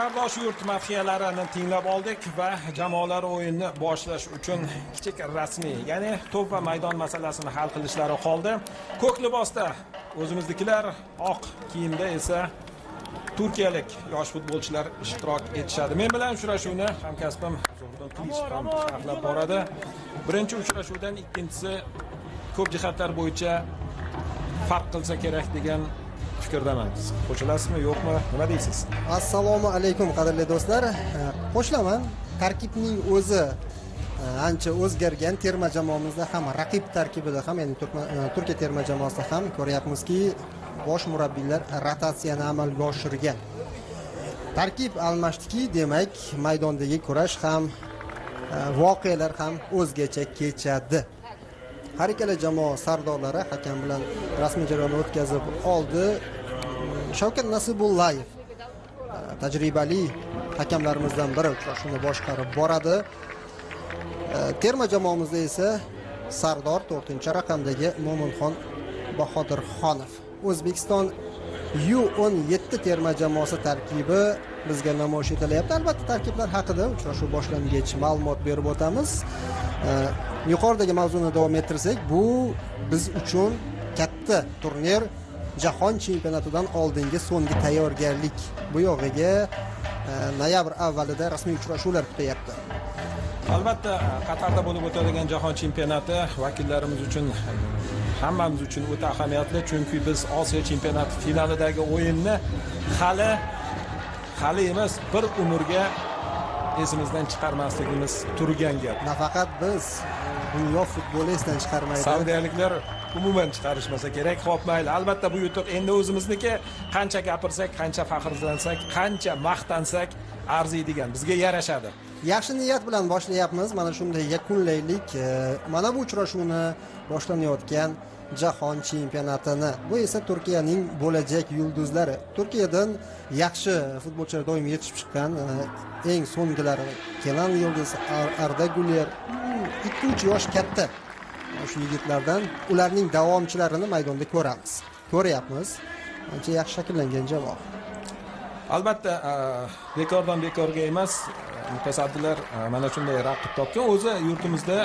Qardosh yurt mafiyalarini tinglab oldik va jamoalar o'yinni boshlash uchun kichik rasmiy, ya'ni to'p va maydon masalasini hal qilishlari qoldi. Ko'k libosda o'zimiznikilar, oq kiyimda esa turkiyalik yosh futbolchilar ishtirok etishadi. Men bilan uchrashuvni hamkasbim Zo'rdon Klish ham sharhlab boradi. Birinchi uchrashuvdan ikkinchisi ko'p jihatlar bo'yicha farq qilsa kerak degan fikrdaman. Qo'shilasizmi, yo'qmi? Nima deysiz? Assalomu alaykum qadrli do'stlar. Qo'shilaman. Tarkibning o'zi ancha o'zgargan. Terma jamoamizda ham raqib tarkibida ham, ya'ni Turkiya terma jamoasida ham ko'ryapmizki, bosh murabbiylar rotatsiyani amalga oshirgan. Tarkib almashdiki, demak, maydondagi kurash ham, voqealar ham o'zgacha kechadi. Har ikkala jamoa sardorlari hakam bilan rasmiy jarayonni o'tkazib oldi. Shavkat Nasibullayev tajribali hakamlarimizdan biri uchrashuvni boshqarib boradi. Terma jamoamizda esa sardor 4-raqamdagi Mo'minxon Bahodirxonov. O'zbekiston U17 terma jamoasi tarkibi bizga namoyish etilyapti. Albatta tarkiblar haqida uchrashuv boshlangach ma'lumot berib o'tamiz. Yuqoridagi mavzuni davom ettirsak, bu biz uchun katta turnir, jahon chempionatidan oldingi so'nggi tayyorgarlik. Bu yog'iga noyabr avvalida rasmiy uchrashuvlar kutyapti. Albatta, Qatarda bo'lib o'tadigan jahon chempionati vakillarimiz uchun, hammamiz uchun o'ta ahamiyatli, chunki biz Osiyo chempionati finalidagi o'yinni hali emas, bir umrga esimizdan chiqarmasligimiz turgan gap. Nafaqat biz, dunyo futboli esdan chiqarmaydi. Saudiyaliklar umuman chiqarishmasa kerak. Xo'p, mayli. Albatta bu yutuq endi o'zimizniki. Qancha gapirsak, qancha faxrlansak, qancha maqtansak arziydigan, bizga yarashadi. Yaxshi niyat bilan boshlayapmiz. Mana shunday yakunlaylik. Mana bu uchrashuvni boshlanayotgan jahon chempionatini. Bu esa Turkiyaning bo'lajak yulduzlari. Turkiyadan yaxshi futbolchilar doim yetishib chiqqan, eng so'ngilari Kenan Yıldız, Arda Güler, 2-3 yosh katta shu yigitlardan ularning davomchilarini maydonda ko'ryapmiz. Ancha yaxshi shakllangan jamoa. Albatta, bekordan bekorga emas, mutasaddilar mana shunday raqib topgan. O'zi yurtimizda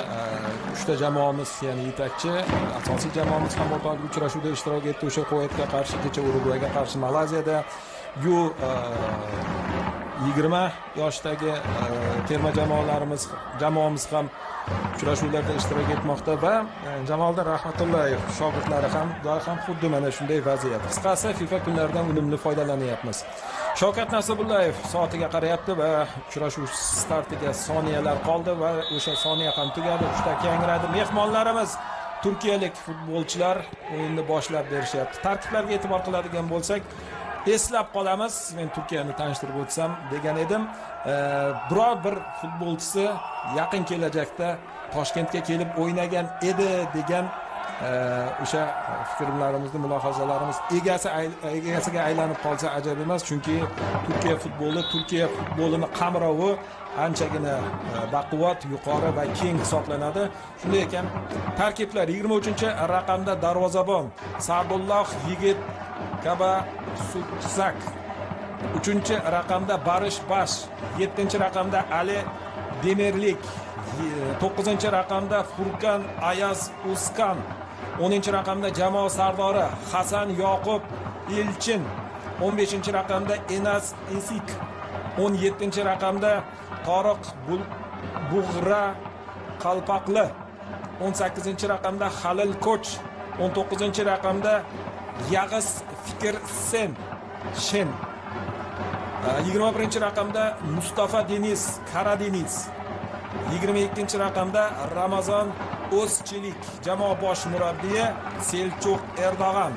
3 ta jamoamiz, ya'ni yetakchi, asosiy jamoamiz ham o'rtoqlik uchrashuvda ishtirok etdi. O'sha Kuvaytga qarshi, kecha Urugvayga qarshi, Malayziyada U20 yoshdagi terma jamoamiz ham uchrashuvlarda ishtirok etmoqda va Jamoliddin Rahmatullayev shogirdlari ham xuddi mana shunday vaziyat. Qisqasi, FIFA kunlaridan unumli foydalanyapmiz. Shavkat Nasibullayev soatiga qarayapti va uchrashuv startiga soniyalar qoldi va o'sha soniya ham tugadi. Hushtak yangradi. Mehmonlarimiz turkiyalik futbolchilar o'yinni boshlab berishyapti. Tarkiblarga e'tibor qiladigan bo'lsak, eslab qolamiz. Men Turkiyani tanishtirib o'tsam degan edim. Biror bir futbolchisi yaqin kelajakda Toshkentga kelib o'ynagan edi degan o'sha fikrlarimizni, mulohazalarimiz egasiga aylanib qolsa ajab emas, chunki Turkiya futbolini qamrovi anchagina baquvvat, yuqori va keng hisoblanadi. Shunday ekan, tarkiblar 23-raqamda darvozabon Sa'dulloh Yigit Kaba Sutsak, 3-raqamda Barish Bash, 7-raqamda Ali Demirlik, 9-raqamda Furkan Ayaz Uskan, 10-raqamda jamoa sardori Hasan Yoqub Elchin, 15-raqamda Enas Esik, 17-raqamda Toriq Bug'ra Qalpoqli, 18-raqamda Halil Koch, 19-raqamda Yag'iz Fikr Shen, 21-raqamda Mustafa Deniz Karadeniz, 22-raqamda Ramazon O'zchilik, jamoa bosh murabbiyi Selchuk Erdo'g'an.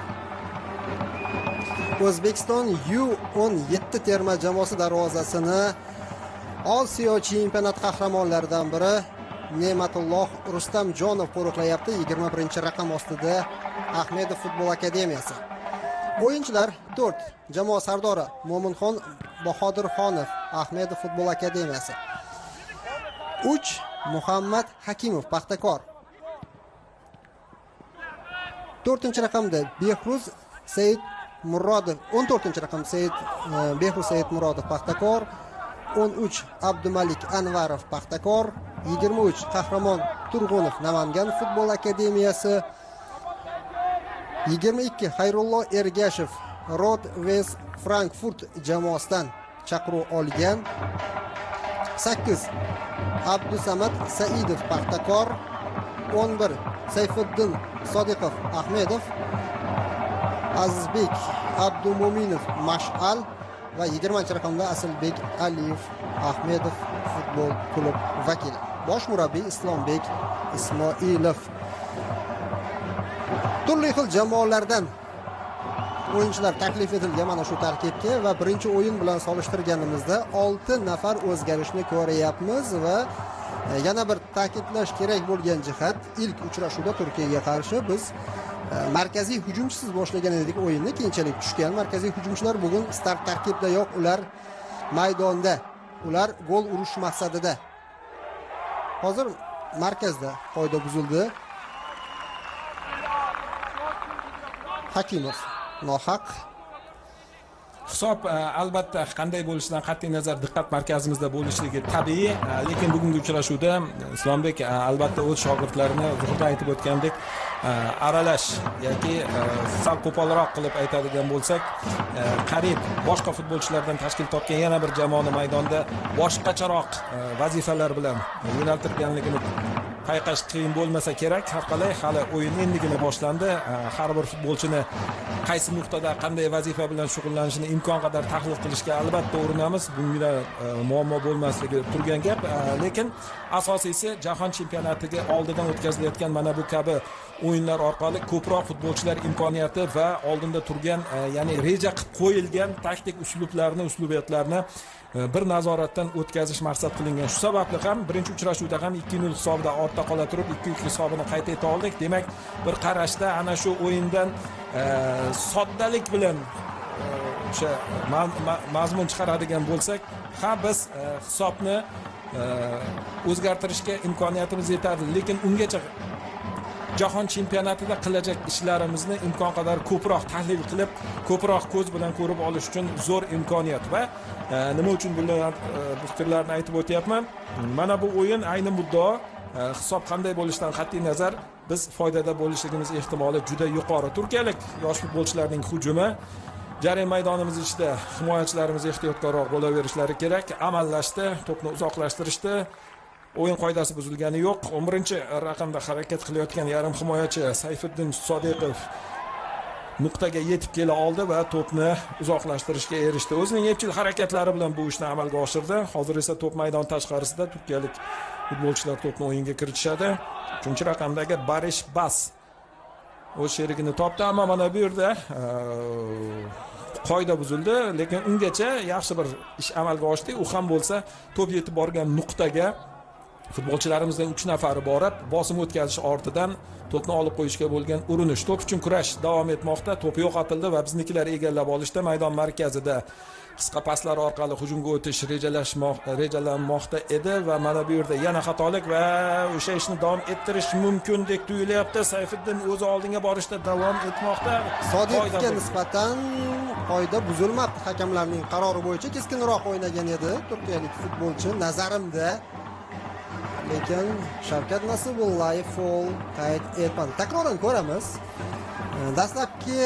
O'zbekiston U17 terma jamoasi darvozasini Osiyo chempionat qahramonlaridan biri Ne'matulloh Rustamjonov qo'riqlayapti. 21-raqam ostida Ahmedov futbol akademiyasi. O'yinchilar 4. Jamoa sardori Mo'minxon Bahodirxonov, Ahmedov futbol akademiyasi. 3. Muhammad Hakimov, Paxtakor. 4-raqamda Behruz Said Murodov, 14-raqam Behruz Said Murodov, Paxtakor. 13 Abdumalik Anvarov, Paxtakor. 23 Qahramon Turg'unov, Namangan futbol akademiyasi. 22 Xayrullo Ergashev, Rod West Frankfurt jamoasidan chaqiruv olgan. 8 Abdusamad Saidov, Paxtakor. 11 Sayfiddin Sodiqov, Ahmedov. Azizbek Abdumo'minov, Mash'al va 20-raqamda Asilbek Aliyev, Ahmedov futbol klub vakili. Bosh murabbiy Islombek Ismoilov. Turli xil jamoalardan o'yinchilar taklif etilgan mana shu tarkibga va birinchi o'yin bilan solishtirganimizda 6 nafar o'zgarishni ko'ryapmiz va yana bir ta'kidlash kerak bo'lgan jihat, ilk uchrashuvda Turkiyaga qarshi biz markaziy hujumchisiz boshlagan edik o'yinni. Keyinchalik tushgan markaziy hujumchilar bugun start tarkibda yo'q, ular maydonda, ular gol urish maqsadida. Hozir markazda qoida buzildi. Hakimov nohaq. Hisob albatta qanday bo'lishidan qat'iy nazar diqqat markazimizda bo'lishligi tabiiy, lekin bugungi uchrashuvda Islombek albatta o'z shogirdlarini zuhurda aytib o'tgandek aralash yoki sal qo'polroq qilib aytadigan bo'lsak, qariyb boshqa futbolchilardan tashkil topgan yana bir jamoani maydonda boshqacharoq vazifalar bilan yo'naltirganligini payqash qiyin bo'lmasa kerak. Har qalay hali o'yin endigina boshlandi. Har bir futbolchini qaysi nuqtada qanday vazifa bilan shug'ullanishini imkon qadar tahlil qilishga albatta urinamiz. Bunga muammo bo'lmasligi turgan gap, lekin asosiysi jahon chempionatiga oldidan o'tkazilayotgan mana bu kabi o'yinlar orqali ko'proq futbolchilar imkoniyati va oldinda turgan, ya'ni reja qilib qo'yilgan taktik uslubiyatlarni bir nazoratdan o'tkazish maqsad qilingan. Shu sababli ham birinchi uchrashuvda ham 2-0 hisobida ortda qola turib 2-2 hisobini qayta eta oldik. Demak, bir qarashda ana shu o'yindan soddalik bilan o'sha mazmun chiqaradigan bo'lsak, ha biz hisobni o'zgartirishga imkoniyatimiz yetadi, lekin ungacha jahon chempionatida qilajak ishlarimizni imkon qadar ko'proq tahlil qilib, ko'proq ko'z bilan ko'rib olish uchun zo'r imkoniyat. Va nima uchun bu fikrlarni aytib o'tyapman? Mana bu o'yin ayni muddao, hisob qanday bo'lishidan qat'iy nazar biz foydada bo'lishligimiz ehtimoli juda yuqori. Turkiyalik yosh futbolchilarning hujumi jarima maydonimiz ichida himoyachilarimiz ehtiyotkorroq bo'laverishlari kerak. Amallashdi, to'pni uzoqlashtirishdi. O'yin qoidasi buzilgani yo'q. 11-raqamda harakat qilayotgan yarim himoyachi Sayfiddin Sodiqov nuqtaga yetib kela oldi va to'pni uzoqlashtirishga erishdi. O'zining epchil harakatlari bilan bu ishni amalga oshirdi. Hozir esa to'p maydon tashqarisida turkiyalik futbolchilar to'pni o'yinga kiritishadi. 3-raqamdagi Barish Bas o'z sherigini topdi, ammo mana bu yerda qoida buzildi, lekin ungacha yaxshi bir ish amalga oshdi. U ham bo'lsa to'p yetib borgan nuqtaga futbolchilarimizdan 3 nafari borib, bosim o'tkazish ortidan to'pni olib qo'yishga bo'lgan urinish. To'p uchun kurash davom etmoqda. To'p yo'qotildi va biznikilar egallab olishdi. Maydon markazida qisqa paslar orqali hujumga o'tish rejalanmoqda edi va mana bu yerda yana xatolik va o'sha ishni davom ettirish mumkindek tuyulyapti. Sayfiddin o'zi oldinga borishda davom etmoqda. Sodiqovga nisbatan qoida buzilmabdi. Hakamlarning qarori bo'yicha keskinroq o'ynagan edi turkiyalik futbolchi nazarimda. Lekin Shavkat Nasibullayev faol qayd etmadi. Takroran ko'ramiz. Dastlabki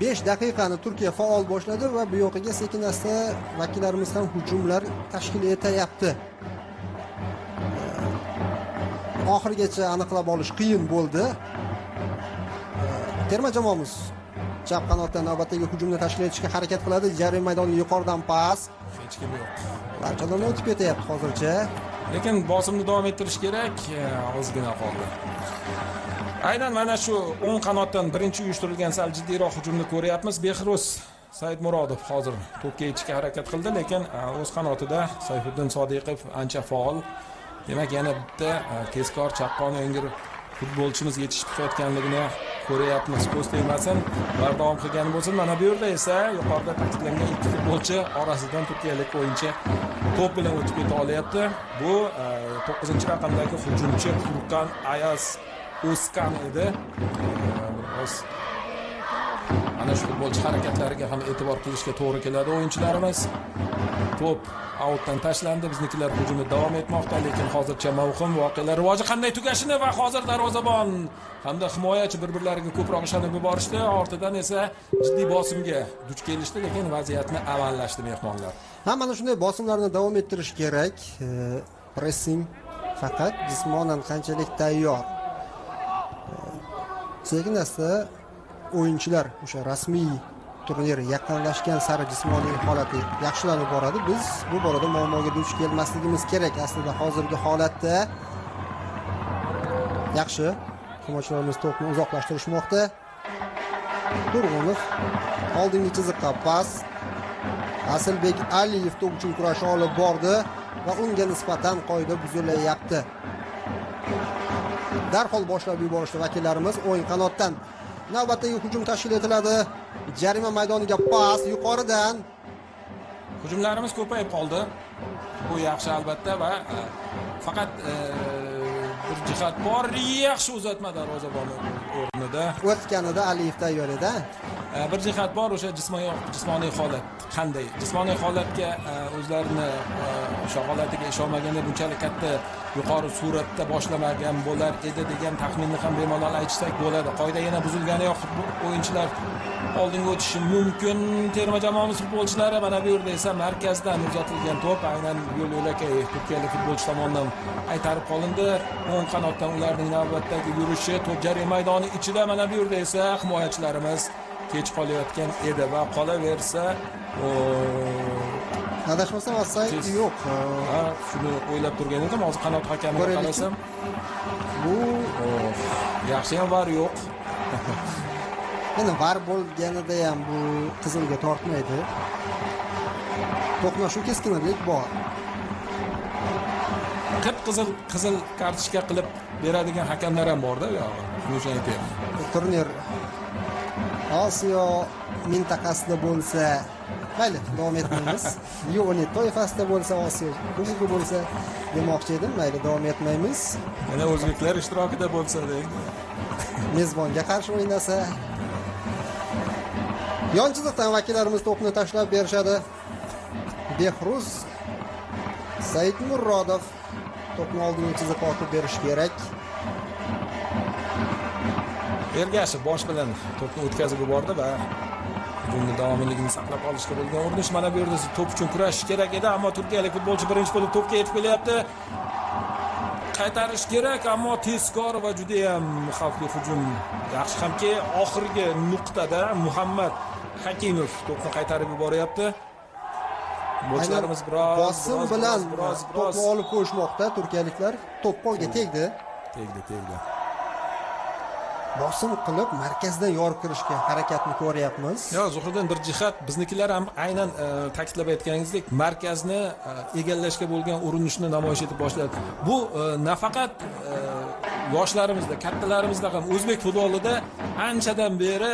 5 daqiqani Turkiya faol boshladi va bu yoqiga sekin-asta vakillarimiz ham hujumlar tashkil etayapti. Oxirigacha aniqlab olish qiyin bo'ldi. Terma jamoamiz chap qanotdan navbatdagi hujumni tashkil etishga harakat qiladi. Jarima maydoniga yuqoridan pas. Hech kim yo'q. Barchadan o'tib ketyapti hozircha. Lekin bosimni davom ettirish kerak, ozgina qoldi. Aynan mana shu o'ng qanotdan birinchi uyushtirilgan sal jiddiyroq hujumni ko'ryapmiz. Behruz Saidmurodov hozir to'pga yetishga harakat qildi, lekin o'z qanotida Sayfiddin Sodiqov ancha faol. Demak, yana bitta tezkor chaqqon o'ngir futbolchimiz yetishib ketayotganligini ko'ryapmiz. Ko'z tegmasin, ular davom qilgan bo'lsin. Mana bu yerda esa yuqorida ta'kidlangan ikki futbolchi orasidan turkiyalik o'yinchi to'p bilan o'tib keta olyapti. Bu 9-raqamdagi hujumchi Furqan Ayaz O'skan edi. Ana shu futbolchi harakatlariga ham e'tibor qilishga to'g'ri keladi o'yinchilarimiz. To'p outdan tashlandi. Biznikilar hujumda davom etmoqda, lekin hozircha mavhum voqealar rivoji qanday tugashini va hozir darvozabon hamda himoyachi bir-birlariga ko'proq ishonib yuborishdi. Ortidan esa jiddiy bosimga duch kelishdi, lekin vaziyatni amallashdi mehmonlar. Ha, mana shunday bosimlarni davom ettirish kerak. Pressing faqat jismonan qanchalik tayyor. Sekin-asta o'yinchilar o'sha rasmiy turnir yaqinlashgan sari jismoniy holati yaxshilanib boradi. Biz bu borada muammoga duch kelmasligimiz kerak. Aslida hozirgi holatda yaxshi himoyachilarimiz to'pni uzoqlashtirishmoqda. Turg'unov oldingi chiziqqa pas. Asilbek Aliyev to'p uchun kurash olib bordi va unga nisbatan qoida buzilyapti. Darhol boshlab yuborishdi vakillarimiz o'ng qanotdan. Navbatdagi hujum tashkil etiladi. Jarima maydoniga pas yuqoridan. Hujumlarimiz ko'payib qoldi. Bu yaxshi albatta va faqat bir jihat bor. Yaxshi uzatma darvozabon o'rnida. O'tganida Aliyev tayyor edi. Bir jihat bor, o'sha jismoniy holat qanday? Jismoniy holatga o'zlarini o'sha holatiga ishonmaganda bunchalik katta yuqori suratda boshlamagan bo'lar edi degan taxminni ham bemalol aytsak bo'ladi. Qoida yana buzilgani yo'q, o'yinchilar oldinga o'tishi mumkin. Terma jamoamiz futbolchilari mana bu yerda esa markazdan uzatilgan to'p aynan yo'l yo'lakay turkiyalik futbolchi tomonidan qaytarib qolindi. O'ng qanotdan ularning navbatdagi yurishi, to'p jarima maydoni ichida, mana bu yerda esa himoyachilarimiz kech qolayotgan edi va qolaversa adashmasam offside yo'q. Ha, shuni o'ylab turgan edim. Hozir qanot hakamiga qarasam, bu yaxshi ham var yo'q. Endi var bo'lganida ham bu qizilga tortmaydi. To'qnashuv keskinlik bor. Qizil kartochka qilib beradigan hakamlar ham bor-da, shuni aytayapman. Turnir Osiyo mintaqasida bo'lsa, mayli, davom etmaymiz. Yo'ni toifasida bo'lsa, Osiyo kubogi bo'lsa demoqchi edim, mayli, davom etmaymiz. Yana o'zbeklar ishtirokida bo'lsa deydi. Mezbonga qarshi o'ynasa. Yon chiziqdan vakillarimiz to'pni tashlab berishadi. Behruz Saidmurodov to'pni oldingi chiziqqa otib berish kerak. Ergashev bosh bilan to'pni o'tkazib yubordi va hujumning davomiyligini saqlab qolishga bo'lgan urinish. Mana bu yerda to'p uchun kurashish kerak edi, ammo turkiyalik futbolchi birinchi bo'lib to'pga yetib kelyapti. Qaytarish kerak, ammo tezkor va juda ham xavfli hujum. Yaxshi hamki oxirgi nuqtada Muhammad Hakimov to'pni qaytarib yuboryapti. Futbolchilarimiz bosim bilan to'pni olib qo'yishmoqda. Turkiyaliklar to'p qo'lga tegdi. Tegdi. Bosim qilib markazdan yorib kirishga harakatni ko'ryapmiz. Yo, Zuhriddin, bir jihat biznikilar ham aynan ta'kidlab aytganingizdek markazni egallashga bo'lgan urinishni namoyish etib boshladi. Bu nafaqat yoshlarimizda, kattalarimizda ham o'zbek futbolida anchadan beri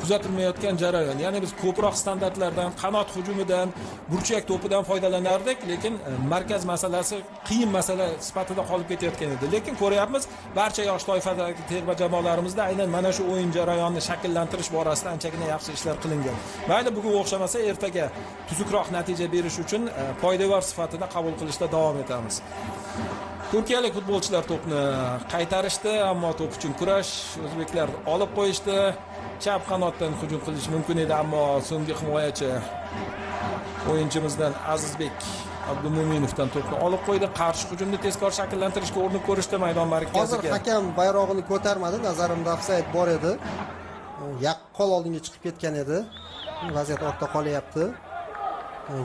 kuzatilmayotgan jarayon. Ya'ni biz ko'proq standartlardan, qanot hujumidan, burchak to'pidan foydalanardik, lekin markaz masalasi qiyin masala sifatida qolib ketayotgan edi. Lekin ko'ryapmiz, barcha yosh toifadagi terma jamoalarimizda aynan mana shu o'yin jarayonini shakllantirish borasida anchagina yaxshi ishlar qilingan. Mayli, bugun o'xshamasa, ertaga tuzukroq natija berish uchun poydevor sifatida qabul qilishda davom etamiz. Turkiyalik futbolchilar to'pni qaytarishdi, ammo to'p uchun kurash o'zbeklar olib qo'yishdi. Chap qanotdan hujum qilish mumkin edi, ammo so'nggi himoyachi o'yinchimizdan Azizbek Abdumo'minovdan to'pni olib qo'ydi. Qarshi hujumni tezkor shakllantirishga urinib ko'rishdi maydon markaziga. Hozir hakam bayrog'ini ko'tarmadi, nazarimda offside bor edi. yaqqol oldinga chiqib ketgan edi. Vaziyat ortda qolyapti.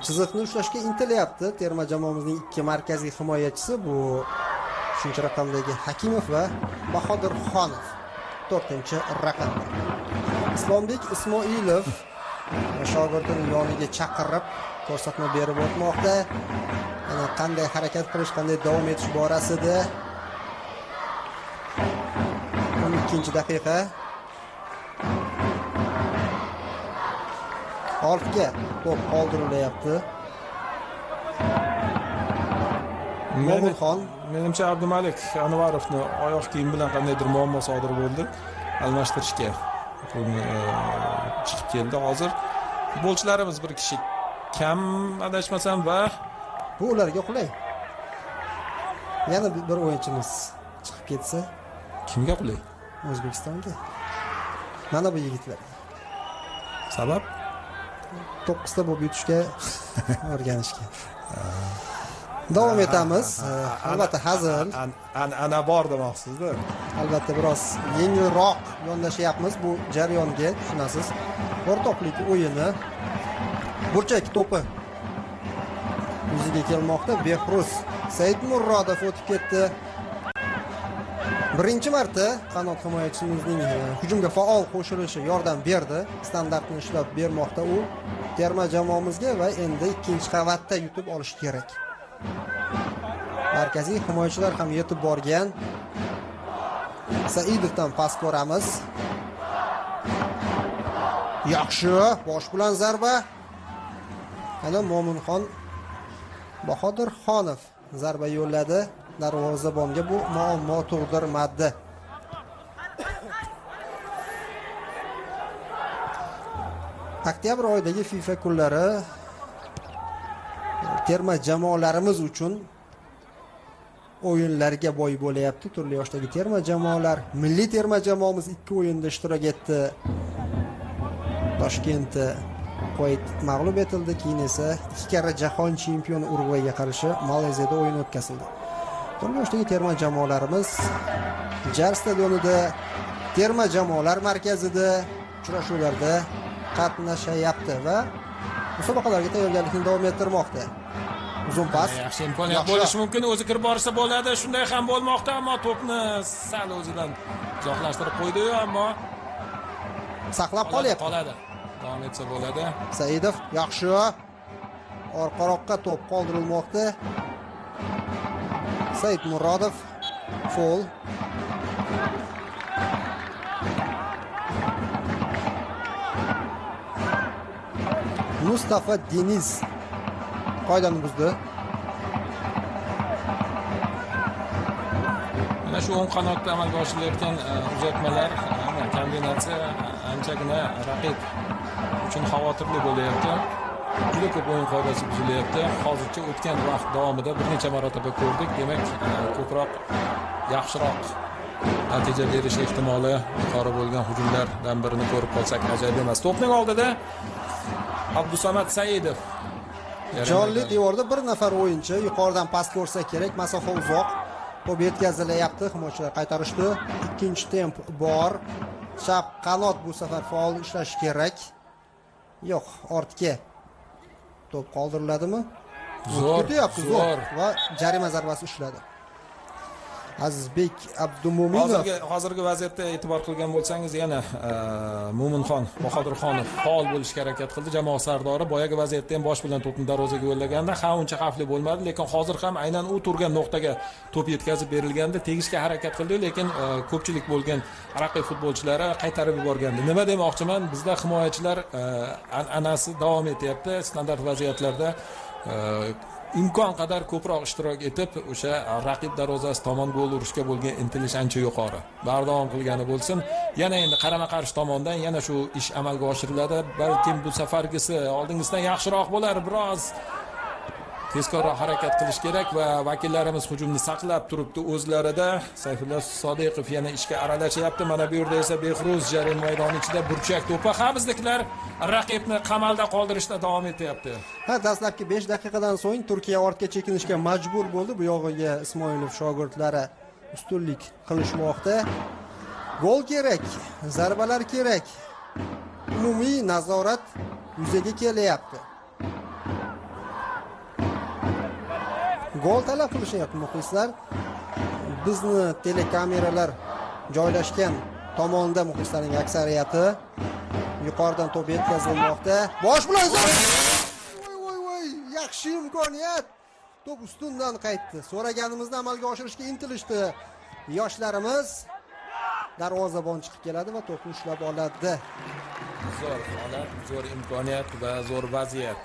Chiziqni ushlashga intilyapti terma jamoamizning ikki markaziy himoyachisi, bu 3-raqamdagi Hakimov va Bahodir Xonov. 4-raqamda. Islombek Ismoilov shogirdining yoniga chaqirib ko'rsatma berib o'tmoqda. Ana qanday harakat qilish, qanday davom etish borasida 12-daqiqa. Ortga to'p qoldirilyapti. Mo'minxon, menimcha Abdumalik Anvarovni oyoq kiyim bilan qandaydir muammo sodir bo'ldi. Almashtirishga chiqib keldi. Hozir futbolchilarimiz bir kishi kam adashmasam va bu ularga qulay. Yana bir o'yinchimiz chiqib ketsa, kimga qulay? O'zbekistonga. Mana bu yigitlar. Sabab 9 ta bo'lib yutishga o'rganishgan. Davom etamiz. Albatta hazil. Ana bor demoqsizda. Albatta biroz yengilroq yondashyapmiz bu jarayonga, tushunasiz. O'rtoqlik o'yini. Burchak to'pi yuziga kelmoqda. Behruz Saidmurodov o'tib ketdi. Birinchi marta qanot himoyachimizning hujumga faol qo'shilishi yordam berdi. Standartni ishlab bermoqda u terma jamoamizga va endi ikkinchi qavatda yutib olish kerak. Markaziy himoyachilar ham yetib borgan. Saidovdan pas ko'ramiz. Yaxshi, bosh bilan zarba. Ana Mo'minxon Bahodir Xonov zarba yo'lladi. Darvozabonga bu muammo tug'dirmadi. Oktyabr oyidagi FIFA kunlari terma jamoalarimiz uchun o'yinlarga boy bo'layapti. Turli yoshdagi terma jamoalar, milliy terma jamoamiz 2 o'yinda ishtirok etdi. Toshkentda Kuvayt mag'lub etildi, keyin esa 2 karra jahon chempioni Urugvayga qarshi Malayziyada o'yin o'tkazildi. Turli yoshdagi terma jamoalarimiz Jar stadionida, terma jamoalar markazida uchrashuvlarda qatnashyapti va musobaqalarga tayyorgarlikni davom ettirmoqda. Uzun pas. Yaxshi imkoniyat bo'lishi mumkin, o'zi kirib borsa bo'ladi. Shunday ham bo'lmoqda, ammo to'pni sal o'zidan uzoqlashtirib qo'ydi-yu, ammo saqlab qolyapti. Qoladi. Davom etsa bo'ladi. Saidov yaxshi. Orqaroqqa to'p qoldirilmoqda. Saidmurodov foul. Mustafa Deniz qoidani buzdi. Mana shu o'ng qanotda amalga oshirilayotgan uzatmalar, kombinatsiya anchagina raqib uchun xavotirli bo'layapti. Juda ko'p o'yin qoidasi buzilyapti. Hozircha o'tgan vaqt davomida bir necha marotaba ko'rdik. Demak, ko'proq yaxshiroq natija berish ehtimoli yuqori bo'lgan hujumlardan birini ko'rib qolsak ajoyib emas. To'pning oldida Abdusamad Saidov. Jonli devorda bir nafar o'yinchi yuqoridan pas ko'rsa kerak, masofa uzoq. To'p yetkazilyapti, himoyachilar qaytarishdi. Ikkinchi temp bor. Chap qanot bu safar faol ishlash kerak. Yo'q, ortga to'p qoldiriladimi? Zo'r va jarima zarbasi ushladi. Azizbek Abdumo'minov hozirgi vaziyatda e'tibor qilgan bo'lsangiz, yana Mo'minxon Bahodirxonov faol bo'lishga harakat qildi. Jamoa sardori boyagi vaziyatda ham bosh bilan to'pni darvozaga yo'llaganda uncha xavfli bo'lmadi, lekin hozir ham aynan u turgan nuqtaga to'p yetkazib berilganda tegishga harakat qildi, lekin ko'pchilik bo'lgan raqib futbolchilari qaytarib yuborgandi. Nima demoqchiman? Bizda himoyachilar an'anasi davom etyapti. Standart vaziyatlarda imkon qadar ko'proq ishtirok etib, o'sha raqib darvozasi tomon gol urishga bo'lgan intilish ancha yuqori. Bardavom qilgani bo'lsin. Yana endi qarama-qarshi tomondan yana shu ish amalga oshiriladi. Balkim bu safargisi oldingisidan yaxshiroq bo'lar, biroz tezkorroq harakat qilish kerak va vakillarimiz hujumni saqlab turibdi o'zlarida. Sayfullo Sodiqov yana ishga aralashyapti. Mana bu yerda esa Behruz jarima maydoni ichida burchak to'pi. Biznikilar raqibni qamalda qoldirishda davom etyapti. Dastlabki 5 daqiqadan so'ng Turkiya ortga chekinishga majbur bo'ldi. Bu yog'iga Ismoilov shogirdlari ustunlik qilishmoqda. Gol kerak, zarbalar kerak. umumiy nazorat yuzaga kelyapti. Gol talab qilishyapti muxlislar. Bizni telekameralar joylashgan tomonda muxlislarning aksariyati yuqoridan to'p yetkazilmoqda. Bosh bilan voy, yaxshi imkoniyat. To'p ustundan qaytdi. So'raganimizni amalga oshirishga intilishdi. Yoshlarimiz darvozabon chiqib keladi va to'pni ushlab oladi. Zo'r holat, zo'r imkoniyat va zo'r vaziyat.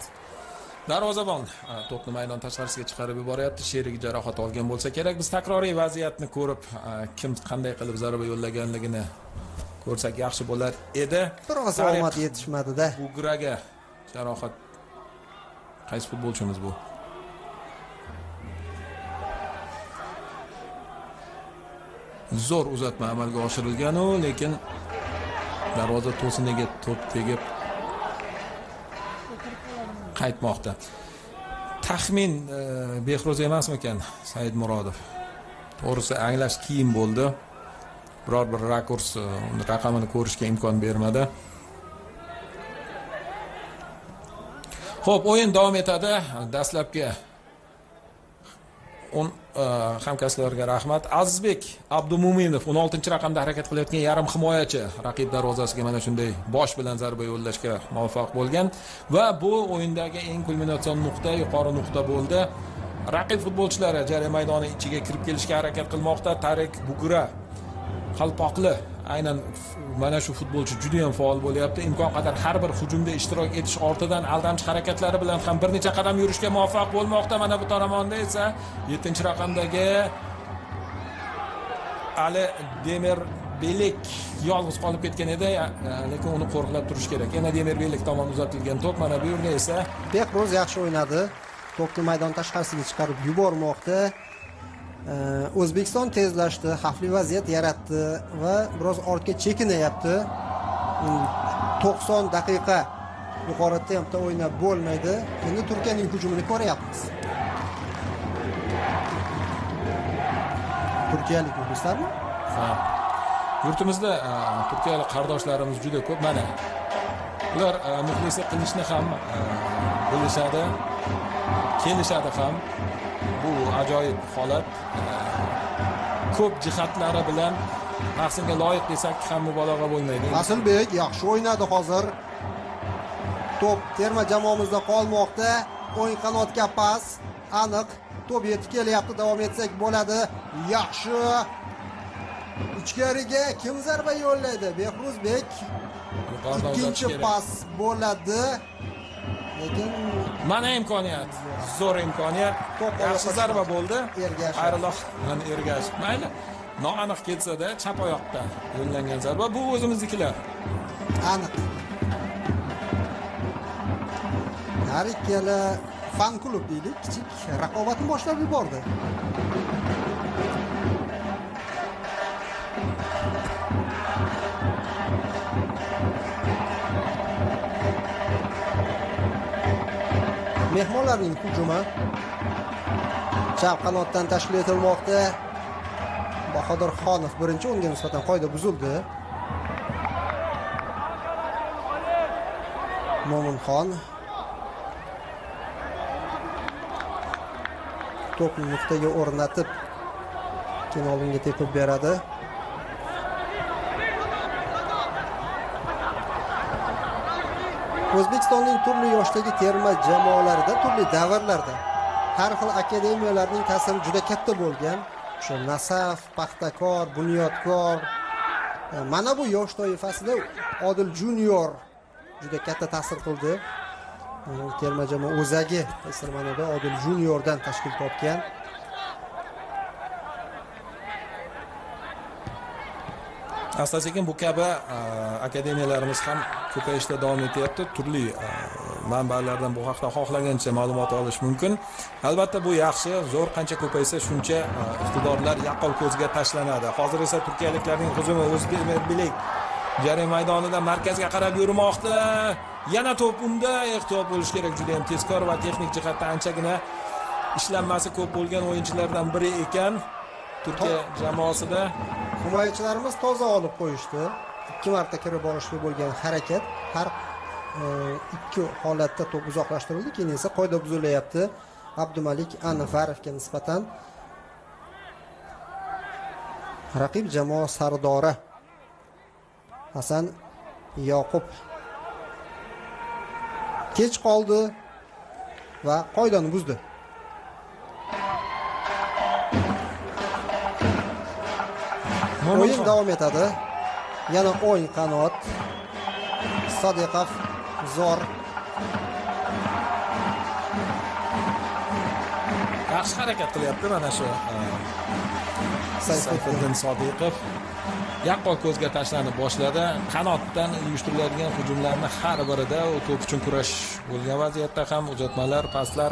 Darvozabon to'pni maydon tashqarisiga chiqarib yuboryapti. Sherigi jarohat olgan bo'lsa kerak. Biz takroriy vaziyatni ko'rib, kim qanday qilib zarba yo'llaganligini ko'rsak yaxshi bo'lar edi. Biroz omad yetishmadi-da. Bugraga jarohat. Qaysi futbolchimiz bu? Zo'r uzatma amalga oshirilgan-u, lekin darvoza to'siniga to'p tegib qaytmoqda. Taxmin Behro'z emasmikan Said Murodov? To'g'risi anglash qiyin bo'ldi. Biror bir rakurs raqamini ko'rishga imkon bermadi. Xo'p, o'yin davom etadi. Dastlabki hamkasblarga rahmat. Azizbek Abdumo'minov 16-raqamda harakat qilayotgan yarim himoyachi raqib darvozasiga mana shunday bosh bilan zarba yo'llashga muvaffaq bo'lgan va bu o'yindagi eng kulminatsion nuqta, yuqori nuqta bo'ldi. Raqib futbolchilari jarima maydoni ichiga kirib kelishga harakat qilmoqda. Tarik Bugra qalpoqli aynan mana shu futbolchi juda ham faol bo'lyapti. Imkon qadar har bir hujumda ishtirok etish ortidan aldamchi harakatlari bilan ham bir necha qadam yurishga muvaffaq bo'lmoqda. Mana bu tomonda esa 7-raqamdagi Ali Demirbelek yolg'iz qolib ketgan edi, lekin uni qo'riqlab turish kerak. Yana Demirbelek tomon uzatilgan to'p, mana bu yerda esa Behro'z yaxshi o'ynadi. To'pni maydon tashqarisiga chiqarib yubormoqda. O'zbekiston tezlashdi, xavfli vaziyat yaratdi va biroz ortga chekinyapti. 90 daqiqa yuqori tempda o'ynab bo'lmaydi. Endi Turkiyaning hujumini ko'ryapmiz. Turkiyalik muxlislarmi? Ha. Yurtimizda turkiyalik qardoshlarimiz juda ko'p. Mana ular muxlislik qilishni ham bilishadi, kelishadi ham. Bu ajoyib holat. Ko'p jihatlari bilan tahsinga loyiq desak ham mubolag'a bo'lmaydi. Asilbek yaxshi o'ynadi hozir. To'p terma jamoamizda qolmoqda. O'ng qanotga pas, aniq. To'p yetib kelyapti, davom etsak bo'ladi. Yaxshi. Ichkariga kim zarba yo'llaydi? Behruzbek. Ikkinchi pas bo'ladi. Lekin mana imkoniyat, zo'r imkoniyat. Yaxshi zarba bo'ldi. Xayrulloh Ergash. Mayli. Noaniq ketsa-da, chap oyoqdan yo'llangan zarba bu o'zimiznikilar. Aniq. Har ikkala fan klub deylik, kichik raqobatni boshlab yubordi. Mehmonlarning hujumi chap qanotdan tashkil etilmoqda. Bahodir Xonov birinchi o'yinga nisbatan qoida buzildi. Mo'minxon to'pni nuqtaga o'rnatib keyin oldinga tepib beradi. O'zbekistonning turli yoshdagi terma jamoalarida, turli davrlarda har xil akademiyalarning ta'siri juda katta bo'lgan. O'sha Nasaf, Paxtakor, Bunyodkor, mana bu yosh toifasida Odil Junior juda katta ta'sir qildi. Terma jamoa o'zagi esa ma'noda Odil Juniordan tashkil topgan. Asta-sekin bu kabi akademiyalarimiz ham ko'payishda davom etyapti. Turli manbalardan bu haqda xohlagancha ma'lumot olish mumkin. Albatta bu yaxshi, zo'r qancha ko'paysa shuncha iqtidorlar yaqqol ko'zga tashlanadi. Hozir esa turkiyaliklarning hujumi O'zbekiston jarima maydonidan markazga qarab yurmoqda. Yana to'p unda ehtiyot bo'lish kerak, juda ham tezkor va texnik jihatdan anchagina ishlanmasi ko'p bo'lgan o'yinchilardan biri ekan. Turkiya jamoasida himoyachilarimiz toza olib qo'yishdi. ikki marta kirib borishga bo'lgan harakat, har ikki holatda to'p uzoqlashtirildi, keyin esa qoida buzilyapti Abdumalik Anvarovga nisbatan. Raqib jamoa sardori Hasan Yoqub kech qoldi va qoidani buzdi. O'yin davom etadi. Yana o'ng qanot. Sodiqov zo'r. Yaxshi harakat qilyapti mana shu Sayfiddin Sodiqov. Yaqqol ko'zga tashlanib boshladi. Qanotdan uyushtiriladigan hujumlarning har birida u to'p uchun kurash bo'lgan vaziyatda ham uzatmalar, paslar,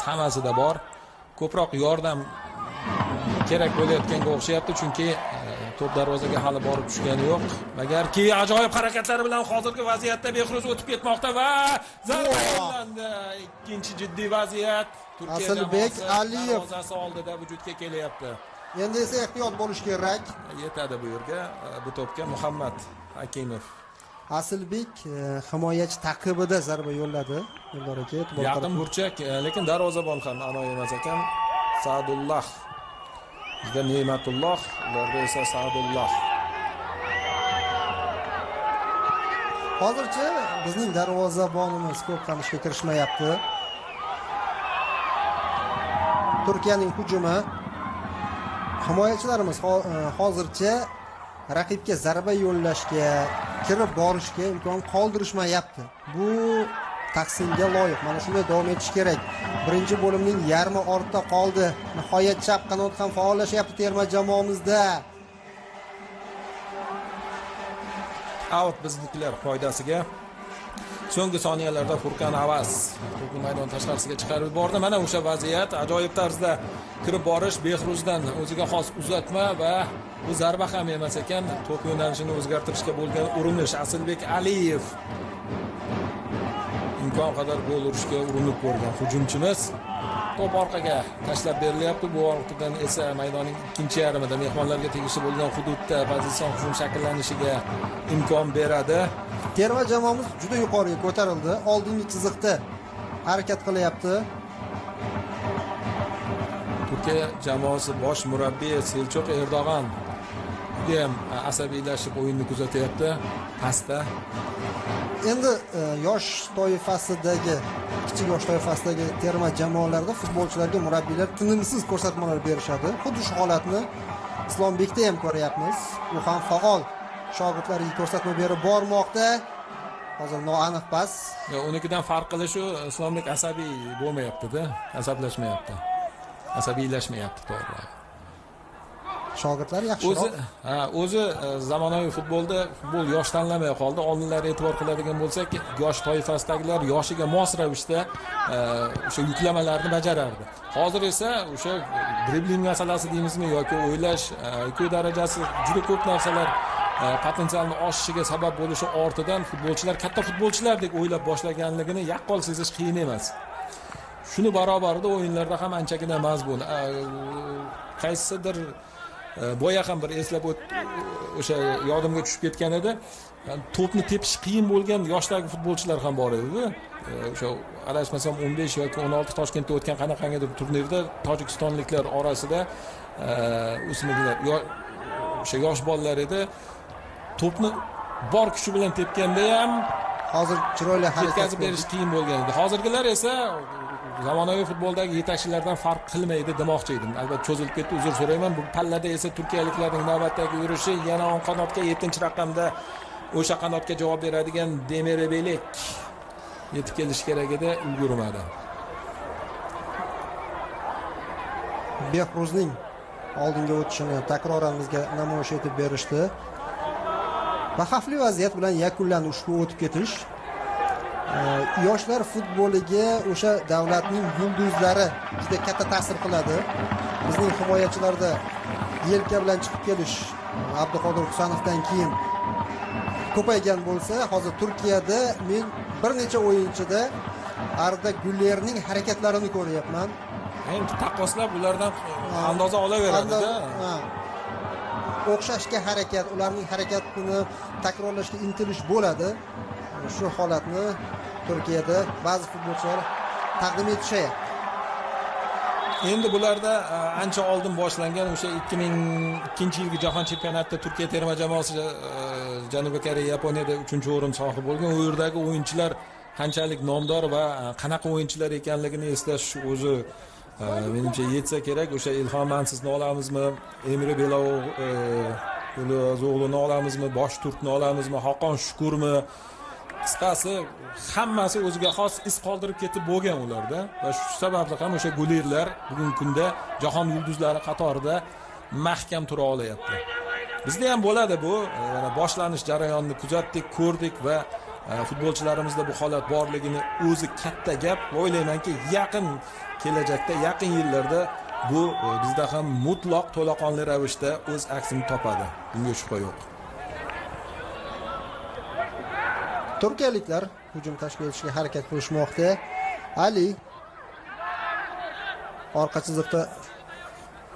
hammasida bor. Ko'proq yordam kerak bo'layotganga o'xshayapti, chunki to'p darvozaga hali borib tushgani yo'q. Agarki ajoyib harakatlari bilan hozirgi vaziyatda Behruz o'tib ketmoqda va zarba yo'llandi. Ikkinchi jiddiy vaziyat Turkiya Asilbek Aliyev darvozasi oldida vujudga kelyapti. Endi esa ehtiyot bo'lish kerak. Yetadi bu yerga, bu to'pga Muhammad Hakimov. Asilbek himoyachi ta'qibida zarba yo'lladi. E'tibor aka, e'tibor Yaqin burchak, lekin darvozabon ham anoyi emas ekan. Saadulloh. Bizda Ne'matulloh, ularda esa Saadulloh. Hozircha bizning darvozabonimiz ko'p ham ishga kirishmayapti. Turkiyaning hujumi. Himoyachilarimiz hozircha raqibga zarba yo'llashga, kirib borishga imkon qoldirishmayapti. Bu tahsinga loyiq. Mana shunday davom etish kerak. Birinchi bo'limning yarmi ortda qoldi. Nihoyat chap qanot ham faollashyapti terma jamoamizda. Out biznikilar foydasiga. So'nggi soniyalarda Furkan Avaz to'pni maydon tashqarisiga chiqarib yubordi. Mana o'sha vaziyat ajoyib tarzda kirib borish, Behruzdan o'ziga xos uzatma va bu zarba ham emas ekan, to'p yo'nalishini o'zgartirishga bo'lgan urinish. Asilbek Aliyev imkon qadar gol urishga urinib ko'rgan hujumchimiz. To'p orqaga tashlab berilyapti. Bu ortidan esa maydonning ikkinchi yarmida mehmonlarga tegishli bo'lgan hududda pozitsion hujum shakllanishiga imkon beradi. Terma jamoamiz juda yuqoriga ko'tarildi. Oldingi chiziqda harakat qilyapti. Turkiya jamoasi bosh murabbiyi Selchoq Erdo'g'an ham asabiylashib o'yinni kuzatyapti. Pastda Endi yosh toifasidagi, kichik yosh toifasidagi terma jamoalarda futbolchilarga murabbiylar tinimsiz ko'rsatmalar berishadi. Xuddi shu holatni Islombekda ham ko'ryapmiz. U ham faol shogirdlariga ko'rsatma berib bormoqda. Hozir noaniq pas. Unikidan farq qilishi Islombek asabiy bo'lmayapti-da, asablashmayapti. Asabiylashmayapti, to'g'ri. Shogirdlar yaxshiroq. O'zi zamonaviy futbolda futbol yosh tanlamay qoldi. Oldinlari e'tibor qiladigan bo'lsak, yosh toifasidagilar yoshiga mos ravishda o'sha yuklamalarni bajarardi. Hozir esa o'sha dribling masalasi deymizmi yoki o'ylash IQ darajasi juda ko'p narsalar potensialni oshishiga sabab bo'lishi ortidan futbolchilar katta futbolchilardek o'ylab boshlaganligini yaqqol sezish qiyin emas. Shuni barobarida o'yinlarda ham anchagina mazmun. Qaysidir boya ham bir eslab o'sha yodimga tushib ketgan edi. To'pni tepish qiyin bo'lgan yoshdagi futbolchilar ham bor edi. O'sha adashmasam 15 yoki 16 Toshkentda o'tgan qanaqangidir turnirda tojikistonliklar orasida o'smirlar o'sha yosh bolalar edi. To'pni bor kuchi bilan tepganda ham hozir chiroyli harakat yetkazib berish qiyin bo'lgan edi. Hozirgilar esa zamonaviy futboldagi yetakchilardan farq qilmaydi demoqchi edim. Albatta cho'zilib ketdi, uzr so'rayman. Bu pallada esa turkiyaliklarning navbatdagi yurishi yana o'ng qanotga 7-raqamda o'sha qanotga javob beradigan Demirbelek yetib kelish kerak edi, ulgurmadi. Behruzning oldinga o'tishini takroran bizga namoyish etib berishdi. Va xavfli vaziyat bilan yakunlandi ushbu o'tib ketish. Yoshlar futboliga o'sha davlatning yulduzlari juda katta ta'sir qiladi. Bizning himoyachilarda yelka bilan chiqib kelish Abduqodir Husanovdan keyin ko'paygan bo'lsa, hozir Turkiyada men bir necha o'yinchida Arda Gullerning harakatlarini ko'ryapman. Endi taqqoslab ulardan andoza olaveradi-da. o'xshashga harakat, ularning harakatini takrorlashga intilish bo'ladi. Shu holatni Turkiyada ba'zi futbolchilar taqdim etishyapti. Endi bularda ancha oldin boshlangan o'sha 2002-yilgi jahon chempionatida Turkiya terma jamoasi Janubiy Koreya, Yaponiyada 3-o'rin sohibi bo'lgan. U yerdagi o'yinchilar qanchalik nomdor va qanaqa o'yinchilar ekanligini eslash o'zi menimcha yetsa kerak. O'sha Ilhom Mansizni olamizmi, Emre Belozog'luni olamizmi, Bosh Turkni olamizmi, Xoqon Shukurmi? Qisqasi hammasi o'ziga xos iz qoldirib ketib bo'lgan ularda va shu sababli ham o'sha golirlar bugungi kunda jahon yulduzlari qatorida mahkam tura olyapti. Bizda ham bo'ladi bu, boshlanish jarayonini kuzatdik, ko'rdik va futbolchilarimizda bu holat borligini o'zi katta gap. O'ylaymanki, yaqin kelajakda, yaqin yillarda bu bizda ham mutlaq to'laqonli ravishda o'z aksini topadi. Bunga shubha yo'q. Turkiyaliklar hujum tashkil etishga harakat qilishmoqda. Ali orqa chiziqda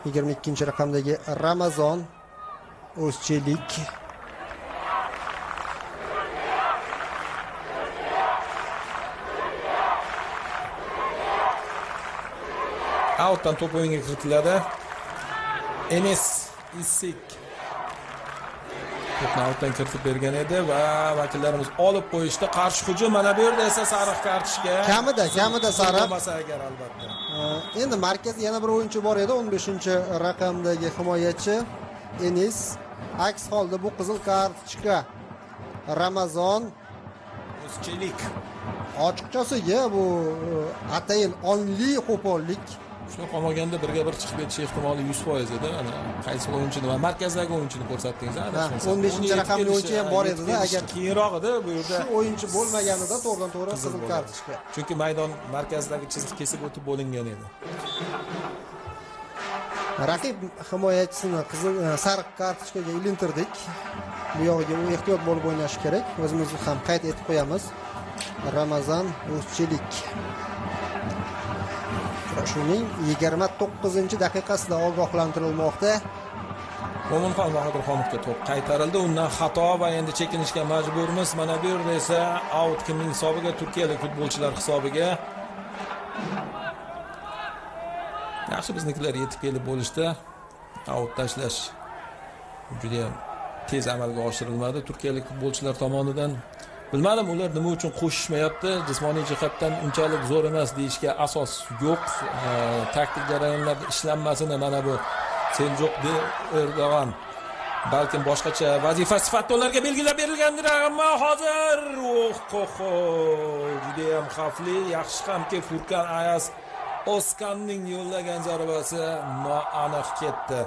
22-raqamdagi Ramazon O'zchelik Outdan to'p o'yinga kiritiladi. Enes Isik to'pni outdan kiritib bergan edi va vakillarimiz olib qo'yishdi. Qarshi hujum, mana bu yerda esa sariq kartochka. Kamida sariq. Bo'lmasa agar albatta. Endi markazda yana bir o'yinchi bor edi, 15-raqamdagi himoyachi Enes. Aks holda bu qizil kartochka. Ramazon O'zchelik. Ochiqchasiga bu atayin onli qo'pollik. Shuni qolmaganda birga bir chiqib ketish ehtimoli 100% edi. Mana qaysi o'yinchini va markazdagi o'yinchini ko'rsatdingiz, adashmasam. 15-raqamli o'yinchi ham bor edi-da, agar keyinroq edi bu yerda. Shu o'yinchi bo'lmaganida to'g'ridan-to'g'ri qizil kartochka. Chunki maydon markazidagi chiziq kesib o'tib bo'lingan edi. Raqib himoyachisini sariq kartochkaga ilintirdik. Bu yog'iga u ehtiyot bo'lib o'ynashi kerak. O'zimiz ham qayd etib qo'yamiz. Ramazon O'zchelik. Shuning 29-daqiqasida ogohlantirilmoqda. Mo'minxon Bahodirxonovga to'p qaytarildi. Undan xato va endi chekinishga majburmiz. Mana bu yerda esa out kimning hisobiga? Turkiyalik futbolchilar hisobiga. Yaxshi biznikilar yetib kelib bo'lishdi. Out tashlash juda ham tez amalga oshirilmadi Turkiyalik futbolchilar tomonidan. Bilmadim ular nima uchun qo'shishmayapti. Jismoniy jihatdan unchalik zo'r emas deyishga asos yo'q. Taktik jarayonlarda ishlanmasini mana bu Seljuk Erdo'g'an balkim boshqacha vazifa sifatida ularga belgilab berilgandir, ammo hozir juda ham xavfli. Yaxshi hamki Furkan Ayaz Oskanning yo'llagan zarbasi noaniq ketdi.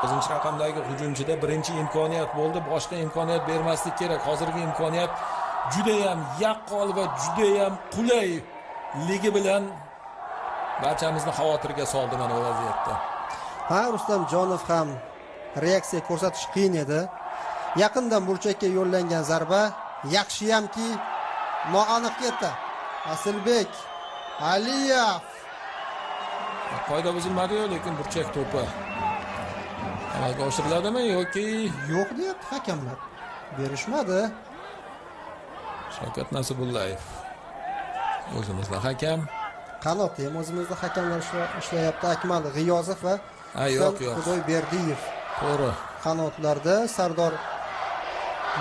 9-raqamdagi hujumchida birinchi imkoniyat bo'ldi. Boshqa imkoniyat bermaslik kerak. Hozirgi imkoniyat juda ham yaqqol va juda ham qulay ligi bilan barchamizni xavotirga soldi mana bu vaziyatda. Rustam Jonov ham reaksiya ko'rsatish qiyin edi. Yaqindan burchakka yo'llangan zarba yaxshi hamki noaniq ketdi. Asilbek Aliyev qoida buzilmadi-yu, lekin burchak to'pi amalga oshiriladimi yoki yo'q deyapti hakamlar. Berishmadi. Shavkat Nasibullayev o'zimizda hakam. Qanotda ham o'zimizda hakamlar ishlayapti. Akmal G'iyozov va Xudoyberdiyev. To'g'ri. Qanotlarda Sardor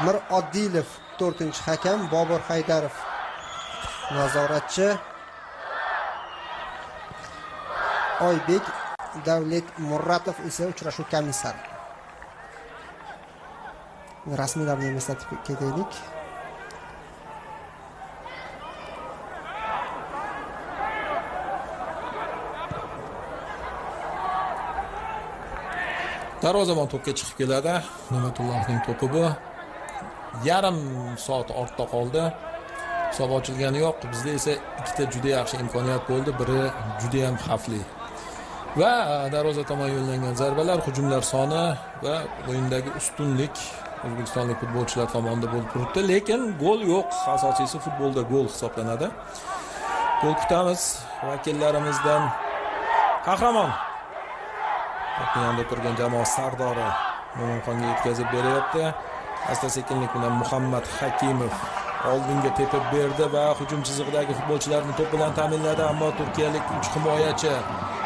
Mirodilov 4-hakam, Bobur Haydarov nazoratchi, Oybek Davlet Muratov esa uchrashuv komissari. Rasmiylarni eslatib ketaylik. Darvozabon to'pga chiqib keladi. Ne'matullohning to'pi bu. Yarim soat ortda qoldi. Hisob ochilgani yo'q. Bizda esa ikkita juda yaxshi imkoniyat bo'ldi. Biri juda ham xavfli. Va darvoza tomon yo'llangan zarbalar, hujumlar soni va o'yindagi ustunlik o'zbekistonlik futbolchilar tomonidan bo'lib turibdi, lekin gol yo'q. Asosiysi futbolda gol hisoblanadi. Gol kutamiz vakillarimizdan. Qahramon to'pni yonida turgan jamoa sardori Mo'minxonga yetkazib beryapti. Asta-sekinlik bilan Muhammad Hakimov oldinga tepib berdi va hujum chizig'idagi futbolchilarni to'p bilan ta'minladi, ammo turkiyalik 3 himoyachi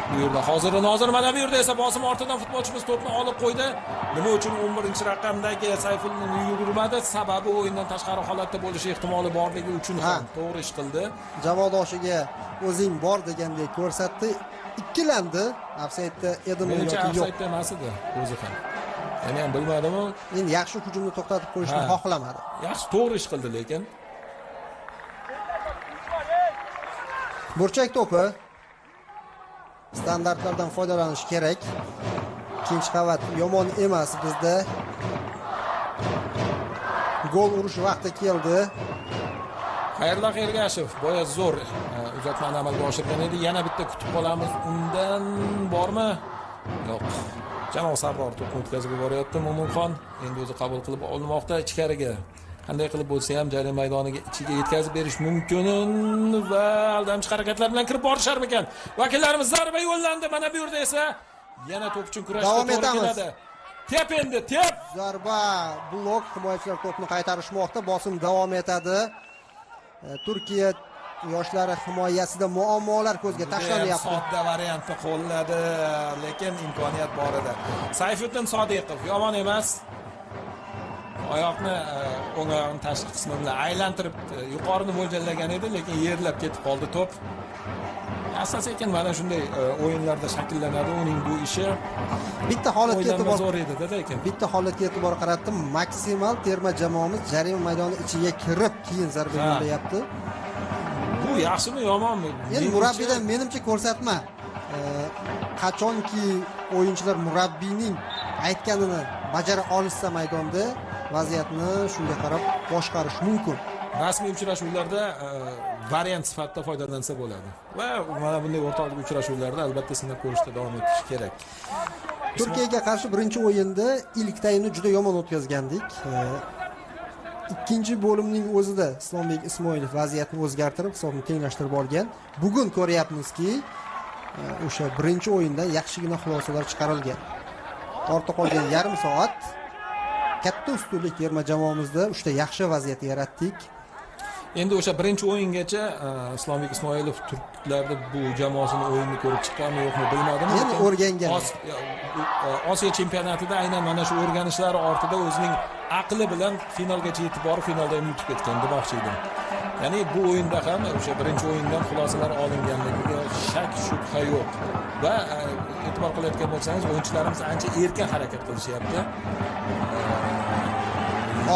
bu yerda hozir mana bu yerda esa bosim ortidan futbolchimiz to'pni olib qo'ydi. Nima uchun 11-raqamdagi Sayfullni yugurmadi? Sababi o'yindan tashqari holatda bo'lishi ehtimoli borligi uchun ham to'g'ri ish qildi. Jamoadoshiga o'zing bor degandek ko'rsatdi. Ikkilandi. Ofsaydda edimi yoki yo'q? Ofsaydda emas edi o'zi ham. Men ham bilmadim-ku. Endi yaxshi hujumni to'xtatib qo'yishni xohlamadi. Yaxshi to'g'ri ish qildi lekin. Burchak to'pi. Standartlardan foydalanish kerak. Ikkinchi qavat yomon emas bizda. Gol urish vaqti keldi. Xayrulloh Ergashev boya zo'r uzatmani amalga oshirgan edi. Yana bitta kutib qolamiz. Undan bormi? Yo'q. Jamol Sarror to'pni o'tkazib yuboryapti. Mo'minxon endi o'zi qabul qilib olmoqda ichkariga. Qanday qilib bo'lsa ham jarima maydoniga ichiga yetkazib berish mumkin va aldamchi harakatlar bilan kirib borisharmikan. Vakillarimiz zarba yo'llandi. Mana bu yerda esa yana to'p uchun kurashga to'g'ri keladi. Tep endi, tep. Zarba, blok, himoyachilar to'pni qaytarishmoqda. Bosim davom etadi. Turkiya yoshlari himoyasida muammolar ko'zga tashlanyapti. Sodda variantni qo'lladi, lekin imkoniyat bor edi. Sayfiddin Sodiqov yomon emas. Oyoqni o'ng oyoqning tashqi qismi bilan aylantirib yuqorini mo'ljallagan edi, lekin yerlab ketib qoldi to'p. Asta-sekin mana shunday o'yinlarda shakllanadi uning bu ishi. Bitta holatga e'tibor zo'r edi-da lekin. Bitta holatga e'tibor qaratdim. Maksimal terma jamoamiz jarima maydoni ichiga kirib, keyin zarba yo'llayapti. Bu yaxshimi, yomonmi? Endi murabbiydan menimcha ko'rsatma. Qachonki o'yinchilar murabbiyning aytganini bajara olishsa maydonda vaziyatni shunga qarab boshqarish mumkin. Rasmiy uchrashuvlarda variant sifatida foydalansa bo'ladi. Va mana bunday o'rtoqlik uchrashuvlarda albatta sinab ko'rishda davom etish kerak. Turkiyaga qarshi birinchi o'yinda ilk taymni juda yomon o'tkazgandik. Ikkinchi bo'limning o'zida Islombek Ismoilov vaziyatni o'zgartirib, hisobni tenglashtirib olgan. Bugun ko'ryapmizki, o'sha birinchi o'yindan yaxshigina xulosalar chiqarilgan. Ortda qolgan yarim soat katta ustunlik terma jamoamizda uchta yaxshi vaziyat yaratdik. Endi o'sha birinchi o'yingacha Islombek Ismoilov turklarni bu jamoasini o'yinni ko'rib chiqqanmi yo'qmi bilmadim. Endi o'rgangan. Osiyo chempionatida aynan mana shu o'rganishlari ortida o'zining aqli bilan finalgacha yetib borib, finalda yutib ketgan demoqchi edim. Ya'ni bu o'yinda ham o'sha birinchi o'yindan xulosalar olinganligiga shak shubha yo'q. Va e'tibor qilayotgan bo'lsangiz, o'yinchilarimiz ancha erkin harakat qilishyapti.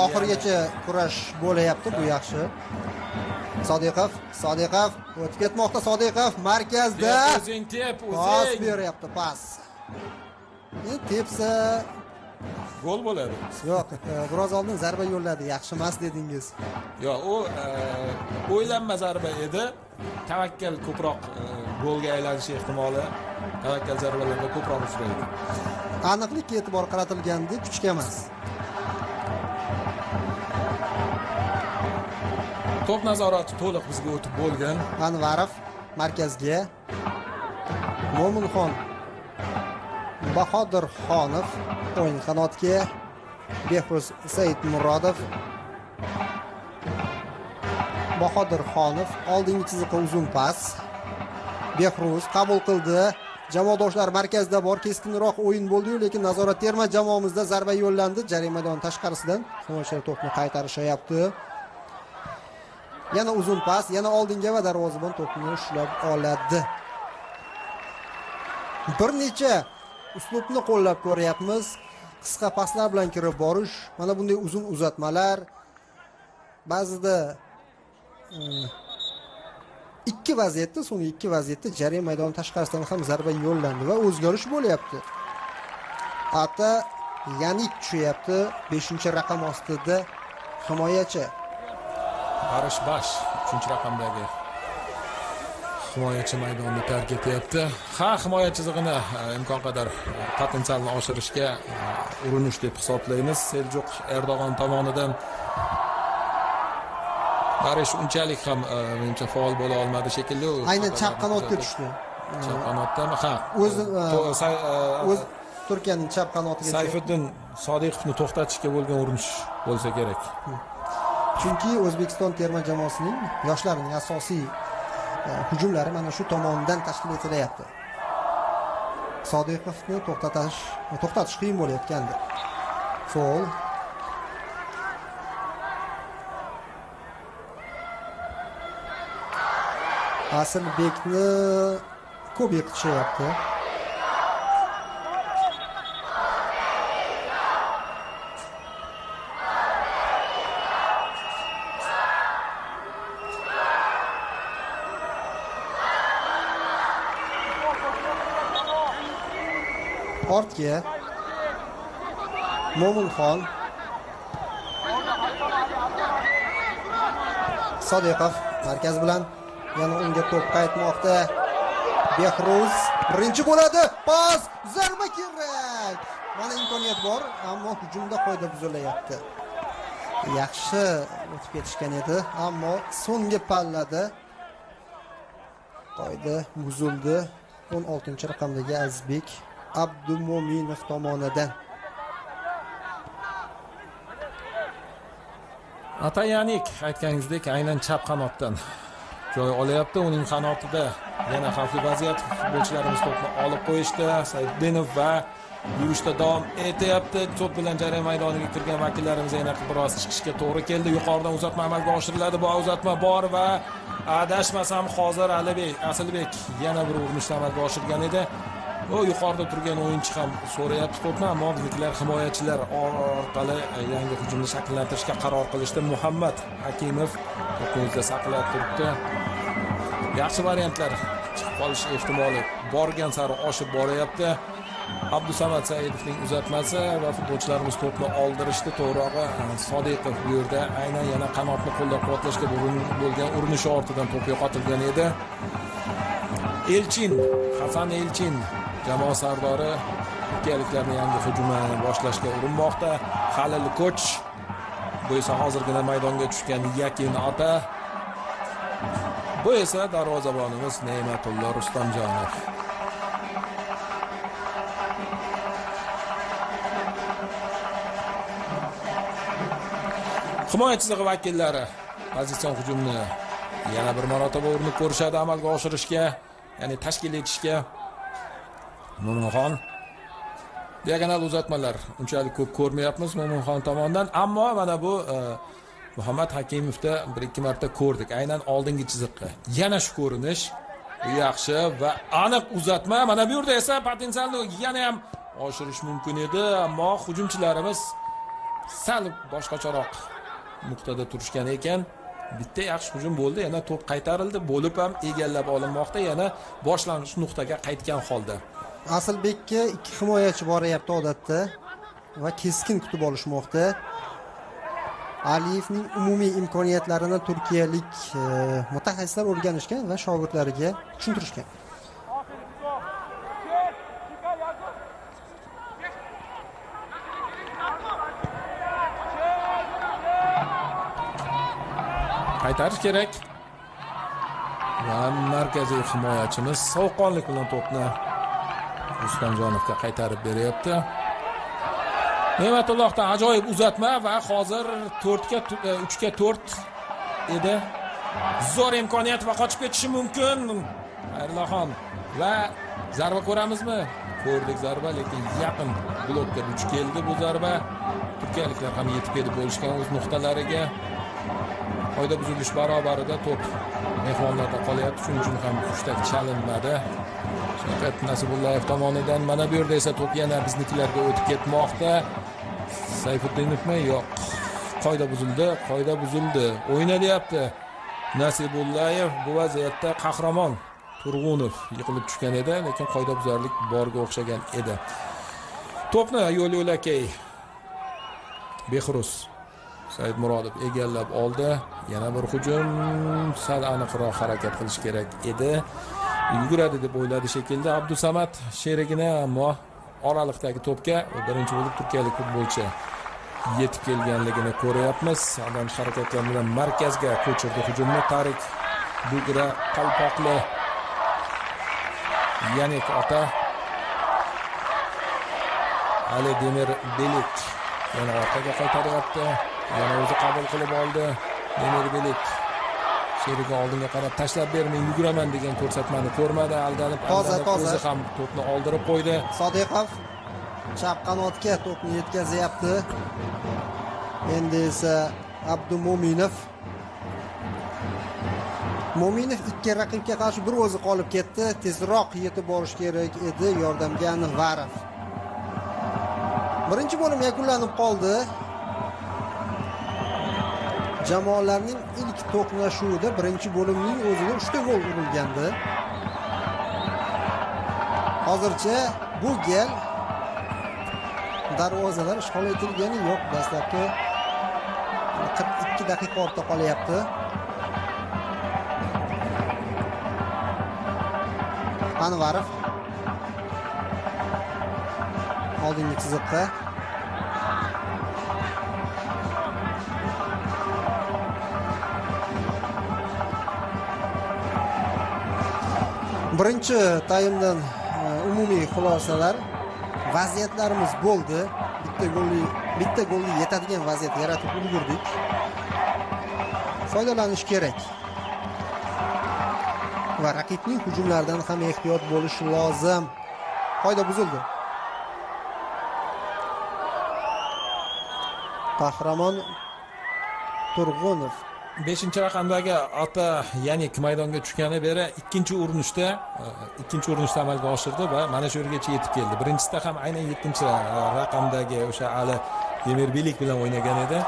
Oxirigacha kurash bo'layapti, bu yaxshi. Sodiqov o'tib ketmoqda. Sodiqov markazda o'zing tep, pas beryapti, pas. Tepsa gol bo'ladi. Yo'q, biroz oldin zarba yo'lladi, yaxshi emas dedingiz. Yo'q, u o'ylanma zarba edi. Tavakkal ko'proq golga aylanishi ehtimoli, tavakkal zarbalarga ko'proq uchraydi. Aniqlikka e'tibor qaratilgandi, kuchga emas. To'p nazorati to'liq bizga o'tib bo'lgan. Anvarov markazga. Mo'minxon Bahodirxonov o'yin qanotga. Behruz Saidmurodov. Bahodirxonov oldingi chiziqqa uzun pas. Behruz qabul qildi. Jamoadoshlar markazda bor, keskinroq o'yin bo'ldi-yu, lekin nazorat terma jamoamizda zarba yo'llandi. Jarima maydoni tashqarisidan himoyachilar to'pni qaytarishyapti. Yana uzun pas, yana oldinga va darvozabon to'pni ushlab oladi. Bir necha uslubni qo'llab ko'ryapmiz. Qisqa paslar bilan kirib borish, mana bunday uzun uzatmalar. Ba'zida so'ng ikki vaziyatda jarima maydoni tashqarisidan ham zarba yo'llandi va o'zgarish bo'lyapti. Hatto Yanik tushyapti, 5-raqam ostida himoyachi. Barishbash 3-raqamdagi himoyachi maydonni tark etyapti. Himoya chizig'ini imkon qadar potensialni oshirishga urinish deb hisoblaymiz. Seljuk Erdo'g'on tomonidan Barish unchalik ham menimcha faol bo'la olmadi shekilli. Aynan chap qanotga tushdi. Chap qanotdami? O'zi Turkiyaning chap qanotiga. Sayfiddin Sodiqovni to'xtatishga bo'lgan urinish bo'lsa kerak. Chunki O'zbekiston terma jamoasining yoshlarining asosiy hujumlari mana shu tomonidan tashkil etilyapti. Sodiqovni to'xtatish qiyin bo'layotgandi. Faol. Asilbekni ko'p yiqitishyapti. Ortga Mo'minxon, Sodiqov markaz bilan yana unga to'p qaytmoqda. Behruz birinchi bo'ladi. Pas, zarba kerak. Mana imkoniyat bor, ammo hujumda qoida buzilyapti. Yaxshi o'tib ketishgan edi, ammo so'nggi pallada qoida buzildi. 16-raqamdagi Azizbek Abdumo'minov tomonidan. Atayanik aytganingizdek aynan chap qanotdan joy olyapti. Uning qanotida yana xavfli vaziyat. Futbolchilarimiz to'pni olib qo'yishdi. Sayfiddinov va yurishda davom etyapti. To'p bilan jarayon maydoniga kirgan vakillarimiz yana biroz chiqishga to'g'ri keldi. Yuqoridan uzatma amalga oshiriladi. Bu uzatma bor va adashmasam hozir Asilbek yana bir urinishni amalga oshirgan edi. O yuqorida turgan o'yinchi ham so'rayapti to'pni, ammo biznikilar himoyachilar orqali yangi hujumni shakllantirishga qaror qilishdi. Muhammad Hakimov to'pni o'zida saqlab turibdi. Yaxshi variantlar chiqib qolish ehtimoli borgan sari oshib boryapti. Abdusamad Saidovning uzatmasi va futbolchilarimiz to'pni oldirishdi. To'g'rirog'i Sodiqov bu yerda aynan yana qanotni qo'llab-quvvatlashga bo'lgan urinishi ortidan to'p yo'qotilgan edi. Elchin, Hasan Elchin jamoa sardori turkiyaliklarning yangi hujumini boshlashga urinmoqda. Halil Koch bu esa hozirgina maydonga tushgan Yakin Ota. Bu esa darvozabonimiz Ne'matullo Rustamjonov. Himoya chizig'i vakillari pozitsion hujumni yana bir marotaba urinib ko'rishadi amalga oshirishga, ya'ni tashkil etishga. Mo'minxon diagonal uzatmalar unchalik ko'p ko'rmayapmiz Mo'minxon tomonidan, ammo mana bu Muhammad Hakimovda 1-2 marta ko'rdik. Aynan oldingi chiziqqa. Yana shu ko'rinish yaxshi va aniq uzatma. Mana bu yerda esa potensialni yana ham oshirish mumkin edi, ammo hujumchilarimiz sal boshqacharoq nuqtada turishgan ekan. Bitta yaxshi hujum bo'ldi, yana to'p qaytarildi, bo'lib ham egallab olinmoqda, yana boshlang'ich nuqtaga qaytgan holda. Asilbekka ikki himoyachi boryapti odatda va keskin kutib olishmoqda. Aliyevning umumiy imkoniyatlarini turkiyalik mutaxassislar o'rganishgan va shogirdlariga tushuntirishgan. Qaytarish kerak. Va markaziy himoyachimiz sovuqqonlik bilan to'pni Rustamjonovga qaytarib beryapti. Ne'matullohdan ajoyib uzatma va hozir 3 ga 4 edi. Zo'r imkoniyat va qochib ketishi mumkin. Xayrlaxon va zarba ko'ramizmi? Ko'rdik zarba, lekin yaqin blokka duch keldi bu zarba. Turkiyaliklar ham yetib kelib bo'lishgan o'z nuqtalariga. Qoida buzilish barobarida to'p mehmonlarda qolyapti, shuning uchun ham hushtak chalinmadi. Shavkat Nasibullayev tomonidan mana bu yerda esa to'p yana biznikilarga o'tib ketmoqda. Sayfuddinovmi? Yo'q. Qoida buzildi. O'ynalyapti. Nasibullayev bu vaziyatda qahramon Turg'unov yiqilib tushgan edi, lekin qoidabuzarlik borga o'xshagan edi. To'pni yo'l-yo'lakay Behruz Saidmurodov egallab oldi. Yana bir hujum, sal aniqroq harakat qilish kerak edi. Yuguradi deb o'yladi shekilli Abdusamad sherigini, ammo oraliqdagi to'pga birinchi bo'lib turkiyalik futbolchi yetib kelganligini ko'ryapmiz. Adam harakatlar bilan markazga ko'chirdi hujumni. Tarik Bugra qalpoqli Yanik Ota Ali Demirbelik yana orqaga qaytaryapti. Yana o'zi qabul qilib oldi. Demirbelik sherigi oldinga qarab tashlab bermang, yuguraman degan ko'rsatmani ko'rmadi, aldanib o'zi ham to'pni oldirib qo'ydi. Sodiqov chap qanotga to'pni yetkazyapti. Endi esa Abdumo'minov ikki raqibga qarshi bir o'zi qolib ketdi. Tezroq yetib borish kerak edi. Yordamga Anvarov. Birinchi bo'lim yakunlanib qoldi. Jamoalarning ilk to'qnashuvida birinchi bo'limning o'zida 3 ta gol urilgandi. Hozircha bu gal darvozalar ishg'ol etilgani yo'q. Dastlabki 42 daqiqa ortda qolyapti. Anvarov oldingi chiziqda. Birinchi taymdan umumiy xulosalar. Vaziyatlarimiz bo'ldi. Bitta golga yetadigan vaziyat yaratib ulgurdik. Foydalanish kerak. Va raqibning hujumlaridan ham ehtiyot bo'lish lozim. Qoida buzildi. Qahramon Turg'unov 5-raqamdagi ota Yanik maydonga tushgani beri ikkinchi urinishda amalga oshirdi va mana shu yergacha yetib keldi. Birinchisida ham aynan 7-raqamdagi o'sha Ali Demirbelik bilan o'ynagan edi.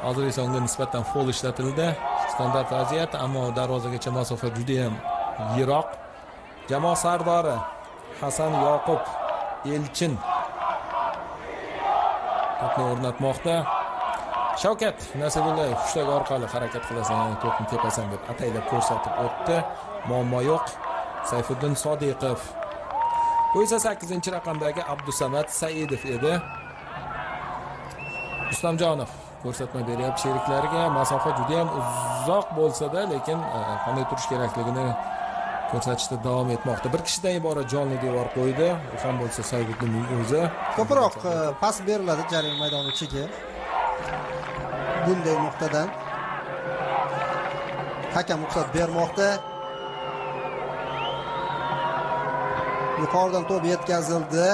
Hozir esa unga nisbatan foul ishlatildi. Standart vaziyat, ammo darvozagacha masofa juda ham yiroq. Jamoa sardori Hasan Yoqub Elchin to'pni o'rnatmoqda. Shavkat Nasibullayev hushtak orqali harakat qilasan, to'pni tepasan deb ataylab ko'rsatib o'tdi. Muammo yo'q. Sayfiddin Sodiqov. Bu esa 8-raqamdagi Abdusamad Saidov edi. Rustamjonov ko'rsatma beryapti sheriklariga. Masofa juda ham uzoq bo'lsa-da, lekin qanday turish kerakligini ko'rsatishda davom etmoqda. Bir kishidan iborat jonli devor qo'ydi. U ham bo'lsa Sayfiddinning o'zi. Ko'proq pas beriladi jarima maydoni ichiga. Bunday nuqtadan hakam ruxsat bermoqda. Yuqoridan to'p yetkazildi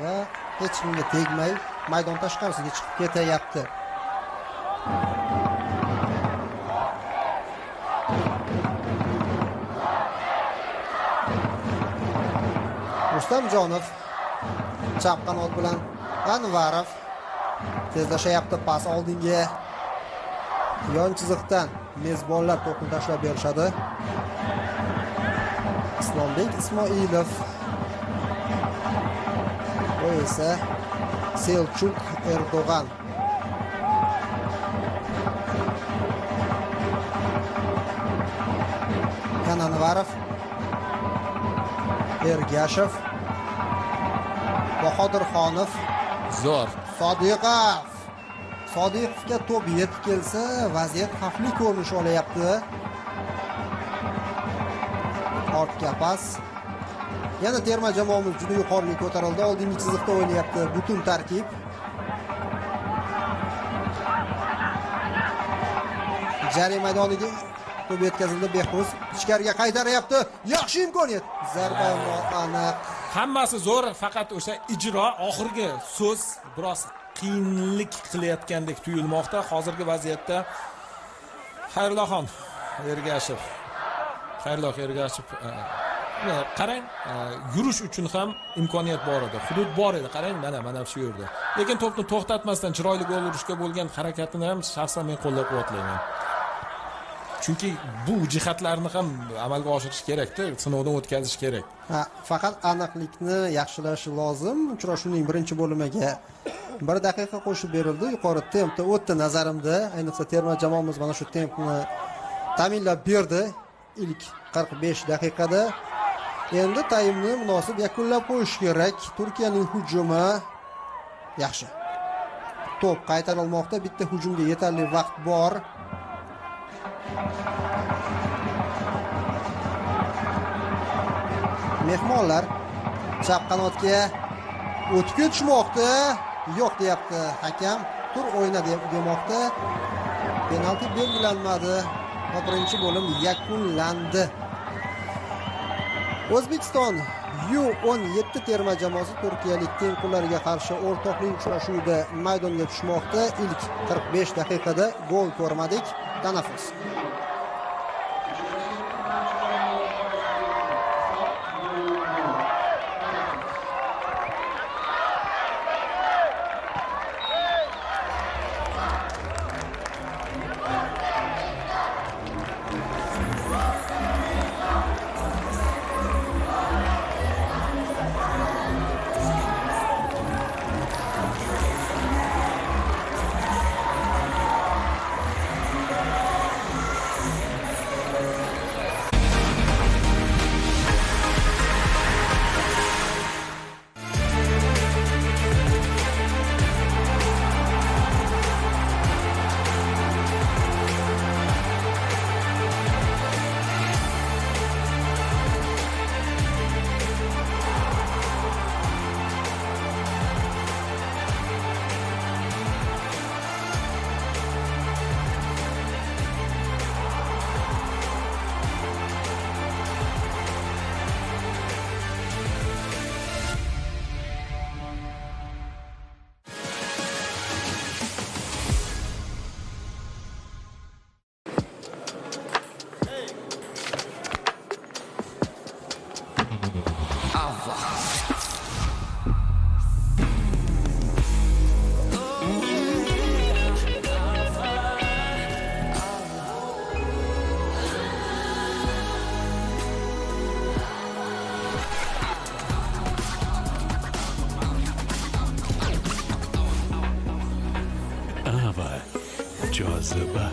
va hech kimga tegmay maydon tashqarisiga chiqib ketyapti. Rustamjonov chap qanot bilan Anvarov tezlashyapti, pas oldinga. Yon chiziqdan mezbonlar to'pni tashlab berishadi. Islombek Ismoilov. Bu esa Selchuk Erdo'g'an. Anvarov, Ergashev, Bahodirxonov, Zo'r. Sodiqovga to'p yetib kelsa, vaziyat xavfli ko'rinish olyapti. Ortga pas. Yana terma jamoamiz juda yuqoriga ko'tarildi. Oldingi chiziqda o'ynayapti butun tarkib. Jarima maydoniga to'p yetkazildi. Behruz ichkariga qaytaryapti. Yaxshi imkoniyat. Zarba aniq. Hammasi zo'r, faqat o'sha ijro, oxirgi so'z biroz qiyinlik qilayotgandek tuyulmoqda. Hozirgi vaziyatda Xayrulloxon Ergashev. Qarang, yurish uchun ham imkoniyat bor edi. Hudud bor edi. Qarang, mana shu yerda. Lekin to'pni to'xtatmasdan chiroyli gol urishga bo'lgan harakatini ham shaxsan men qo'llab-quvvatlayman. Chunki bu jihatlarni ham amalga oshirish kerak-da, sinovdan o'tkazish kerak. Faqat aniqlikni yaxshilash lozim. Uchrashuvning birinchi bo'limiga 1 daqiqa qo'shib berildi. Yuqori tempda o'tdi nazarimda. Ayniqsa terma jamoamiz mana shu tempni ta'minlab berdi ilk 45 daqiqada. Endi taymni munosib yakunlab qo'yish kerak. Turkiyaning hujumi yaxshi. To'p qaytarilmoqda. Bitta hujumga yetarli vaqt bor. Mehmonlar chap qanotga o'tga tushmoqda. Yo'q deyapti hakam. Tur o'yna demoqda. Penalti belgilanmadi va birinchi bo'lim yakunlandi. O'zbekiston U17 terma jamoasi turkiyalik tengqurlariga qarshi o'rtoqlik uchrashuvida maydonga tushmoqda. Ilk 45 daqiqada gol ko'rmadik. Tanaffus. Joziba.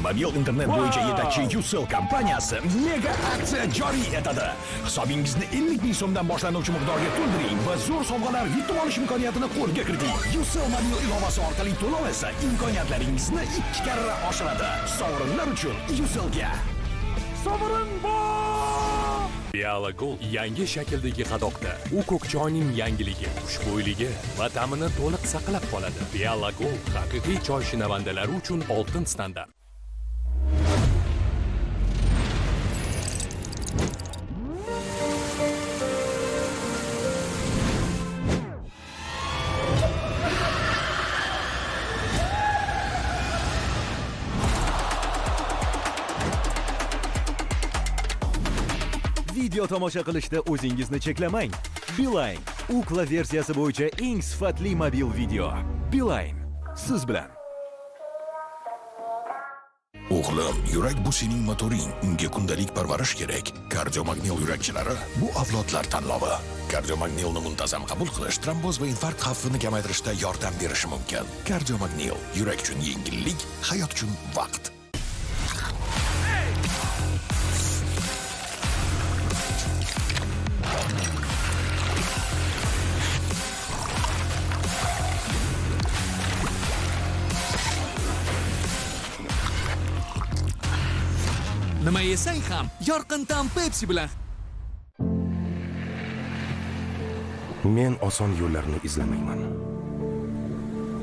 Mobil internet bo'yicha yetakchi Ucell kompaniyasi mega aksiya joriy etadi. Hisobingizni 50 ming so'mdan boshlanuvchi miqdorga to'ldiring va zo'r sovg'alar yutib olish imkoniyatini qo'lga kiriting. Ucell mobil ilovasi orqali to'lov esa imkoniyatlaringizni 2 karra oshiradi. Sovrinlar uchun Ucellga. Sovrin bor! Biala Gold yangi shakldagi qadoqda. U ko'k choyning yangiligi, xushbo'yligi va ta'mini to'liq saqlab qoladi. Biala Gold haqiqiy choy shinavandalari uchun oltin standart. Video tomosha qilishda o'zingizni cheklamang. Beeline Ukla versiyasi bo'yicha eng sifatli mobil video. Beeline siz bilan. O'g'lim, yurak bu sening motoring. Unga kundalik parvarish kerak. Kardiomagnil yurakchilari bu avlodlar tanlovi. Kardiomagnilni muntazam qabul qilish tromboz va infarkt xavfini kamaytirishda yordam berishi mumkin. Kardiomagnil yurak uchun yengillik, hayot uchun vaqt. Nima yesang ham yorqin ta'm Pepsi bilan. Men oson yo'llarni izlamayman.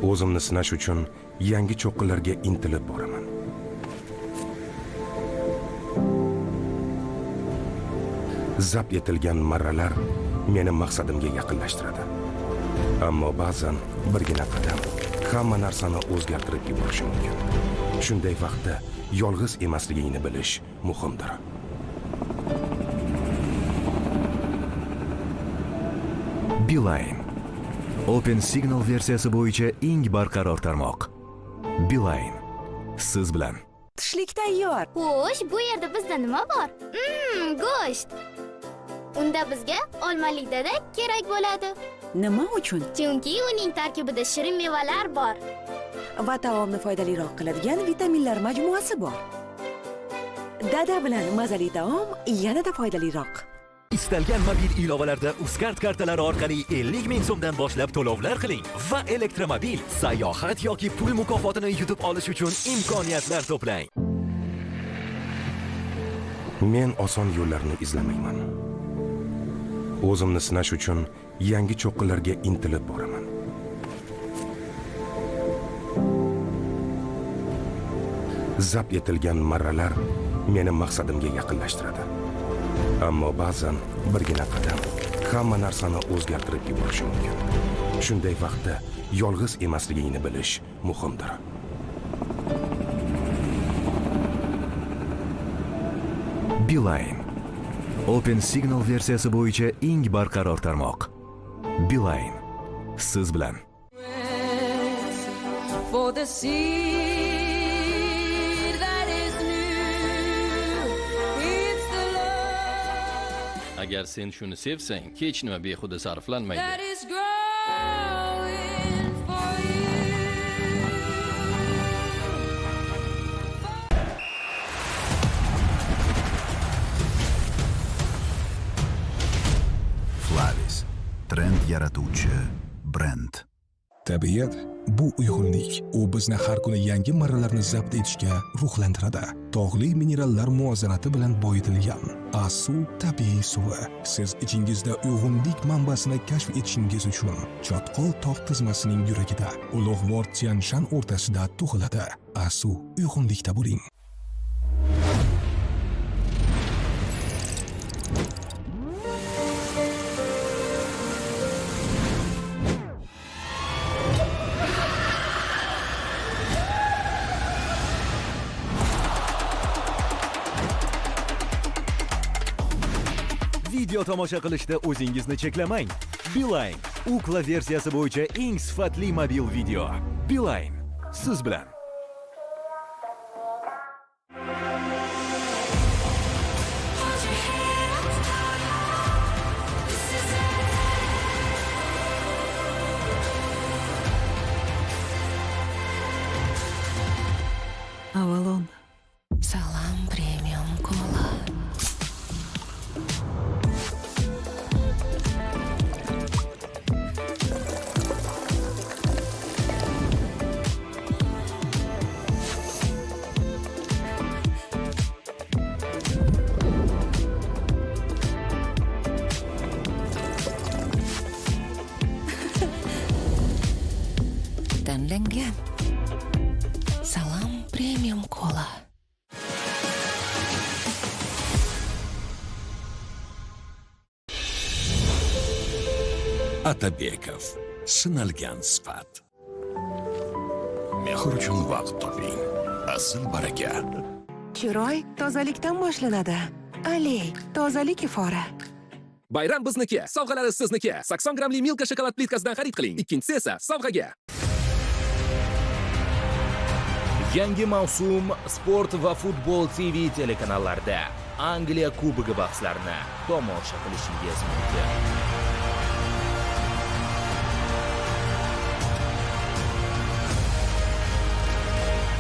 O'zimni sinash uchun yangi cho'qqilarga intilib boraman. Zabt etilgan marralar meni maqsadimga yaqinlashtiradi. Ammo ba'zan birgina qadam hamma narsani o'zgartirib yuborishi mumkin. Shunday vaqtda yolg'iz emasligingni bilish muhimdir. Beeline Open Signal versiyasi bo'yicha eng barqaror tarmoq. Beeline siz bilan. Tushlik tayyor. Xo'sh, bu yerda bizda nima bor? Go'sht. Unda bizga olmalik dadak kerak bo'ladi. Nima uchun? Chunki uning tarkibida shirin mevalar bor. Va taomni foydaliroq qiladigan vitaminlar majmuasi bor. Dada bilan mazali taom yanada foydaliroq. Istalgan mobil ilovalarda Uzcard kartalari orqali 50 ming so'mdan boshlab to'lovlar qiling va elektromobil, sayohat yoki pul mukofotini yutib olish uchun imkoniyatlar to'plang. Men oson yo'llarni izlamayman. O'zimni sinash uchun yangi cho'qqilarga intilib boraman. Zabt etilgan marralar meni maqsadimga yaqinlashtiradi. Ammo ba'zan birgina qadam hamma narsani o'zgartirib yuborishi mumkin. Shunday vaqtda yolg'iz emasligingni bilish muhimdir. Beeline. Open Signal versiyasi bo'yicha eng barqaror tarmoq. Beeline. Siz bilan. Agar sen shuni sevsang, hech nima behuda sarflanmaydi. Flavis, trend yaratuvchi brend. Tabiat bu uyg'unlik. U bizni har kuni yangi marralarni zabt etishga ruhlantiradi. Tog'li minerallar muvozanati bilan boyitilgan Asu tabiiy suvi. Siz ichingizda uyg'unlik manbasini kashf etishingiz uchun Chotqol tog' tizmasining yuragida, Ulug'vor Tianshan o'rtasida tug'iladi. Asu uyg'unlikda bo'ling. Video tomosha qilishda o'zingizni cheklamang. Beeline. Ukla versiyasi bo'yicha eng sifatli mobil video. Beeline. Siz bilan. Avalon. Salam Premium Cola. Tanlangan. Salam Premium Cola. Atabekov. Sinalgan sifat. Mehr uchun vaqt toping. Asl baraka. Chiroy tozalikdan boshlanadi. Aley, tozalik ifora. Bayram bizniki, sovg'alari sizniki. 80 grammli Milka shokolad plitkasidan xarid qiling. Ikkinchisi esa sovg'aga. Yangi mavsum Sport va Futbol TV telekanallarida Angliya Kubogi bahslarini tomosha qilishingiz mumkin.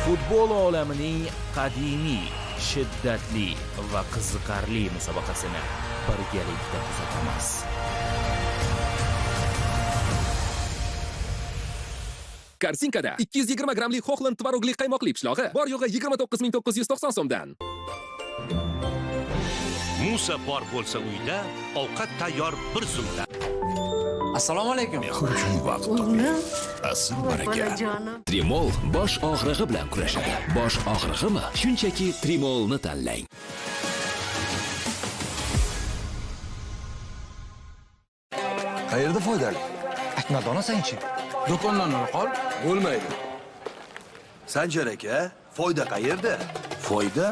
Futbol olamining qadimiy, shiddatli va qiziqarli musobaqasini birgalikda kuzatamiz. Karsinkada 220 grammli Hochland tvorogli qaymoqli pishlog'i bor yo'g'i 29990 so'mdan. Musa bor bo'lsa uyda, ovqat tayyor bir zumda. Assalomu alaykum. Mehr uchun vaqt toping. Asl baraka. Trimol bosh og'rig'i bilan kurashadi. Bosh og'rig'imi? Shunchaki Trimolni tanlang. Qayerda foydali? Aytmadonasang-chi. Do'kondan qol. Bo'lmaydi. Sanjar aka, foyda qayerda? Foyda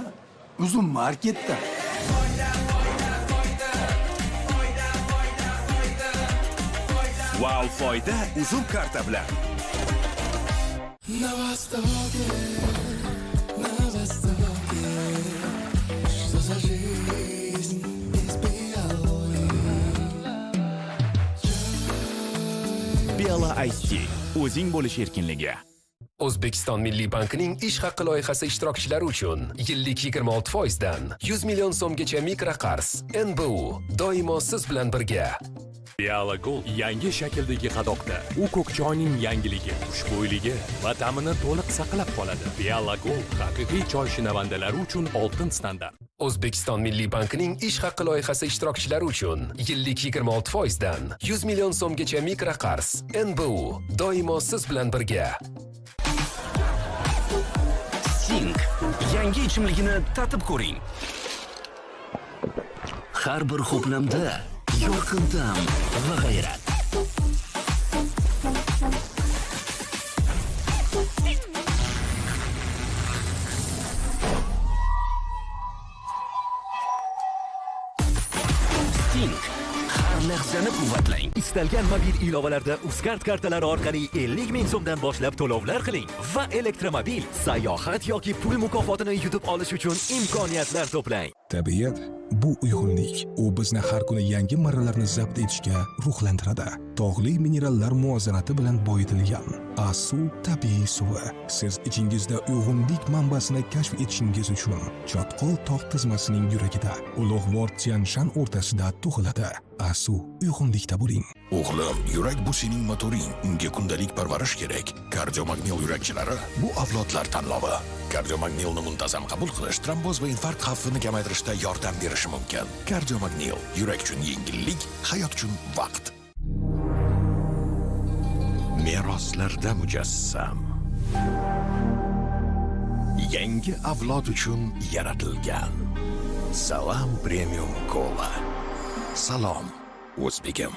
Uzun marketda. Wow foyda uzun karta bilan. Bella IT o'zing bo'lish erkinligi. O'zbekiston Milliy bankining ish haqqi loyihasi ishtirokchilari uchun yillik 26% dan 100 million so'mgacha mikroqarz. NBU doimo siz bilan birga. Bella Gold yangi shakldagi qadoqda. U ko'k choyning yangiligi, xushbo'yligi va ta'mini to'liq saqlab qoladi. Bella Gold haqiqiy choy shinavandalari uchun oltin standart. O'zbekiston Milliy bankining ish haqqi loyihasi ishtirokchilari uchun yillik 26% dan 100 million so'mgacha mikraqarz. NBU doimo siz bilan birga. Sing yangi ichimligini tatib ko'ring. Har bir ho'plamda yorqin ta'm va g'ayrat. Sting har lahzani quvvatlang. Istalgan mobil ilovalarda Uzcard kartalari orqali 50 ming so'mdan boshlab to'lovlar qiling va elektromobil, sayohat yoki pul mukofotini yutib olish uchun imkoniyatlar to'plang. Tabiat bu uyg'unlik. U bizni har kuni yangi marralarni zabt etishga ruhlantiradi. Tog'li minerallar muvozanati bilan boyitilgan Asu tabiiy suvi siz ichingizda uyg'unlik manbasini kashf etishingiz uchun Chotqol tog' tizmasining yuragida ulug'vor Tianshan o'rtasida tug'iladi. Asu uyg'unlikda bo'ling. O'g'lim, yurak bu sening motoring. Unga kundalik parvarish kerak. Kardiomagnil yurakchilari bu avlodlar tanlovi. Kardiomagnilni muntazam qabul qilish tromboz va infarkt xavfini kamaytirishda yordam berishi mumkin. Kardiomagnil yurak uchun yengillik, hayot uchun vaqt. Meroslarda mujassam. Yangi avlod uchun yaratilgan. Salam Premium Cola. Salom, o'zbegim.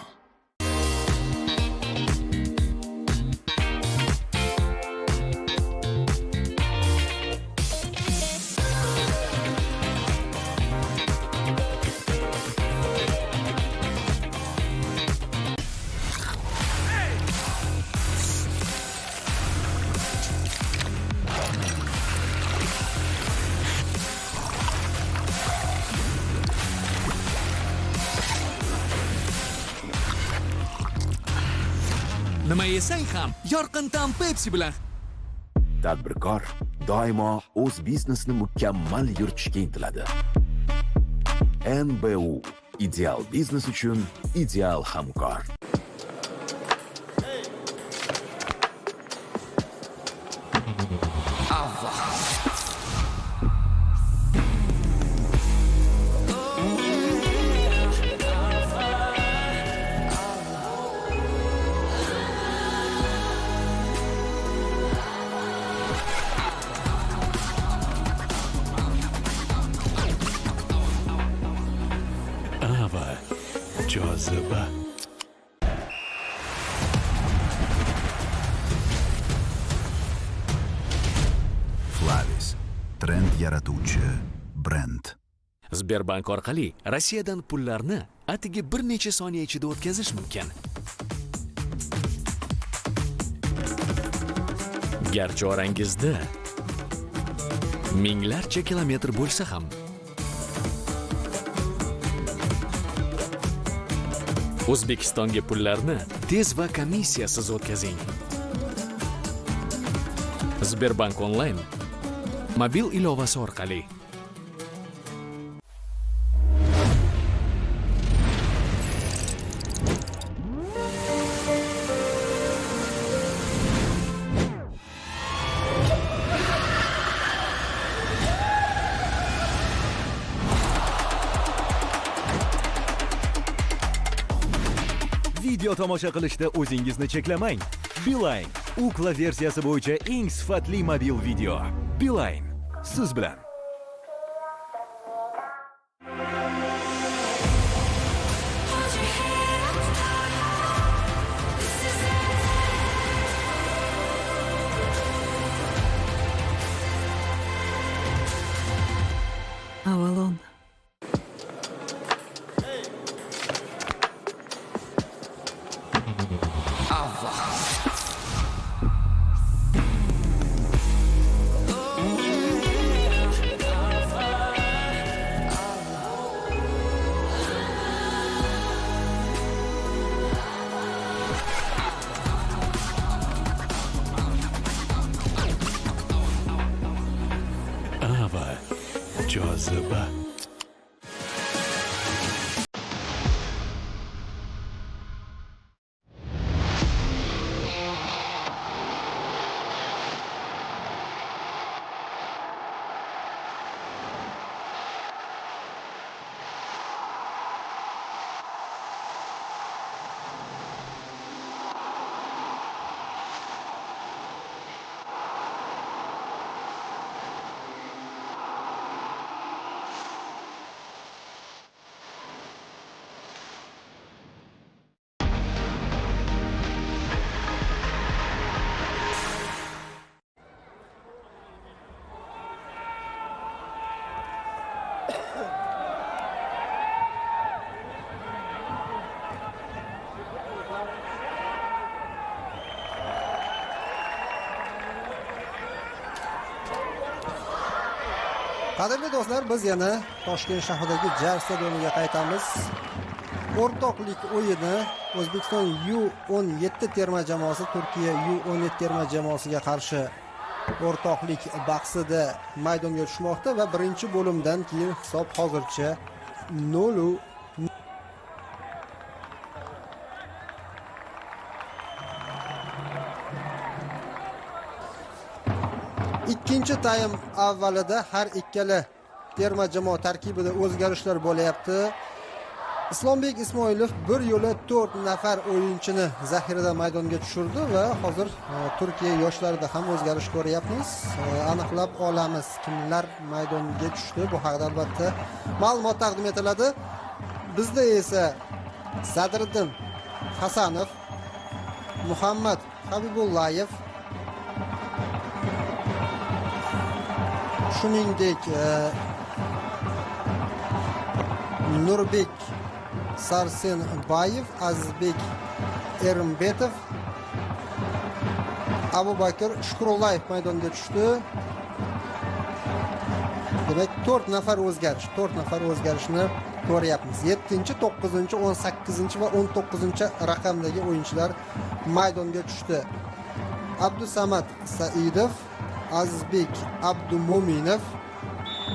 Nima yesang ham yorqin ta'm Pepsi bilan. Tadbirkor doimo o'z biznesini mukammal yuritishga intiladi. NBU ideal biznes uchun ideal hamkor. Joziba. Flavis trend yaratuvchi brend. Sberbank orqali Rossiyadan pullarni atigi bir necha soniya ichida o'tkazish mumkin. Garchi orangizda minglarcha kilometr bo'lsa ham O'zbekistonga pullarni tez va komissiyasiz o'tkazing. Sberbank onlayn mobil ilovasi orqali. Video tomosha qilishda o'zingizni cheklamang. Beeline Ukla versiyasi bo'yicha eng sifatli mobil video. Beeline siz bilan. Avalon. Joziba. Qadrli do'stlar, biz yana Toshkent shahridagi Jar stadioniga qaytamiz. O'rtoqlik o'yini O'zbekiston U17 terma jamoasi Turkiya U17 terma jamoasiga qarshi o'rtoqlik bahsida maydonga tushmoqda va birinchi bo'limdan keyin hisob hozircha 0. Ikkinchi taym avvalida har ikkala terma jamoa tarkibida o'zgarishlar bo'layapti. Islombek Ismoilov bir yo'la 4 nafar o'yinchini zaxirada maydonga tushirdi va hozir Turkiya yoshlarida ham o'zgarish ko'ryapmiz. Aniqlab olamiz kimlar maydonga tushdi. Bu haqida albatta ma'lumot taqdim etiladi. Bizda esa Sadriddin Hasanov, Muhammad Habibullayev, shuningdek Nurbek Sarsenbayev, Azizbek Erimbetov, Abubakir Shukurullayev maydonga tushdi. Demak 4 nafar o'zgarish, 4 nafar o'zgarishni ko'ryapmiz. 7, 9, 18 va 19 raqamdagi o'yinchilar maydonga tushdi. Abdusamad Saidov, Azizbek Abdumo'minov,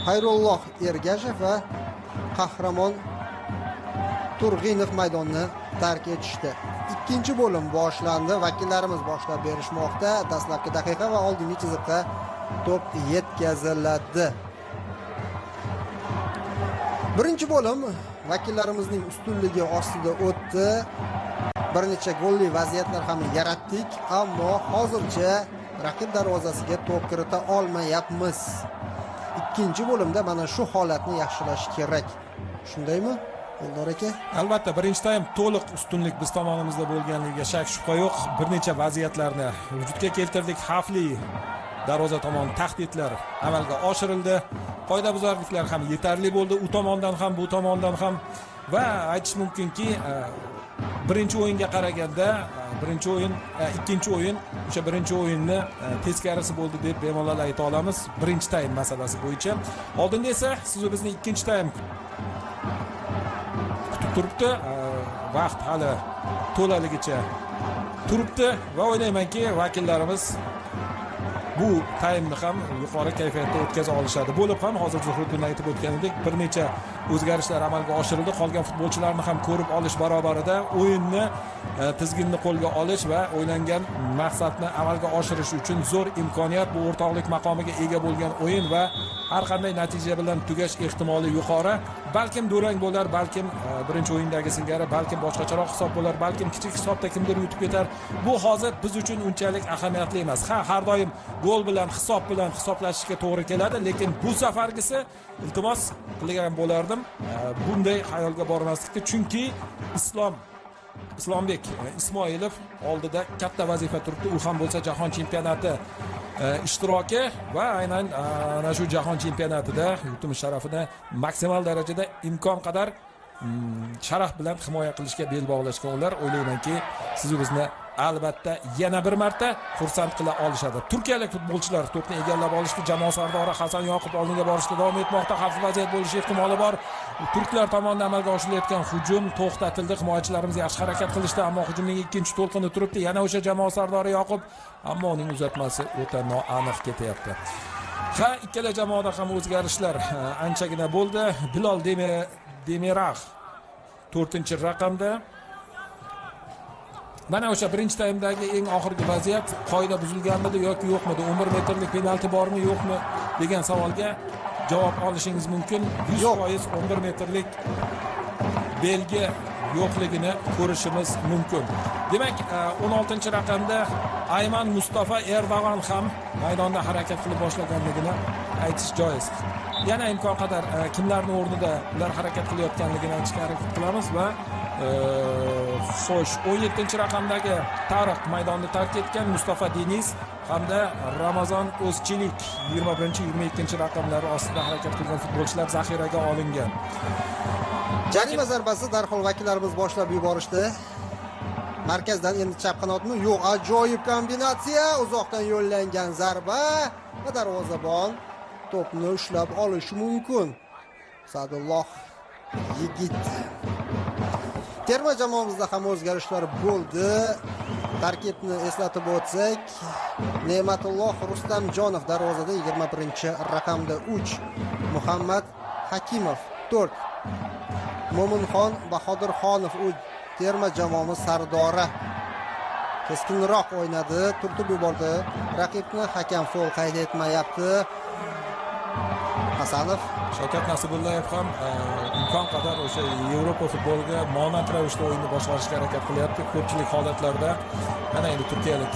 Xayrulloh Ergashev va Qahramon Turg'inov maydonni tark etishdi. Ikkinchi bo'lim boshlandi. Vakillarimiz boshlab berishmoqda. Dastlabki daqiqa va oldingi chiziqqa to'p yetkaziladi. Birinchi bo'lim vakillarimizning ustunligi ostida o'tdi. Bir necha golli vaziyatlar ham yaratdik, ammo hozircha raqib darvozasiga to'p kirita olmayapmiz. Ikkinchi bo'limda mana shu holatni yaxshilash kerak. Shundaymi? Eldor aka? Albatta, birinchi taym to'liq ustunlik biz tomonimizda bo'lganligiga shak shubha yo'q. Bir necha vaziyatlarni vujudga keltirdik. Xavfli darvoza tomon tahdidlar amalga oshirildi. Qoidabuzarliklar ham yetarli bo'ldi. U tomondan ham, bu tomondan ham va aytish mumkinki, birinchi o'yinga qaraganda birinchi o'yin, ikkinchi o'yin o'sha birinchi o'yinni teskarisi bo'ldi deb bemalol ayta olamiz. Birinchi taym masalasi bo'yicha. Oldinda esa siz bizni ikkinchi taym kutib turibdi. Vaqt hali to'laligicha turibdi va o'ylaymanki, vakillarimiz bu taymni ham yuqori kayfiyatda o'tkaza olishadi. Bo'lib ham hozir Zuhriddin aytib o'tganidek bir necha o'zgarishlar amalga oshirildi. Qolgan futbolchilarni ham ko'rib olish barobarida o'yinni tizginni qo'lga olish va o'ylangan maqsadni amalga oshirish uchun zo'r imkoniyat. Bu o'rtoqlik maqomiga ega bo'lgan o'yin va har qanday natija bilan tugash ehtimoli yuqori. Balkim durang bo'lar, balkim birinchi o'yindagi singari, balkim boshqacharoq hisob bo'lar, balkim kichik hisobda kimdir yutib ketar. Bu hozir biz uchun unchalik ahamiyatli emas. Har doim gol bilan, hisob bilan hisoblashishga to'g'ri keladi, lekin bu safargisi iltimos qilgan bo'lardim bunday xayolga bormaslikka, chunki Islombek Ismoilov oldida katta vazifa turibdi. U ham bo'lsa jahon chempionati ishtiroki va aynan ana shu jahon chempionatida yurtimiz sharafini maksimal darajada imkon qadar sharaf bilan himoya qilishga bel bog'lashgan ular. O'ylaymanki, siz bizni albatta yana bir marta xursand qila olishadi. Turkiyalik futbolchilar to'pni egallab olishdi. Jamoa sardori Hasan Yoqub oldinga borishda davom etmoqda. Xavfli vaziyat bo'lishi ehtimoli bor. Turklar tomonidan amalga oshirilayotgan hujum to'xtatildi. Himoyachilarimiz yaxshi harakat qilishdi, ammo hujumning ikkinchi to'lqini turibdi. Yana o'sha jamoa sardori Yoqub, ammo uning uzatmasi o'ta noaniq ketyapti. Ha, ikkala jamoada ham o'zgarishlar anchagina bo'ldi. Bilol Demirag 4-raqamda. Mana o'sha birinchi taymdagi eng oxirgi vaziyat qoida buzilganmidi yoki yo'qmidi? 11 metrlik penalti bormi yo'qmi degan savolga javob olishingiz mumkin. 100% 11 metrlik belgi yo'qligini ko'rishimiz mumkin. Demak, 16-raqamda Ayman Mustafa Erdo'g'an ham maydonda harakat qilib boshlaganligini aytish joiz. Yana imkon qadar kimlarning o'rnida ular harakat qilayotganligini aytishga harakat qilamiz va xo'sh, 17-raqamdagi Tariq maydonni tark etgan, Mustafa Deniz hamda Ramazon O'zchilik 21-22-raqamlari ostida harakat qilgan futbolchilar zaxiraga olingan. Jarima zarbasi darhol vakillarimiz boshlab yuborishdi. Markazdan endi chap qanotmi? Yo'q, ajoyib kombinatsiya, uzoqdan yo'llangan zarba va darvozabon to'pni ushlab olishi mumkin. Sadulloh yigit. Terma jamoamizda ham o'zgarishlar bo'ldi. Tarkibni eslatib o'tsak, Ne'matulloh Rustamjonov darvozada 21-raqamda 3, Muhammad Hakimov 4, Mo'minxon Bahodirxonov terma jamoamiz sardori keskinroq o'ynadi, turtib yubordi. Raqibni hakam foul qayd etmayapti. Hasanov, Shavkat Nasibullayev ham imkon qadar o'sha Yevropa futboliga monand ravishda o'yinni boshqarishga harakat qilyapti. Ko'pchilik holatlarda mana endi turkiyalik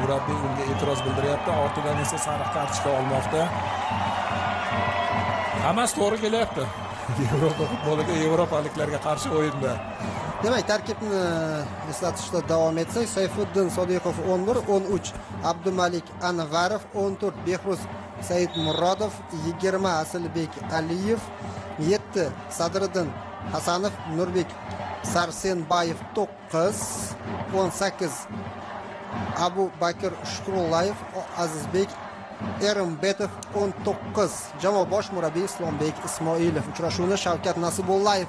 murabbiy unga e'tiroz bildiryapti. Ortidan esa sariq kartochka olmoqda. Hammasi to'g'ri kelyapti. Yevropa futboliga, yevropaliklarga qarshi o'yinda. Demak, tarkibni eslatishda davom etsak, Sayfuddin Sodiqov 11, 13, Abdumalik Anvarov 14, Behruz Saidmurodov 20, Asilbek Aliyev 7, Sadriddin Hasanov, Nurbek Sarsenbayev 9, 18, Abu Bakr Shukrullayev, Azizbek Erimbetov 19. Jamoa bosh murabbiy Islombek Ismoilov. Uchrashuvni Shavkat Nasibullayev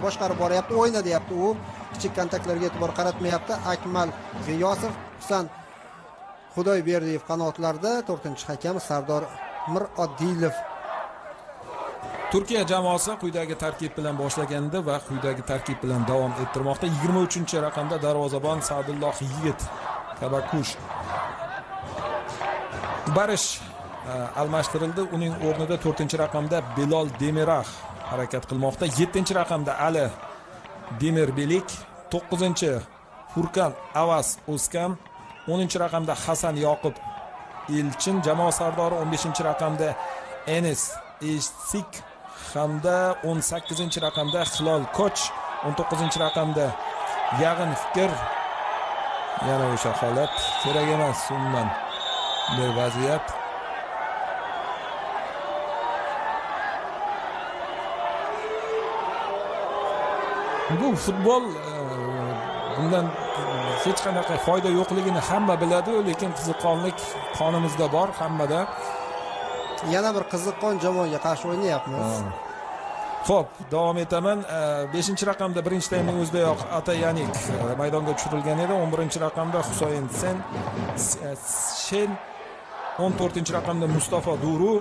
boshqarib boryapti, o'yna deyapti u. Kichik kontaktlarga e'tibor qaratmayapti. Akmal G'iyosov, Husan Xudoyberdiyev qanotlarda, 4-hakam Sardor Mirodilov. Turkiya jamoasi quyidagi tarkib bilan boshlagandi va quyidagi tarkib bilan davom ettirmoqda. 23-raqamda darvozabon Sadulloh yigit Kabakush Barish almashtirildi. Uning o'rnida 4-raqamda Bilol Demirah harakat qilmoqda. 7-raqamda Ali Demirbelik, 9-chi Furkan Avas O'skan, 10-raqamda Hasan Yoqub Elchin jamoa sardori, 15-raqamda Enes Eshsik hamda 18-raqamda Hilol Koch, 19-raqamda Yag'in Fikr. Yana o'sha holat kerak emas umuman. Bu vaziyat. Bu futbol bundan hech qanaqa foyda yo'qligini hamma biladi, lekin qiziqqonlik qonimizda bor hammada. Yana bir qiziqqon jamoaga qarshi o'ynayapmiz. Xo'p, davom etaman. 5-raqamda birinchi taymning o'zidayoq Atayanik maydonga tushirilgan edi. 11-raqamda Husayn Shen, 14-raqamda Mustafa Duru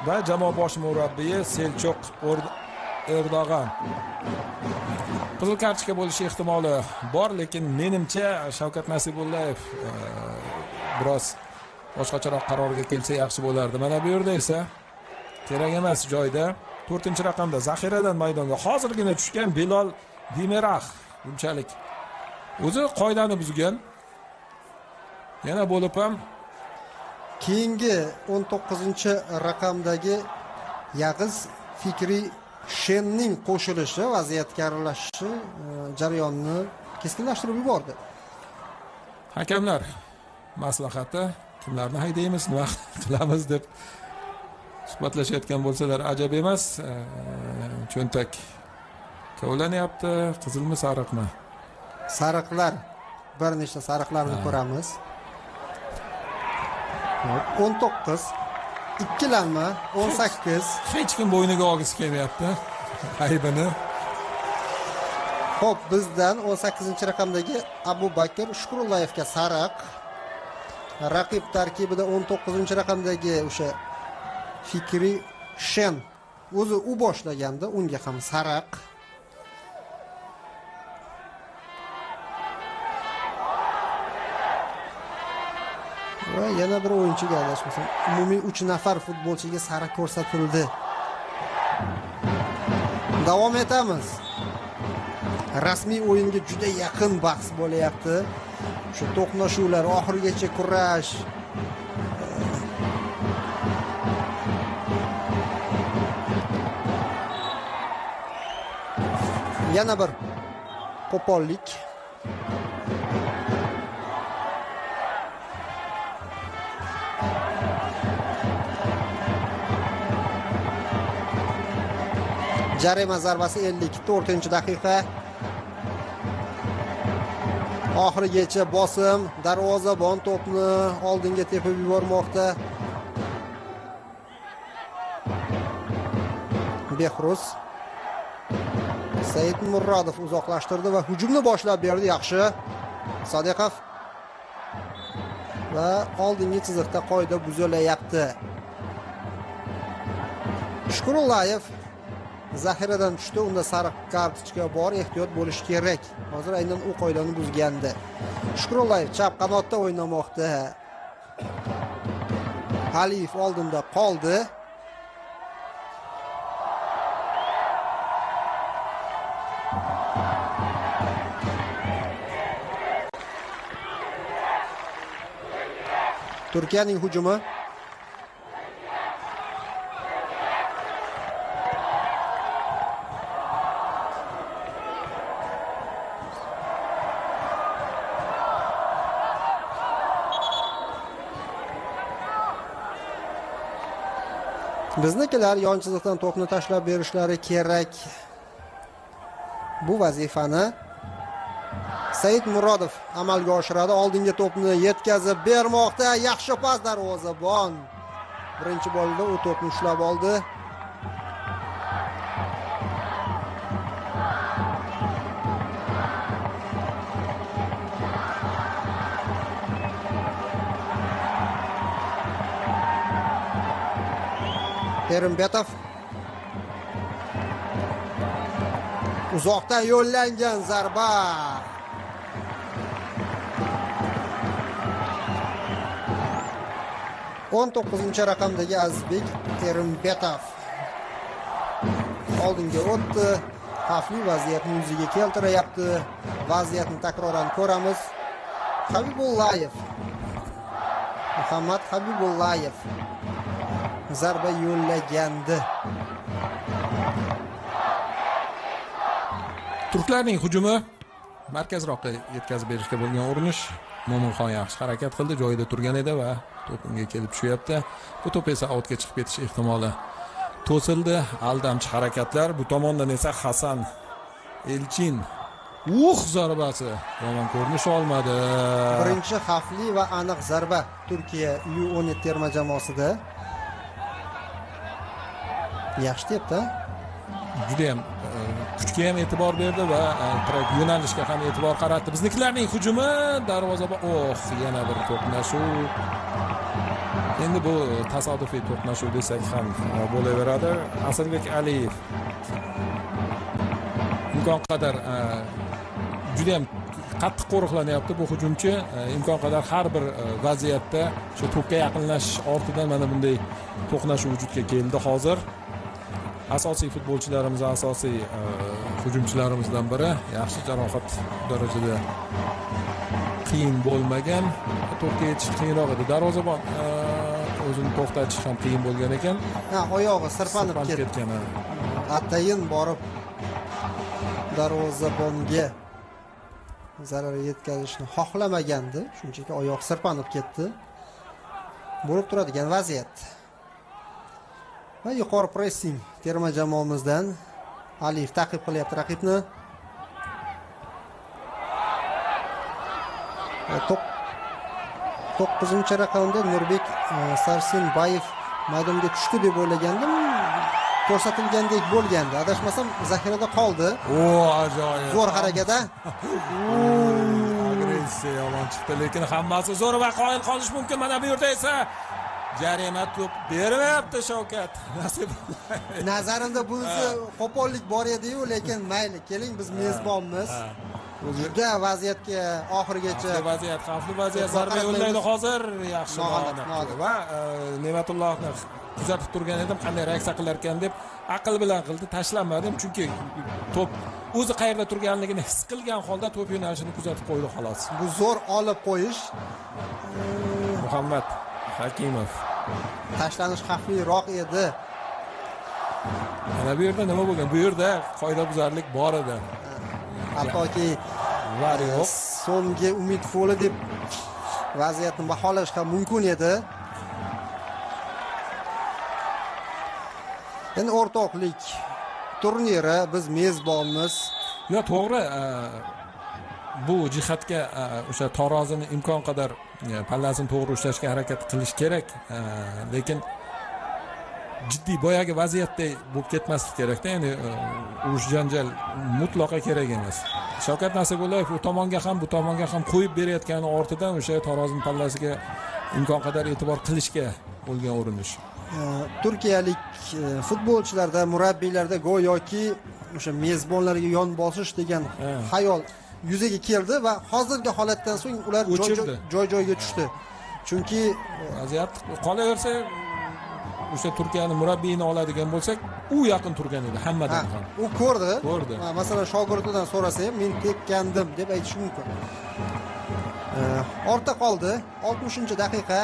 va jamoa bosh murabbiyi Selchoq Erdo'g'an. Qizil kartochka bo'lishi ehtimoli bor, lekin menimcha Shavkat Nasibullayev biroz boshqacharoq qarorga kelsa yaxshi bo'lardi. Mana bu yerda esa kerak emas joyda. 4-raqamda zaxiradan maydonga hozirgina tushgan Bilol Demirah bunchalik o'zi qoidani buzgan. Yana bo'lib ham keyingi 19-raqamdagi Yag'iz Fikri Shenning qo'shilishi vaziyatga aralashishi jarayonni keskinlashtirib yubordi. Hakamlar maslahati, kimlarni haydaymiz, nima qilamiz deb suhbatlashayotgan bo'lsalar ajab emas. Cho'ntak kovlanyapti. Qizilmi, sariqmi? Sariqlar, bir nechta sariqlarni ko'ramiz. 19, ikkilanma, 18. Hech kim bo'yniga olgisi kelmayapti aybini. Xo'p, bizdan 18-raqamdagi Abu Bakr Shukrullayevga sariq. Raqib tarkibida 19-raqamdagi o'sha Fikri Shen o'zi u boshlaganda unga ham sariq. Va yana bir o'yinchiga adashmasam, umumiy 3 nafar futbolchiga sariq ko'rsatildi. Davom etamiz. Rasmiy o'yinga juda yaqin bahs bo'layapti. Shu to'qnashuvlar, oxirigacha kurash. Yana bir qo'pollik. Jarima zarbasi 54-daqiqa. Oxirigacha bosim, darvozabon to'pni oldinga tepib yubormoqda. Behruz. Said Murodov uzoqlashtirdi va hujumni boshlab berdi. Yaxshi. Sodiqov. Va oldingi chiziqda qoida buzilayapti. Shukurullayev zaxiradan tushdi. Unda sariq kartochka bor, ehtiyot bo'lish kerak. Hozir aynan u qoidani buzgandi. Shukurullayev chap qanotda o'ynamoqda. Aliyev oldinda qoldi. Turkiyaning hujumi. Biznikilar yon chiziqdan to'pni tashlab berishlari kerak. Bu vazifani Said Murodov amalga oshiradi. Oldinga to'pni yetkazib bermoqda. Yaxshi pas darvozabon. Birinchi bolda u to'pni ushlab oldi. Perimbetov uzoqdan yo'llangan zarba. o'n 19-chi raqamdagi Azizbek Perimbetov oldinga o'tdi. Xavfli vaziyatni yuzaga keltiryapti. Vaziyatni takroran ko'ramiz. Habibullayev. Muhammad Habibullayev zarba yo'llagandi. Turklarning hujumi markazroqqa yetkazib berishga bo'lgan urinish. Mo'minxon yaxshi harakat qildi, joyida turgan edi va to'p unga kelib tushyapti. Bu to'p esa outga chiqib ketish ehtimoli to'sildi. Aldamchi harakatlar. Bu tomondan esa Hasan Elchin zarbasi yomon ko'rinish olmadi. Birinchi xavfli va aniq zarba Turkiya U17 terma jamoasida. Yaxshi debdi. Juda ham kuchga ham e'tibor berdi va trak yo'nalishga ham e'tibor qaratdi. Biznikilarning hujumi darvozabon yana bir to'qnashuv. Endi bu tasodifiy to'qnashuv desak ham bo'laveradi. Asalbek Aliyev imkon qadar juda ham qattiq qo'riqlanyapti bu hujumchi. Imkon qadar har bir vaziyatda shu to'pga yaqinlashish ortidan mana bunday to'qnashuv vujudga keldi hozir. Asosiy futbolchilarimiz, asosiy hujumchilarimizdan biri. Yaxshi jarohat darajada qiyin bo'lmagan. To'pga yetish qiyinroq edi. Darvozabon o'zini to'xtatish ham qiyin bo'lgan ekan. Oyog'i sirpanib ketgan. Atayin borib darvozabonga zarar yetkazishni xohlamagandi. Shunchaki oyoq sirpanib ketdi. Bo'lib turadigan vaziyat. Va yuqori pressing terma jamoamizdan Aliyev ta'qib qilyapti raqibni. Top 9-raqamda Nurbek Sarsinbayev maydonga tushdi deb o'ylagandim. Ko'rsatilgandek bo'lgandi. Adashmasam zaxirada qoldi. Ajoyib. Zo'r harakatda. Agressiya yomon chiqdi, lekin hammasi zo'r va qoyil qolish mumkin. Mana bu yerda esa jarima to'p bermayapti Shavkat. Nasib. Nazarimda bunisi qo'pollik bor edi-yu, lekin mayli, keling biz mezbonmiz. Juda vaziyatga oxirigacha vaziyat, xavfli vaziyat, zarba yo'llaydi hozir. Yaxshi va Ne'matullohni kuzatib turgan edim, qanday reaksiya qilar ekan deb aql bilan qildi, tashlanmadim chunki to'p o'zi qayerda turganligini his qilgan holda to'p yo'nalishini kuzatib qo'ydi xolos. Bu zo'r olib qo'yish. Muhammad Hakimov. Tashlanish xavfliroq edi. Mana bu yerda nima bo'lgan? Bu yerda qoidabuzarlik bor edi. Hattoki so'nggi umid foli deb vaziyatni baholash ham mumkin edi. Endi o'rtoqlik turniri, biz mezbonmiz. Yo, to'g'ri. Bu jihatga o'sha tarozini imkon qadar pallasini to'g'ri ushlashga harakat qilish kerak, lekin jiddiy boyagi vaziyatday bo'lib ketmaslik kerakda, ya'ni urush janjal mutlaqo kerak emas. Shavkat Nasibullayev u tomonga ham bu tomonga ham qo'yib berayotgani ortidan o'sha tarozining pallasiga imkon qadar e'tibor qilishga bo'lgan urinish. Turkiyalik futbolchilarda, murabbiylarda go'yoki o'sha mezbonlarga yon bosish degan xayol yuzaga keldi va hozirgi holatdan so'ng ular joy-joyiga tushdi. Chunki vaziyat qolaversa o'sha Turkiyaning murabbiyini oladigan bo'lsak, u yaqin turgan edi hammadan ham. U ko'rdi. Masalan, shogirdidan so'rasa ham men tekkandim deb aytish mumkin. Ortda qoldi. 60-daqiqa.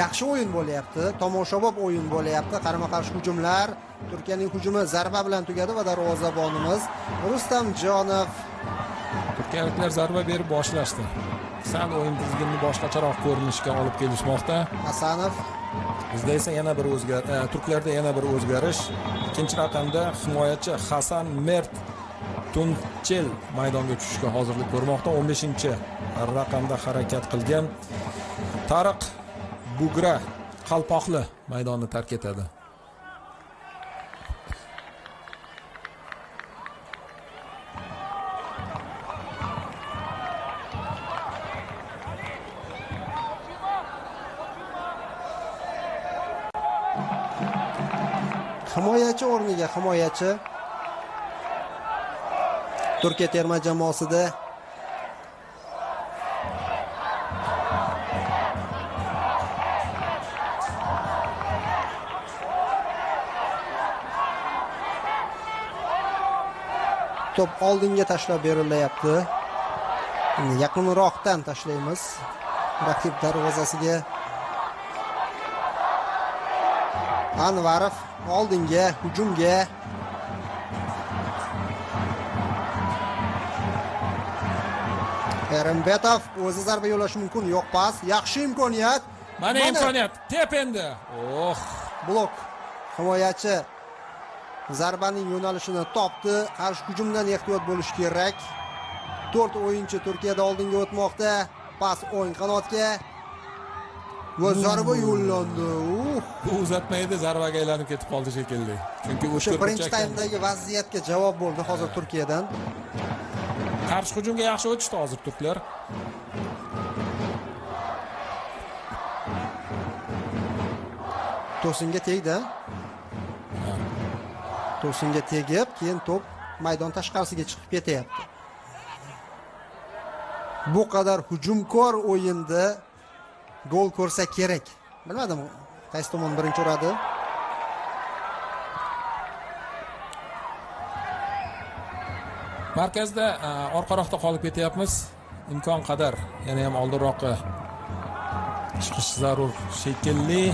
Yaxshi o'yin bo'lyapti. Tomoshabob o'yin bo'lyapti. Qarama-qarshi hujumlar. Turkiyaning hujumi zarba bilan tugadi va darvozabonimiz Rustamjonov. Turkiyaliklar zarba berib boshlashdi. Sal o'yin tizginini boshqacharoq ko'rinishga olib kelishmoqda. Hasanov. Bizda esa yana bir turklarda yana bir o'zgarish. Ikkinchi raqamda himoyachi Hasan Mert Tunchel maydonga tushishga hozirlik ko'rmoqda. 15-raqamda harakat qilgan Tariq Bugra Qalpoqli maydonni tark etadi. Himoyachi o'rniga himoyachi Turkiya terma jamoasida to'p oldinga tashlab berilyapti. Yaqinroqdan tashlaymiz raqib darvozasiga. Anvarov oldinga, hujumga. Erimbetov o'zi zarba yo'llashi mumkin, yo'q pas, yaxshi imkoniyat. Mana imkoniyat, tep endi. Blok. Himoyachi zarbaning yo'nalishini topdi. Qarshi hujumdan ehtiyot bo'lish kerak. 4 o'yinchi Turkiyada oldinga o'tmoqda. Pas o'ng qanotga. Va zarba yo'llandi. Bu uzatmaydi, zarbaga aylanib ketib qoldi shekilli. Chunki o'sha birinchi taymdagi vaziyatga javob bo'ldi hozir Turkiyadan. Qarshi hujumga yaxshi o'tishdi hozir turklar. To'singa tegdi. To'singa tegib, keyin to'p maydon tashqarisiga chiqib ketyapti. Bu qadar hujumkor o'yinda gol ko'rsa kerak. Bilmadim, qaysi tomon birinchi uradi. Markazda orqaroqda qolib ketyapmiz. Imkon qadar yana ham oldinroqqa chiqish zarur shekilli.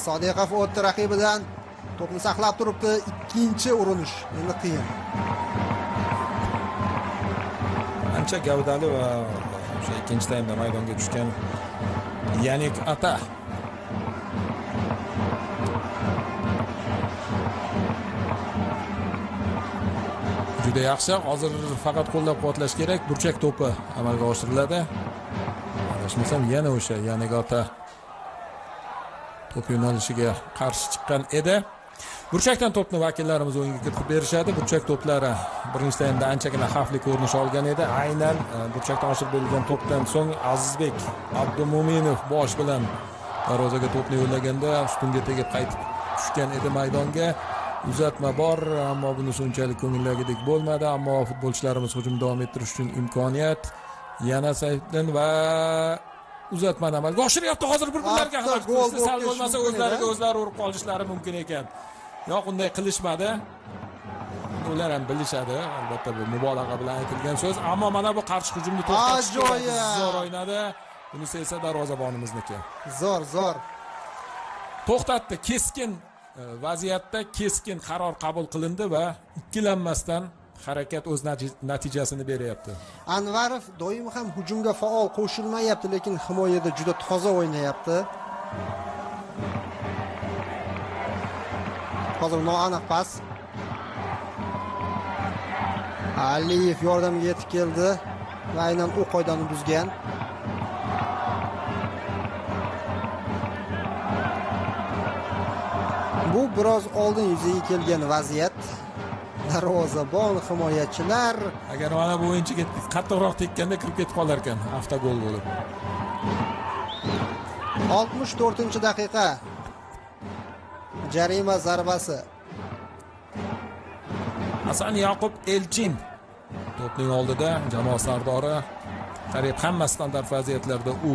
Sodiqov o'tdi raqibidan. To'pni saqlab turibdi. Ikkinchi urinish endi qiyin. Ancha gavdali va o'sha ikkinchi taymda maydonga tushgan Yanik Ata. Juda yaxshi. Hozir faqat qo'llab-quvvatlash kerak. Burchak to'pi amalga oshiriladi. Adashmasam yana o'sha Yanik Ata to'p yo'nalishiga qarshi chiqqan edi. Burchakdan to'pni vakillarimiz o'yinga kiritib berishadi. Burchak to'plari birinchi taymda anchagina xavfli ko'rinish olgan edi. Aynan burchakdan oshirib berilgan to'pdan so'ng Azizbek Abdumo'minov bosh bilan darvozaga to'pni yo'llaganda ustunga tegib qaytib tushgan edi maydonga. Uzatma bor, ammo bunisi unchalik ko'ngildagidek bo'lmadi. Ammo futbolchilarimiz hujumni davom ettirish uchun imkoniyat yana Saiddan va uzatmani amalga oshiryapti. Hozir bir-birlariga xalaqit qilishdi. Sal bo'lmasa o'zlariga o'zlari urib qolishlari mumkin ekan. Yo'q, unday qilishmadi. Ular ham bilishadi, albatta bu mubolag'a bilan aytilgan so'z, ammo mana bu qarshi hujumni to'xtatish zo'r o'ynadi. Bunisi esa darvozabonimizniki. Zo'r. To'xtatdi. Keskin vaziyatda keskin qaror qabul qilindi va ikkilanmasdan harakat o'z natijasini beryapti. Anvarov doim ham hujumga faol qo'shilmayapti, lekin himoyada juda toza o'ynayapti. Hozir noaniq pas. Aliyev yordamga yetib keldi va aynan u qoidani buzgan. Bu Bu biroz oldin yuzaga kelgan vaziyat. Darvozabon, himoyachilar. Agar mana bu o'yinchiga qattiqroq tekkanda kirib ketib qolar ekan, avtogol bo'lib. 64-daqiqa. Jarima zarbasi. Hasan Yoqub Elchin to'pning oldida jamoa sardori. Qariyb hamma standart vaziyatlarda u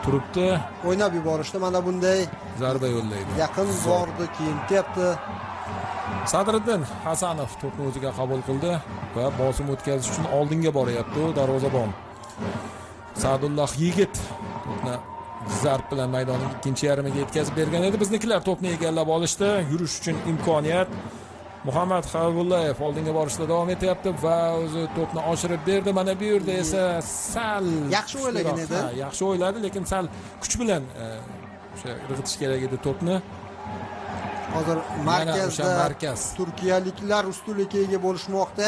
turibdi. O'ynab yuborishdi. Mana bunday zarba yo'llaydi. Yaqin bordi, keyin tepdi. Sadriddin Hasanov to'pni o'ziga qabul qildi va bosim o'tkazish uchun oldinga boryapti darvozabon. Sa'dulloh Yigit to'pni zarb bilan maydonning ikkinchi yarmiga yetkazib bergan edi. Biznikilar to'pni egallab olishdi. Yurish uchun imkoniyat. Muhammad Habibullayev oldinga borishda davom etyapti va o'zi to'pni oshirib berdi. Mana bu yerda esa sal yaxshi o'ylagan edi. Yaxshi o'yladi, lekin sal kuch bilan o'sha irg'itish kerak edi to'pni. Hozir markazda turkiyaliklar ustunlikka ega bo'lishmoqda.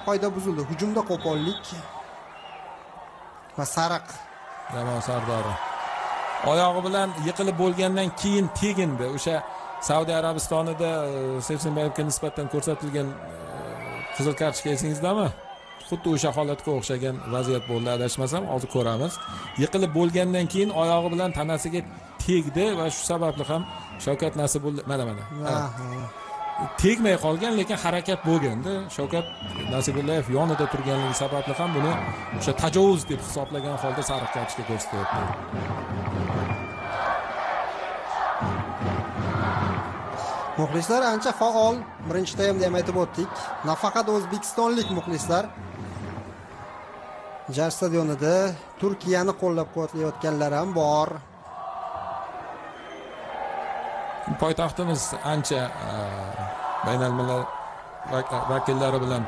Qoida buzildi. Hujumda qo'pollik va sariq. Jamoa sardori oyog'i bilan yiqilib bo'lgandan keyin tegindi. O'sha Saudiya Arabistonida Seshenbayevga nisbatan ko'rsatilgan qizil kartochka esingizdami? Xuddi o'sha holatga o'xshagan vaziyat bo'ldi, adashmasam. Hozir ko'ramiz. Yiqilib bo'lgandan keyin oyog'i bilan tanasiga tegdi va shu sababli ham Shavkat Nasibulloyev mana. Tegmay qolgan, lekin harakat bo'lganda Shavkat Nasibulloyev yonida turganligi sababli ham buni o'sha tajovuz deb hisoblagan holda sariq kartochka ko'rsatyapti. Muxlislar ancha faol. Birinchi taymda ham aytib o'tdik. Nafaqat o'zbekistonlik muxlislar Jar stadionida Turkiyani qo'llab-quvvatlayotganlar ham bor. Poytaxtimiz ancha baynalmilal vakillari bilan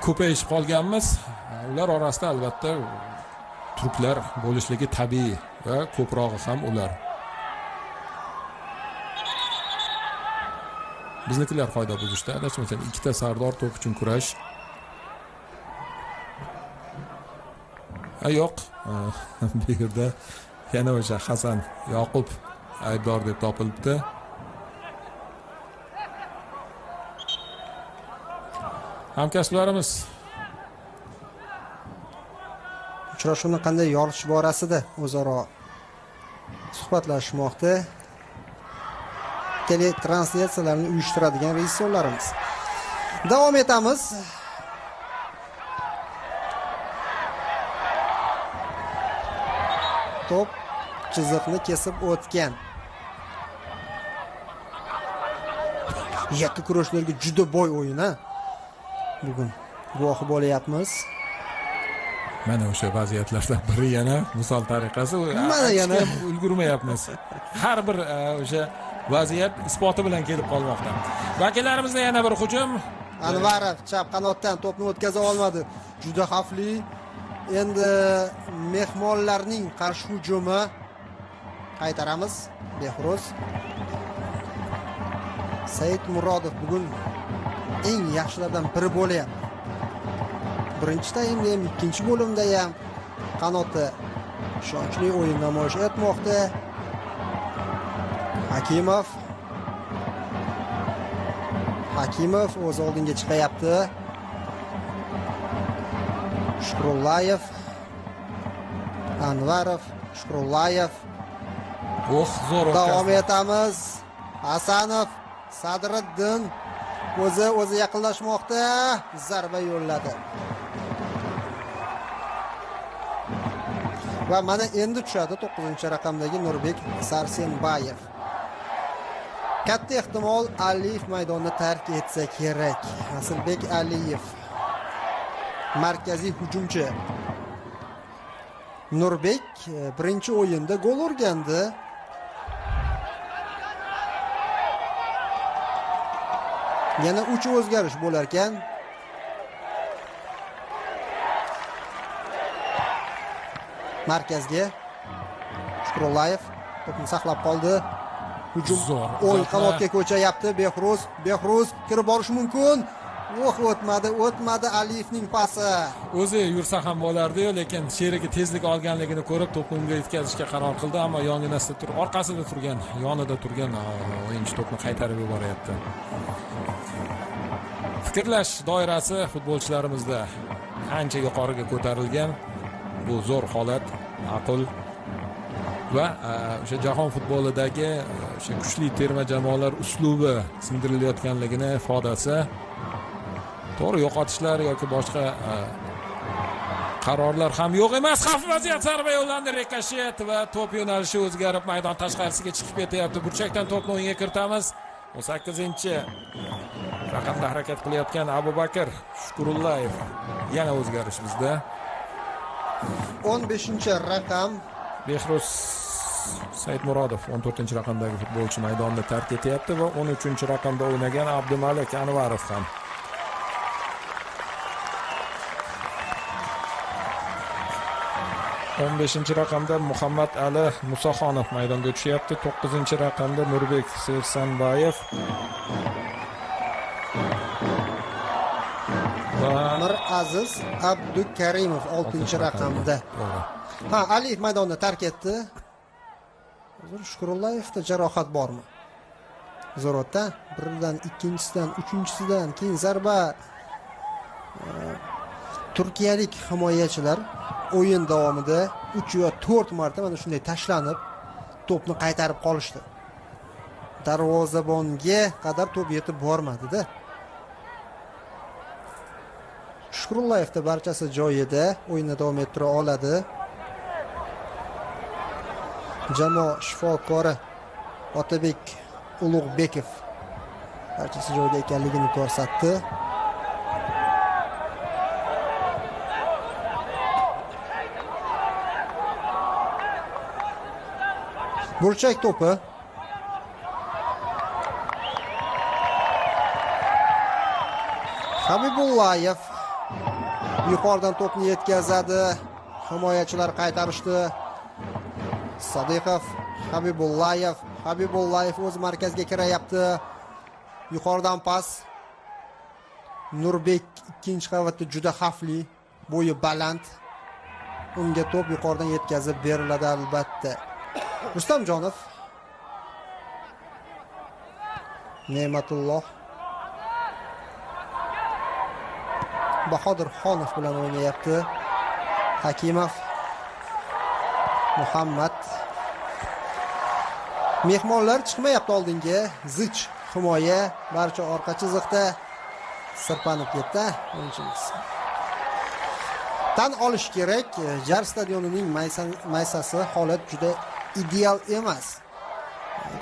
ko'payishib qolganmiz. Ular orasida albatta turklar bo'lishligi tabiiy va ko'prog'i ham ular. Biznikilar qoida buzishdi. Adashmasam ikkita sardor to'p uchun kurash. Yo'q. Bu yerda yana o'sha Hasan Yoqub aybdor deb topilibdi. Hamkasblarimiz uchrashuvni qanday yoritish borasida o'zaro suhbatlashmoqda. Teletranslyatsiyalarni uyushtiradigan rejissyorlarimiz. Davom etamiz. To'p chiziqni kesib o'tgan. Yakka kurashlarga juda boy o'yin ha. Bugun guvohi bo'layapmiz. Mana o'sha vaziyatlardan biri yana misol tariqasi. Mana yana ulgurmayapmiz. Har bir o'sha vaziyat isboti bilan kelib qolmoqda. Vakillarimizda yana bir hujum. Anvarov chap qanotdan to'pni o'tkaza olmadi. Juda xavfli. Endi mehmonlarning qarshi hujumi qaytaramiz. Behruz Said Murodov bugun eng yaxshilardan biri bo'lyapti. Birinchi taymda ham, ikkinchi bo'limda ham qanotda ishonchli o'yin namoyish etmoqda. Hakimov o'z oldinga chiqayapti. Shukrullayev, Anvarov, Shukrullayev. Zo'r davom etamiz. Hasanov, Sadriddin o'zi yaqinlashmoqda. Zarba yo'lladi. Va mana endi tushadi 9-raqamdagi Nurbek Sarsenbayev. Katta ehtimol Aliyev maydonni tark etsa kerak. Asilbek Aliyev markaziy hujumchi. Nurbek birinchi o'yinda gol urgandi. Yana 3 o'zgarish bo'lar ekan. Markazga Shukrullayev to'pni saqlab qoldi. Hujum o'ng qanotga ko'chayapti. Behruz kirib borish mumkin. o'tmadi Aliyevning pasi. O'zi yursa ham bo'lardi-yu, lekin sherigi tezlik olganligini ko'rib to'pni unga yetkazishga qaror qildi, ammo yonginasida orqasida turgan, yonida turgan o'yinchi to'pni qaytarib yuboryapti. Fikrlash doirasi futbolchilarimizda ancha yuqoriga ko'tarilgan. Bu zo'r holat, aql va o'sha jahon futbolidagi o'sha kuchli terma jamoalar uslubi singdirilayotganligini ifodasi. To'g'ri, yo'qotishlar yoki boshqa qarorlar ham yo'q emas. Xavf vaziyat, zarba yo'llandi, rikoshet va to'p yo'nalishi o'zgarib maydon tashqarisiga chiqib ketyapti. Burchakdan to'pni o'yinga kiritamiz. 18-raqamda harakat qilayotgan Abubakir Shukurullayev. Yana o'zgarish bizda. 15-raqam Behruz Saidmurodov 14-raqamdagi futbolchi maydonni tark etyapti va 13-raqamda o'ynagan Abdumalik Anvarov ham. o'n 15-raqamda Muhammad Ali Musoxonov maydonga tushyapti. 9-raqamda Nurbek Sersanbayev va Miraziz Abdukarimov 6-raqamda. Aliyev maydonni tark etdi. Hozir Shukurullayevda jarohat bormi? Zo'rotda biridan, ikkinchisidan, uchinchisidan keyin zarba. Turkiyalik himoyachilar o'yin davomida 3 yo 4 marta mana shunday tashlanib to'pni qaytarib qolishdi. Darvozabonga qadar to'p yetib bormadi-da. Shukurullayevda barchasi joyida, o'yinni davom ettira oladi. Jamoa shifokori Otabek Ulug'bekov barchasi joyida ekanligini ko'rsatdi. Burchak to'pi. Habibullayev yuqoridan to'pni yetkazadi. Himoyachilar qaytarishdi. Sodiqov, Habibullayev o'z markazga kirayapti. Yuqoridan pas. Nurbek ikkinchi qavatda juda xavfli, bo'yi baland. Unga to'p yuqoridan yetkazib beriladi albatta. Rustamjonov, Ne'matulloh, Bahodir Xonov bilan o'ynayapti. Hakimov, Muhammad. Mehmonlar chiqmayapti oldinga. Zich himoya, barcha orqa chiziqda sirpanib ketdi o'yinchimiz. Tan olish kerak, Jar stadionining maysasi holat juda ideal emas.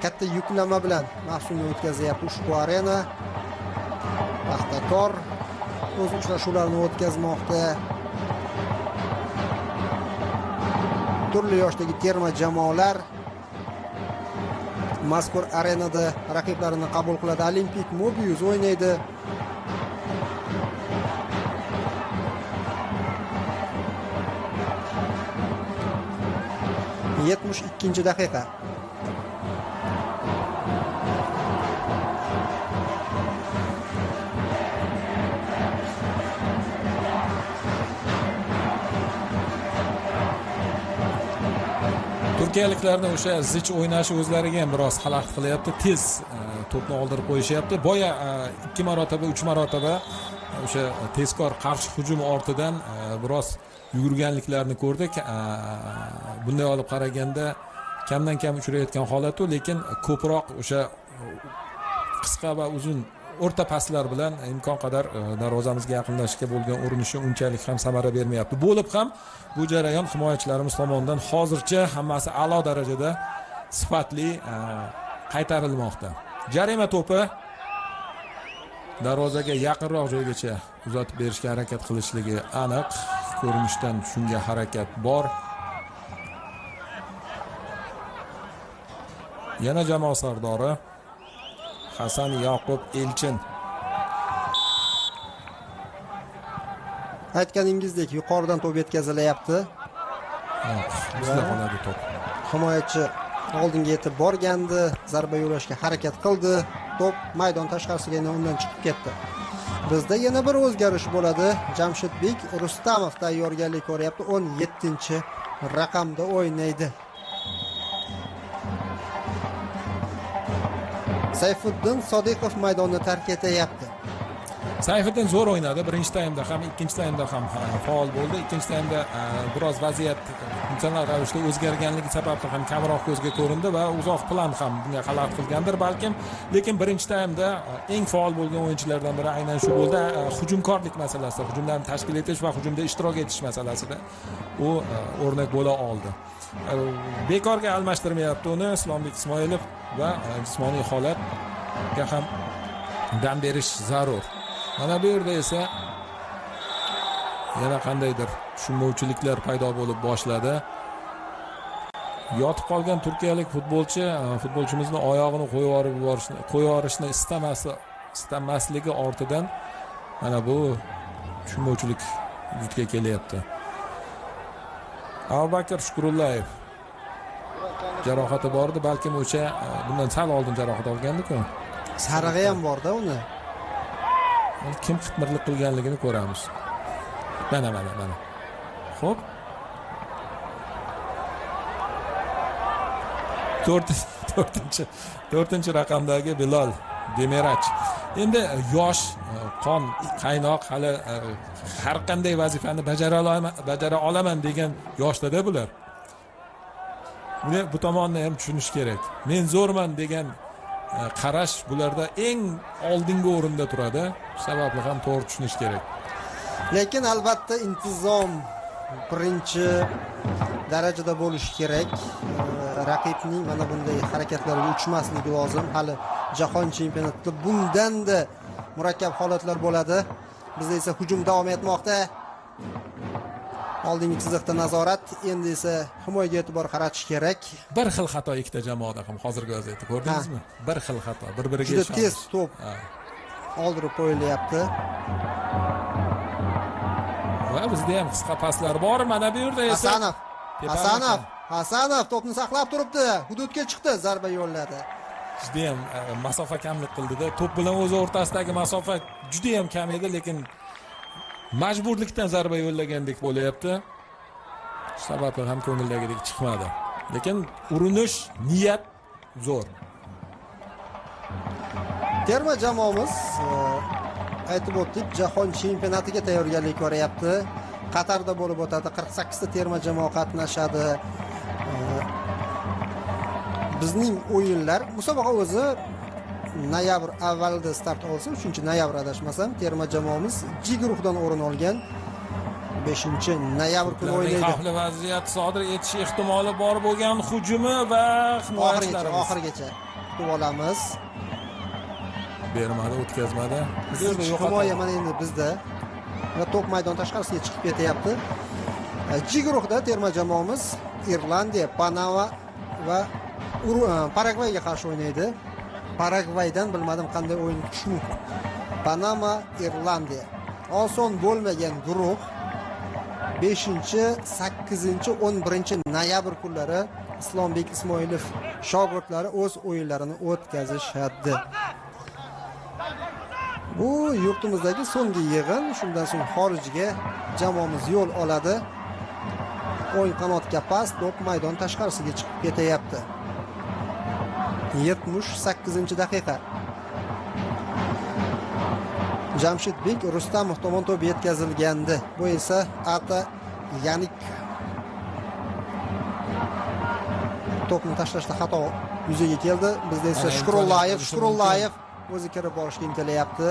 Katta yuklama bilan mavsumni o'tkazyapti ushbu arena. Paxtakor o'z uchrashuvlarini o'tkazmoqda. Turli yoshdagi terma jamoalar mazkur arenada raqiblarini qabul qiladi. Olimpik Mobius o'ynaydi. ikkinchi daqiqa. Turkiyaliklarni o'sha zich o'ynashi o'zlariga ham biroz xalaqit qilyapti. Tez to'pni oldirib qo'yishyapti. Boya 2 marotaba, 3 marotaba o'sha tezkor qarshi hujum ortidan biroz yugurganliklarini ko'rdik. Bunday olib qaraganda kamdan kam uchrayotgan holatu, lekin ko'proq o'sha qisqa va uzun o'rta paslar bilan imkon qadar darvozamizga yaqinlashishga bo'lgan urinishi unchalik ham samara bermayapti. Bo'lib ham bu jarayon himoyachilarimiz tomonidan hozircha hammasi a'lo darajada sifatli qaytarilmoqda. Jarima to'pi darvozaga yaqinroq joygacha uzatib berishga harakat qilishligi aniq. Ko'rinishdan shunga harakat bor. Yana jamoa sardori Hasan Yoqub Elchin. Aytganingizdek, yuqoridan to'p yetkazilyapti. Bizda qoladi to'p. Himoyachi oldinga yetib borgandi, zarba yo'llashga harakat qildi. To'p maydon tashqarisiga undan chiqib ketdi. Bizda yana bir o'zgarish bo'ladi. Jamshidbek Rustamov tayyorgarlik ko'ryapti. 17-raqamda o'ynaydi. Sayfiddin Sodiqov maydonni tark etyapti. Sayfiddin zo'r o'ynadi. Birinchi taymda ham, ikkinchi taymda ham faol bo'ldi. Ikkinchi taymda biroz vaziyat funksional ravishda o'zgarganligi sababli ham kamroq ko'zga ko'rindi va uzoq plan ham bunga xalaqit qilgandir balkim. Lekin birinchi taymda eng faol bo'lgan o'yinchilardan biri aynan shu bo'ldi. Hujumkorlik masalasida, hujumlarni tashkil etish va hujumda ishtirok etish masalasida u o'rnak bo'la oldi. Bekorga almashtirmayapti uni Islombek Ismoilov va jismoniy holatga ham dam berish zarur. Mana bu yerda esa yana qandaydir tushunmovchiliklar paydo bo'lib boshladi. Yotib qolgan turkiyalik futbolchimizni oyog'ini qo'yib yuborishni istamasligi ortidan mana bu tushunmovchilik vujudga kelyapti. Abubakr Shukurullayev jarohati bor edi, balkim o'sha bundan sal oldin jarohat olgandi-ku. Sarig'i ham bor-da uni. Kim xitmirlik qilganligini ko'ramiz. Mana. Xo'p. 4-raqamdagi Bilol Demirach. Endi yosh, qon qaynoq, hali har qanday vazifani bajara olaman degan yoshlarda bular. Bu tomonni ham tushunish kerak. Men zo'rman degan qarash bularda eng oldingi o'rinda turadi. Sababni ham to'g'ri tushunish kerak. Lekin albatta intizom birinchi darajada bo'lishi kerak. Raqibning mana bunday harakatlariga uchmasligi lozim. Hali jahon chempionatida bundan-da murakkab holatlar bo'ladi. Bizda esa hujum davom etmoqda. Oldingi chiziqda nazorat, endi esa himoyaga e'tibor qaratish kerak. Bir xil xato ikkita jamoada ham hozirgi vaziyatda ko'rdingizmi? Bir xil xato, bir-biriga juda tez to'p oldirib qo'yilyapti. Va bizda ham qisqa paslar bor. Mana bu yerda esa Hasanov to'pni saqlab turibdi. Hududga chiqdi, zarba yo'lladi. Juda ham masofa kamlik qildi-da. To'p bilan o'zi o'rtasidagi masofa juda ham kam edi, lekin majburlikdan zarba yo'llagandek bo'layapti. Sababli ham ko'ngildagidek chiqmadi. Lekin urinish, niyat zo'r. Terma jamoamiz aytib o'tdik, jahon chempionatiga tayyorgarlik ko'ryapti. Qatarda bo'lib o'tadi. 48 ta terma jamoa qatnashadi. Bizning o'yinlar musobaqa o'zi noyabr avvalida start olsa, 3-noyabr adashmasam, terma jamoamiz G guruhidan o'rin olgan. 5-noyabr kuni o'ynaydi. Xavfli vaziyat sodir etish ehtimoli bor bo'lgan hujumi va himoyachilarimiz oxirigacha kutib olamiz. Bermadi, o'tkazmadi. Himoya mana endi bizda va to'p maydon tashqarisiga chiqib ketyapti. G guruhida terma jamoamiz Irlandiya, Panama va Paragvayga qarshi o'ynaydi. Paragvaydan bilmadim qanday o'yin kutish mumkin. Panama, Irlandiya. Oson bo'lmagan guruh. 5-8-11 kunlari Islombek Ismoilov shogirdlari o'z o'yinlarini o'tkazishadi. Bu yurtimizdagi so'nggi yig'in. Shundan so'ng xorijga jamoamiz yo'l oladi. O'yin qanotga pas, to'p maydon tashqarisiga chiqib ketyapti. 78-daqiqa. Jamshidbek Rustamov tomon to'p yetkazilgandi. Bu esa Ata Yanik to'pni tashlashda xato yuzaga keldi. Bizda esa Shukurullayev o'zi kirib borishga intilyapti.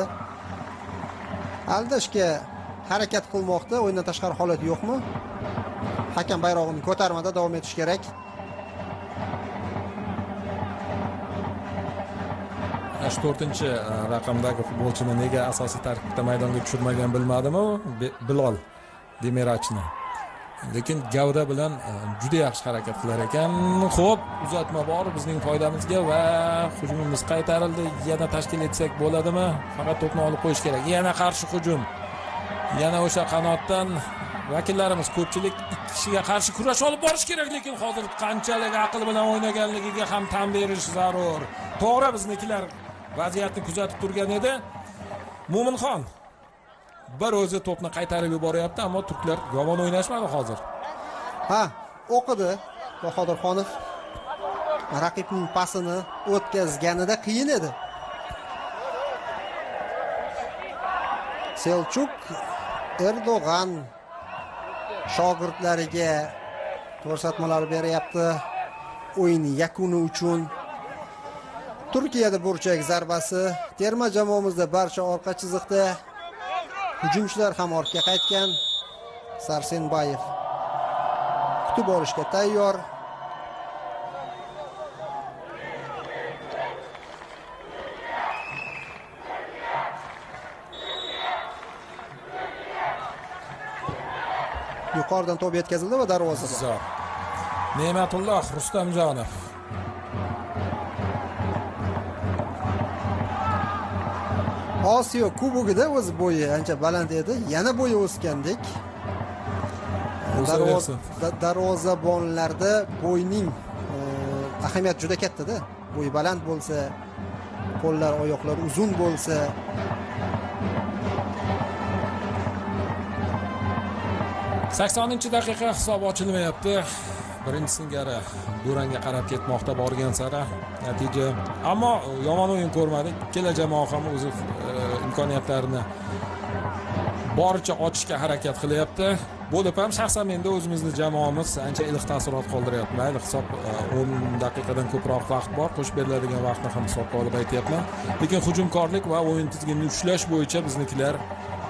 Aldashga harakat qilmoqda. O'yindan tashqari holat yo'qmi? Hakam bayrog'ini ko'tarmada davom etish kerak. 4-raqamdagi futbolchini nega asosiy tarkibda maydonga tushirmagan bilmadimi? Bilol Demirachni. Lekin gavda bilan juda yaxshi harakat qilar ekan. Xo'p, uzatma bor bizning foydamizga va hujumimiz qaytarildi. Yana tashkil etsak bo'ladimi? Faqat to'pni olib qo'yish kerak. Yana qarshi hujum. Yana o'sha qanotdan vakillarimiz ko'pchilik ikki kishiga qarshi kurash olib borish kerak, lekin hozir qanchalik aql bilan o'ynaganligiga ham tan berish zarur. To'g'ri, biznikilar vaziyatni kuzatib turgan edi. Mo'minxon bir o'zi to'pni qaytarib yuboryapti, ammo turklar yomon o'ynashmadi hozir. Ha, o'qidi Bahodirxonov. Raqibning pasini o'tkazganida qiyin edi. Selchuk Erdo'g'an shogirdlariga ko'rsatmalar beryapti o'yin yakuni uchun. Turkiyada burchak zarbasi, terma jamoamizda barcha orqa chiziqda, hujumchilar ham ortga qaytgan. Sarsenbayev kutib olishga tayyor. Yuqoridan to'p yetkazildi va darvozaga. Ne'matulloh Rustamjonov. Osiyo Kubogida o'z bo'yi ancha baland edi, yana bo'yi o'sgandek. Darvozabonlarda bo'yning ahamiyati juda katta-da. Bo'yi baland bo'lsa, qo'llar, oyoqlar uzun bo'lsa, daqiqa hisob ochilmayapti. Birinchi singari durangga qarab ketmoqda borgan sari natija. Ammo yomon o'yin ko'rmadik. Ikkala jamoa ham o'z imkoniyatlarini boricha ochishga harakat qilyapti. Bo'lib ham shaxsan menda o'zimizni jamoamiz ancha iliq taassurot qoldiryapti. Mayli, hisob 10 daqiqadan ko'proq vaqt bor. Qo'shib beriladigan vaqtni ham hisobga olib aytyapman. Lekin hujumkorlik va o'yin tizimini ushlash bo'yicha biznikilar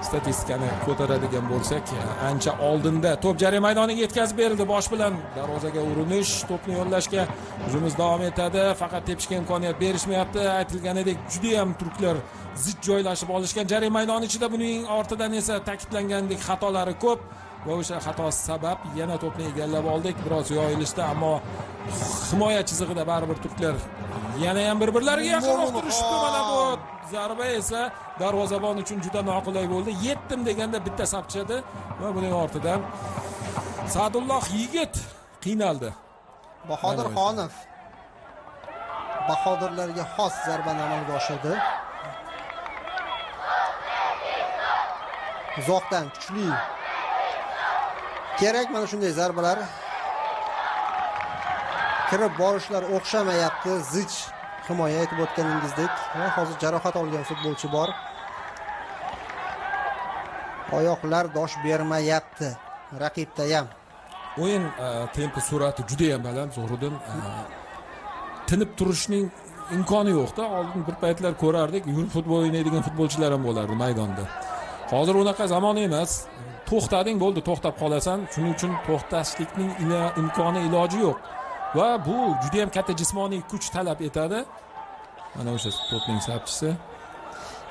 statistikani ko'taradigan bo'lsak, ancha oldinda. To'p jarima maydoniga yetkazib berildi. Bosh bilan darvozaga urinish, to'pni yo'llashga hujumimiz davom etadi. Faqat tepishga imkoniyat berishmayapti. Aytilganidek, juda ham turklar zich joylashib olishgan. Jarima maydoni ichida, buning ortidan esa ta'kidlangandek xatolari ko'p. Va o'sha xatosi sabab yana to'pni egallab oldik. Biroz yoyilishdi, ammo himoya chizig'ida baribir turklar yana ham bir-birlariga yaqinroq turishdi. Mana bu zarba esa darvozabon uchun juda noqulay bo'ldi. Yetdim deganda bitta sapchadi va buning ortidan Sadulloh yigit qiynaldi. Bahodirxonov bahodirlarga xos zarbani amalga oshirdi. Uzoqdan kuchli kerak mana shunday zarbalar. Kirib borishlar o'xshamayapti. Zich himoya etib o'tganingizdek. Hozir jarohat olgan futbolchi bor. Oyoqlar dosh bermayapti raqibda ham. O'yin tempi sur'ati juda ham baland. Zo'riddin tinib turishning imkoni yo'q-da. Oldin bir paytlar ko'rardik, yurib futbol o'ynaydigan futbolchilar ham bo'lardi maydonda. Hozir unaqa zamon emas. To'xtading bo'ldi, to'xtab qolasan. Shuning uchun to'xtashlikning imkoni, iloji yo'q. Va bu juda ham katta jismoniy kuch talab etadi. Mana o'sha to'pning sapchisi.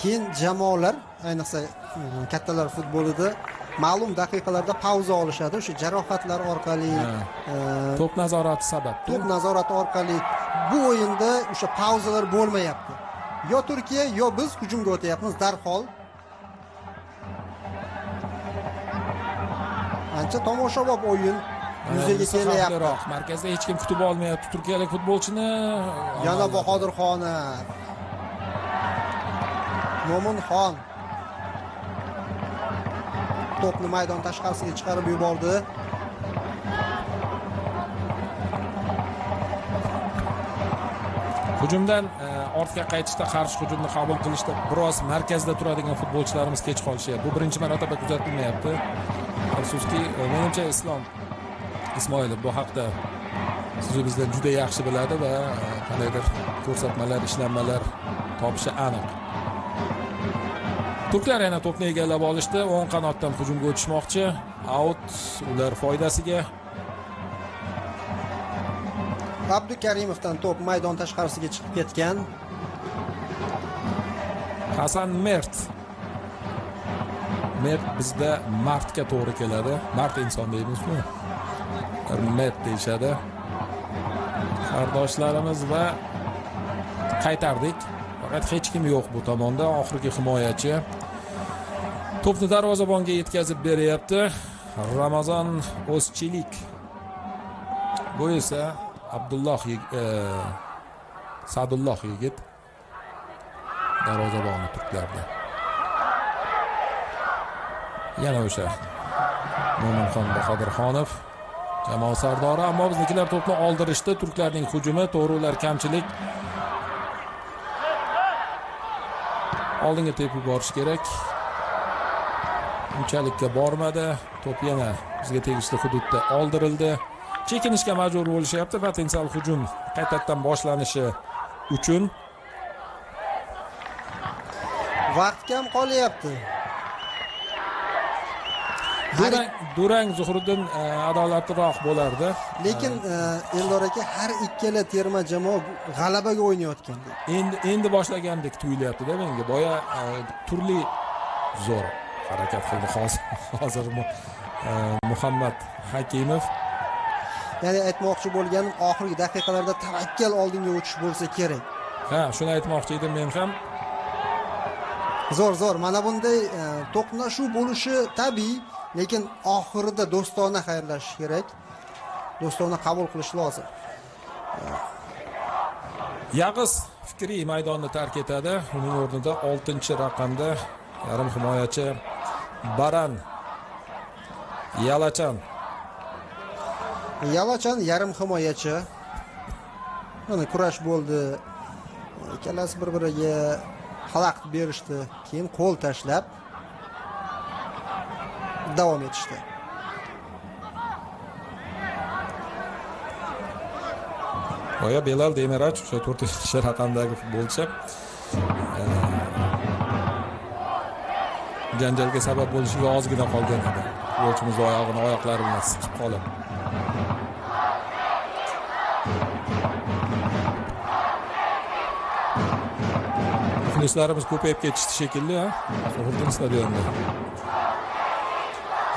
Keyin jamoalar, ayniqsa kattalar futbolida ma'lum daqiqalarda pauza olishadi. O'sha jarohatlar orqali, to'p nazorati sabab. To'p nazorati orqali bu o'yinda o'sha pauzalar bo'lmayapti. Yo Turkiya, yo biz hujumga o'tyapmiz darhol. Ancha tomoshabob o'yin yuzaga kelyapti. Markazda hech kim kutib olmayapti turkiyalik futbolchini. Yana Bahodirxonov. Mo'minxon to'pni maydon tashqarisiga chiqarib yubordi. Hujumdan ortga qaytishda, qarshi hujumni qabul qilishda biroz markazda turadigan futbolchilarimiz kech qolishyapti. Bu birinchi marotaba kuzatilmayapti. Afsuski, menimcha Islom Ismoilov bu haqda siz bizdan juda yaxshi biladi va qandaydir ko'rsatmalar, ishlanmalar topishi aniq. Turklar yana to'pni egallab olishdi. O'ng qanotdan hujumga o'tishmoqchi. Out ular foydasiga. Abdukarimovdan to'p maydon tashqarisiga chiqib ketgan. Hasan Mert. Mert bizda Martga to'g'ri keladi. Mart inson deymizmi? Mert deyishadi. Qardoshlarimiz va qaytardik. Faqat hech kim yo'q bu tomonda. Oxirgi himoyachi to'pni darvozabonga yetkazib beryapti. Ramazon O'zchilik. Bu esa Sadulloh yigit darvozaboni turklarda. Yana o'sha Mo'minxon Bahodirxonov jamoa sardori, ammo biznikilar to'pni oldirishdi. Turklarning hujumi, to'g'ri ular kamchilik. Oldinga tepib borish kerak. Unchalikka bormadi. To'p yana bizga tegishli hududda oldirildi. Chekinishga majbur bo'lishyapti potensial hujum qaytadan boshlanishi uchun. Vaqt kam qolyapti. Durang Zuhriddin adolatliroq bo'lardi. Lekin Eldor aka har ikkala terma jamoa g'alabaga o'ynayotgandek. Endi boshlagandek tuyulyapti-da menga. Boya turli zo'r harakat qildi hozir Muhammad Hakimov. Ya'ni aytmoqchi bo'lganim, oxirgi daqiqalarda tavakkal oldinga o'tish bo'lsa kerak. Ha, shuni aytmoqchi edim men ham. Zo'r. Mana bunday to'qnashuv bo'lishi tabiiy, lekin oxirida do'stona xayrlashish kerak. Do'stona qabul qilish lozim. Yag'iz Fikri maydonni tark etadi. Uning o'rnida 6-raqamda yarim himoyachi Baran Yalachan yarim himoyachi. Mana kurash bo'ldi. Ikkalasi bir-biriga xalaqit berishdi, keyin qo'l tashlab davom etishdi. Boya Belal Demirach o'sha 4-raqamdagi futbolchi janjalga sabab bo'lishiga ozgina qolgan edi. Futbolchimiz oyoqlari bilan siqib qolib. Muxlislarimiz ko'payib ketishdi shekilli, ha? So'g'irdan stadionda.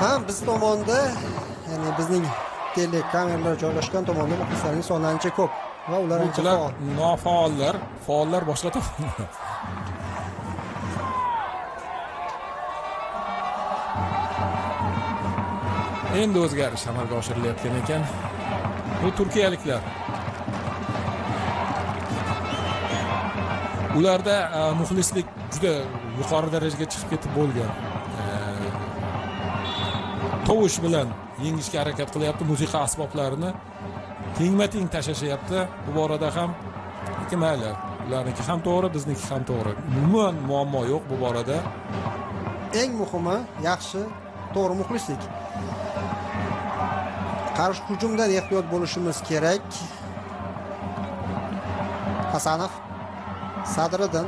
Ha, biz tomonda, ya'ni bizning telekameralar joylashgan tomonda muxlislarning soni ancha ko'p va ular ancha faol. Faollar boshqa tomonda. Endi o'zgarish amalga oshirilayotgan ekan. Bu turkiyaliklar. Ularda muxlislik juda yuqori darajaga chiqib ketib bo'lgan. Tovush bilan yengishga harakat qilyapti, musiqa asboblarini tengma-teng tashlashyapti. Bu borada ham mayli, ularniki ham to'g'ri, bizniki ham to'g'ri. Umuman muammo yo'q bu borada. Eng muhimi yaxshi, to'g'ri muxlislik. Qarshi hujumdan ehtiyot bo'lishimiz kerak. Hasanov Sadriddin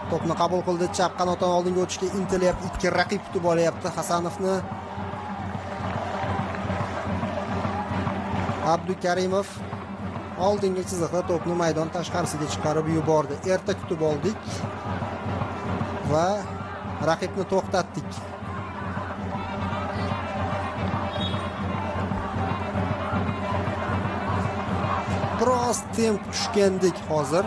to'pni qabul qildi, chap qanotdan oldinga o'tishga intilyapti. Ikki raqib kutib olyapti Hasanovni. Abdukarimov oldingi chiziqda to'pni maydon tashqarisiga chiqarib yubordi. Erta kutib oldik va raqibni to'xtatdik. Biroz temp tushgandik hozir.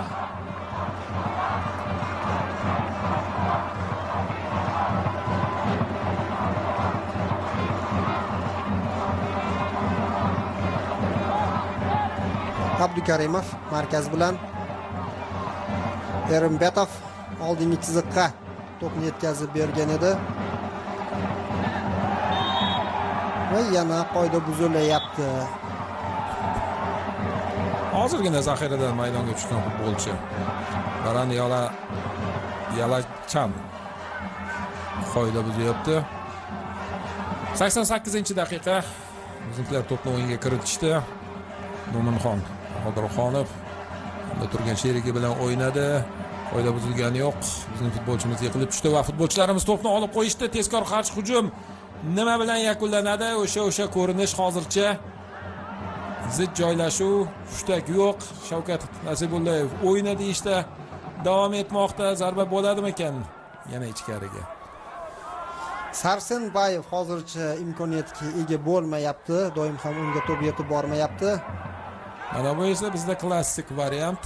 Abdukarimov markaz bilan Erimbetov oldingi chiziqqa to'pni yetkazib bergan edi. Va yana qoida buzilyapti. Hozirgina zaxiradan maydonga tushgan futbolchi Baran Yalachan qoida buzyapti. 88-daqiqa. Biznikilar to'pni o'yinga kiritishdi. Mo'minxon Bahodirxonov turgan sherigi bilan o'ynadi. Qoida buzilgani yo'q. Bizning futbolchimiz yiqilib tushdi va futbolchilarimiz to'pni olib qo'yishdi. Tezkor qarshi hujum nima bilan yakunlanadi? O'sha ko'rinish hozircha zid joylashuv, hushtak yo'q. Shavkat Nasibullayev o'yini deyishda davom etmoqda. Zarba bo'ladimi ekan yana ichkariga? Sarsenbayev hozircha imkoniyatga ega bo'lmayapti. Doim ham unga to'p yetib bormayapti. Mana bu esa bizda klassik variant.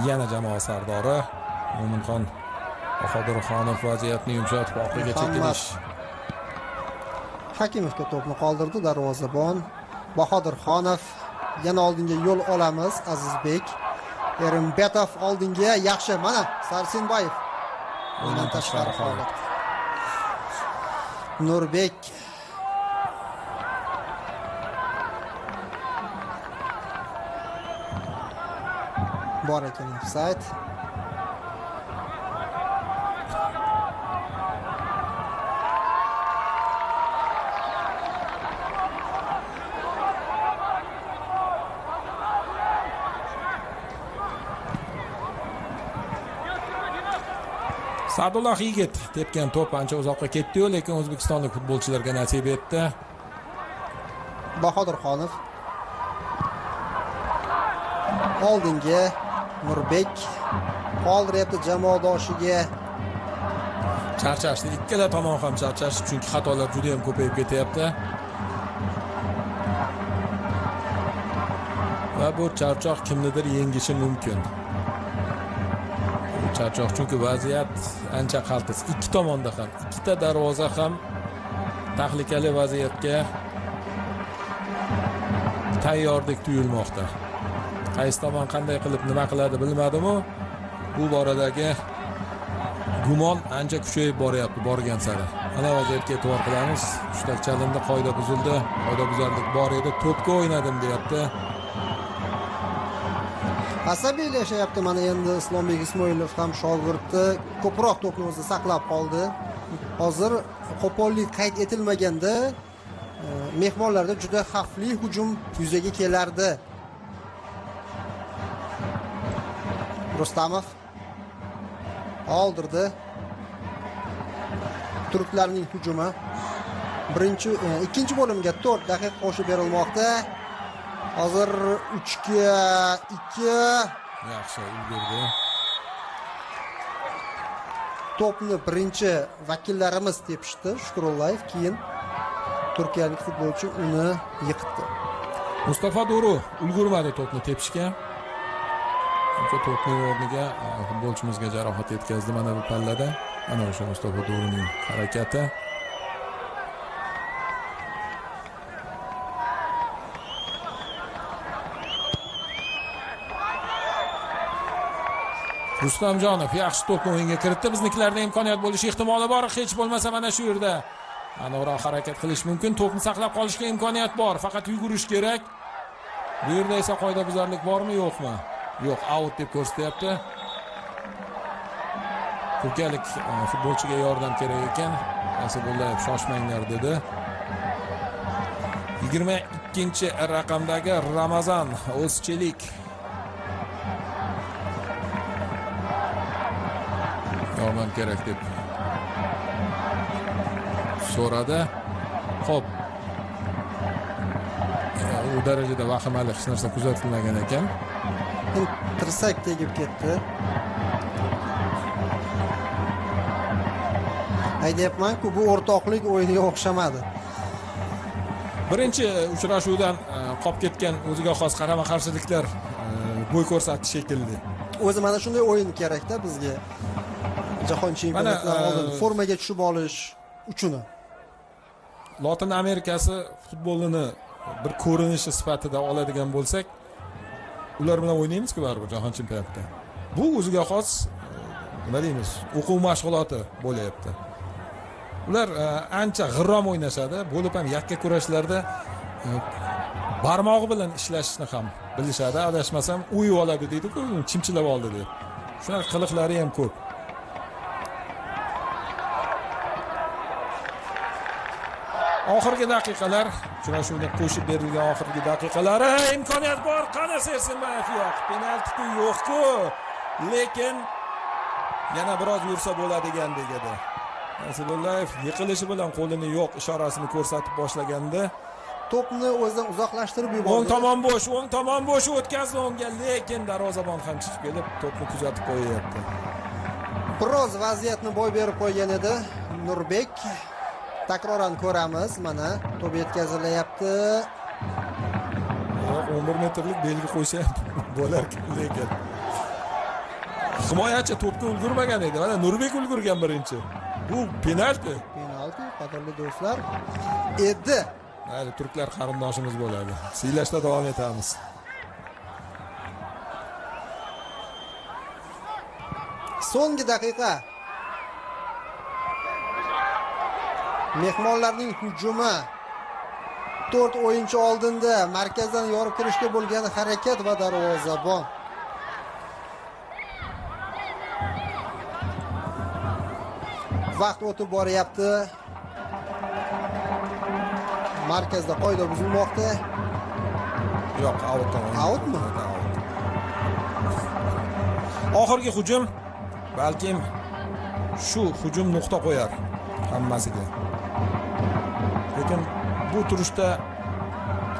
Yana jamoa sardori Mo'minxon Bahodirxonov vaziyatni yumshatib orqaga chekinish. Hakimovga to'pni qoldirdi darvozabon. Bahodirxonov yana oldinga yo'l olamiz. Azizbek Erimbetov oldinga yaxshi. Mana Sarsenbayev O'yindan tashqari holat. Nurbek bor ekan ofsayd. Sa'dulloh Yigit tepgan to'p ancha uzoqqa ketdi-yu, lekin o'zbekistonlik futbolchilarga nasib etdi. Bahodir Xonov oldinga Nurbek qoldiryapti jamoadoshiga. Charchashdi, ikkala tomon ham charchashdi, chunki xatolar juda ham ko'payib ketyapti. Va bu charchoq kimnidir yengishi mumkin. Charchoq chunki vaziyat ancha qaltis. Ikki tomonda ham, ikkita darvoza ham tahlikali vaziyatga tayyorlik tuyulmoqda. Qaysi tomon qanday qilib nima qiladi bilmadim-u, bu boradagi gumon ancha kuchayib boryapti borgan sari. Mana vaziyatga e'tibor qilamiz. Hushtak chalindi, qoida buzildi. Qoidabuzarlik bor edi, to'pga o'ynadim deyapti. Asabiylashayapti mana endi Islombek Ismoilov ham shogirdi ko'proq to'pni o'zi saqlab qoldi. Hozir qo'pollik qayd etilmaganda mehmonlarda juda xavfli hujum yuzaga kelardi. Rustamov oldirdi. Turklarning hujumi ikkinchi bo'limga 4 daqiqa qo'shib berilmoqda. Hozir 3-ga 2 yaxshi ulgurdi. To'pni birinchi vakillarimiz tepishdi, Shukrullayev, keyin turkiyalik futbolchi uni yiqitdi. Mustafa Duru ulgurmadi to'pni tepishga. Chunki to'pning o'rniga futbolchimizga jarohat yetkazdi mana bu pallada. Ana o'sha Mustafa Duruning harakati. Rustamjonov yaxshi to'pni o'yinga kiritdi. Bizniklarda imkoniyat bo'lishi ehtimoli bor. Hech bo'lmasa mana shu yerda aniqroq harakat qilish mumkin. To'pni saqlab qolishga imkoniyat bor. Faqat yugurish kerak. Bu yerda esa qoidabuzarlik bormi, yo'qmi? Yo'q, out deb ko'rsatyapti. Turkiyalik futbolchiga yordam kerak ekan. Nasibullayev shoshmanglar dedi. 22-raqamdagi Ramazan O'zchelik yordam kerak deb so'radi. Xo'p. U darajada vahimali hech narsa kuzatilmagan ekan. Tirsak tegib ketdi. Aytayapman-ku, bu o'rtoqlik o'yiniga o'xshamadi. Birinchi uchrashuvdan qolib ketgan o'ziga xos qarama-qarshiliklar bo'y ko'rsatdi shekilli. O'zi mana shunday o'yin kerak-da bizga. Jahon chempionatidan oldin formaga tushib olish uchun. Lotin Amerikasi futbolini bir ko'rinishi sifatida oladigan bo'lsak, ular bilan o'ynaymiz-ku baribir jahon chempionatida. Bu o'ziga xos, nima deymiz, o'quv mashg'uloti bo'layapti. Ular ancha g'irrom o'ynashadi, bo'lib ham yakka kurashlarda barmog'i bilan ishlashni ham bilishadi. Adashmasam, uyib oladi deydi-ku, chimchilab oldi deb. Shunaqa qiliqlari ham ko'p. Oxirgi daqiqalar, uchrashuvda qo'shib berilgan oxirgi daqiqalari, imkoniyat bor, qani Sersimbayev yo'q, penalti yo'q-ku, lekin yana biroz yursa bo'ladigandek edi. Nasibullayev yiqilishi bilan qo'lini yo'q ishorasini ko'rsatib boshlaganda to'pni o'zidan uzoqlashtirib yubordi. o'ng tomon bo'sh o'tkazdi o'ngga, lekin darvozabon ham chiqib kelib to'pni kuzatib qo'yayapti. Biroz vaziyatni boy berib qo'ygan edi Nurbek. Takroran ko'ramiz, mana to'p yetkazilyapti. 11 metrlik belgi qo'ysa bo'lar lekin himoyachi to'pga ulgurmagan edi. Mana Nurbek ulgurgan birinchi. Bu penalti. Penalti, qadrli do'stlar. Edi. Mayli, turklar qarindoshimiz bo'ladi. Siylashda davom etamiz. So'nggi daqiqa. Mehmonlarning hujumi 4 o'yinchi oldinda markazdan yorib kirishga bo'lgan harakat va darvozabon. Vaqt o'tib boryapti. Markazda qoida buzilmoqda. Yo'q, out. Outmi? Oxirgi hujum balkim shu hujum nuqta qo'yar hammasiga. Lekin bu turishda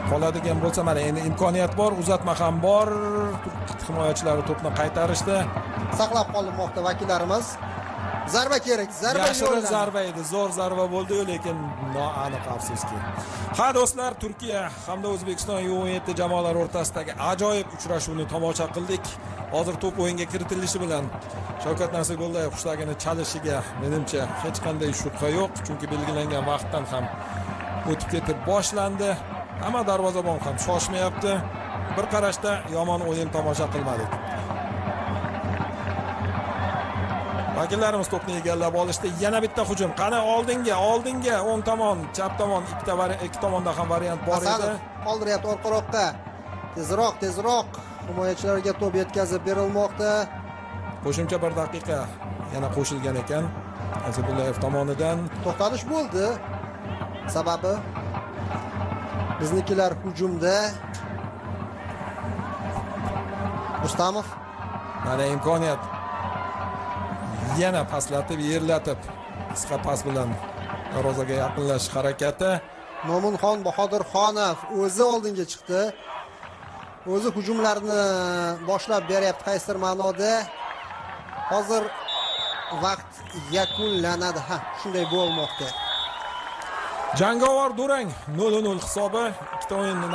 qoladigan bo'lsa, mana endi imkoniyat bor, uzatma ham bor. Himoyachilari to'pni qaytarishdi. Saqlab qolinmoqda vakillarimiz. Zarba kerak, zarba Yaxshi zarba edi, zo'r zarba bo'ldi, lekin noaniq afsuski. Ha do'stlar, Turkiya hamda O'zbekiston U17 jamoalar o'rtasidagi ajoyib uchrashuvni tomosha qildik. Hozir to'p o'yinga kiritilishi bilan Shavkat Nasribollayev xushlagini chalishiga menimcha hech qanday shubha yo'q, chunki belgilangan vaqtdan ham o'tib ketib boshlandi. Ammo darvozabon ham shoshmayapti. Bir qarashda yomon o'yin tomosha qilmadik. Vakillarimiz to'pni egallab olishdi. Yana bitta hujum. Qani oldinga, o'ng tomon, chap tomon, ikki tomonda ham variant bor edi. Qoldiryapti orqaroqqa. Tezroq. Himoyachilarga to'p yetkazib berilmoqda. Qo'shimcha 1 daqiqa yana qo'shilgan ekan Azibullayev tomonidan. To'xtalish bo'ldi. Sababi biznikilar hujumda. Rustamov mana imkoniyat. Yana paslatib, yerlatib, qisqa pas bilan darvozaga yaqinlashish harakati. Mo'minxon Bahodirxonov o'zi oldinga chiqdi. O'zi hujumlarni boshlab beryapti qaysidir ma'noda. Hozir vaqt yakunlanadi. Shunday bo'lmoqda. Jangovar durang 0-0 hisobi. Ikkita o'yinni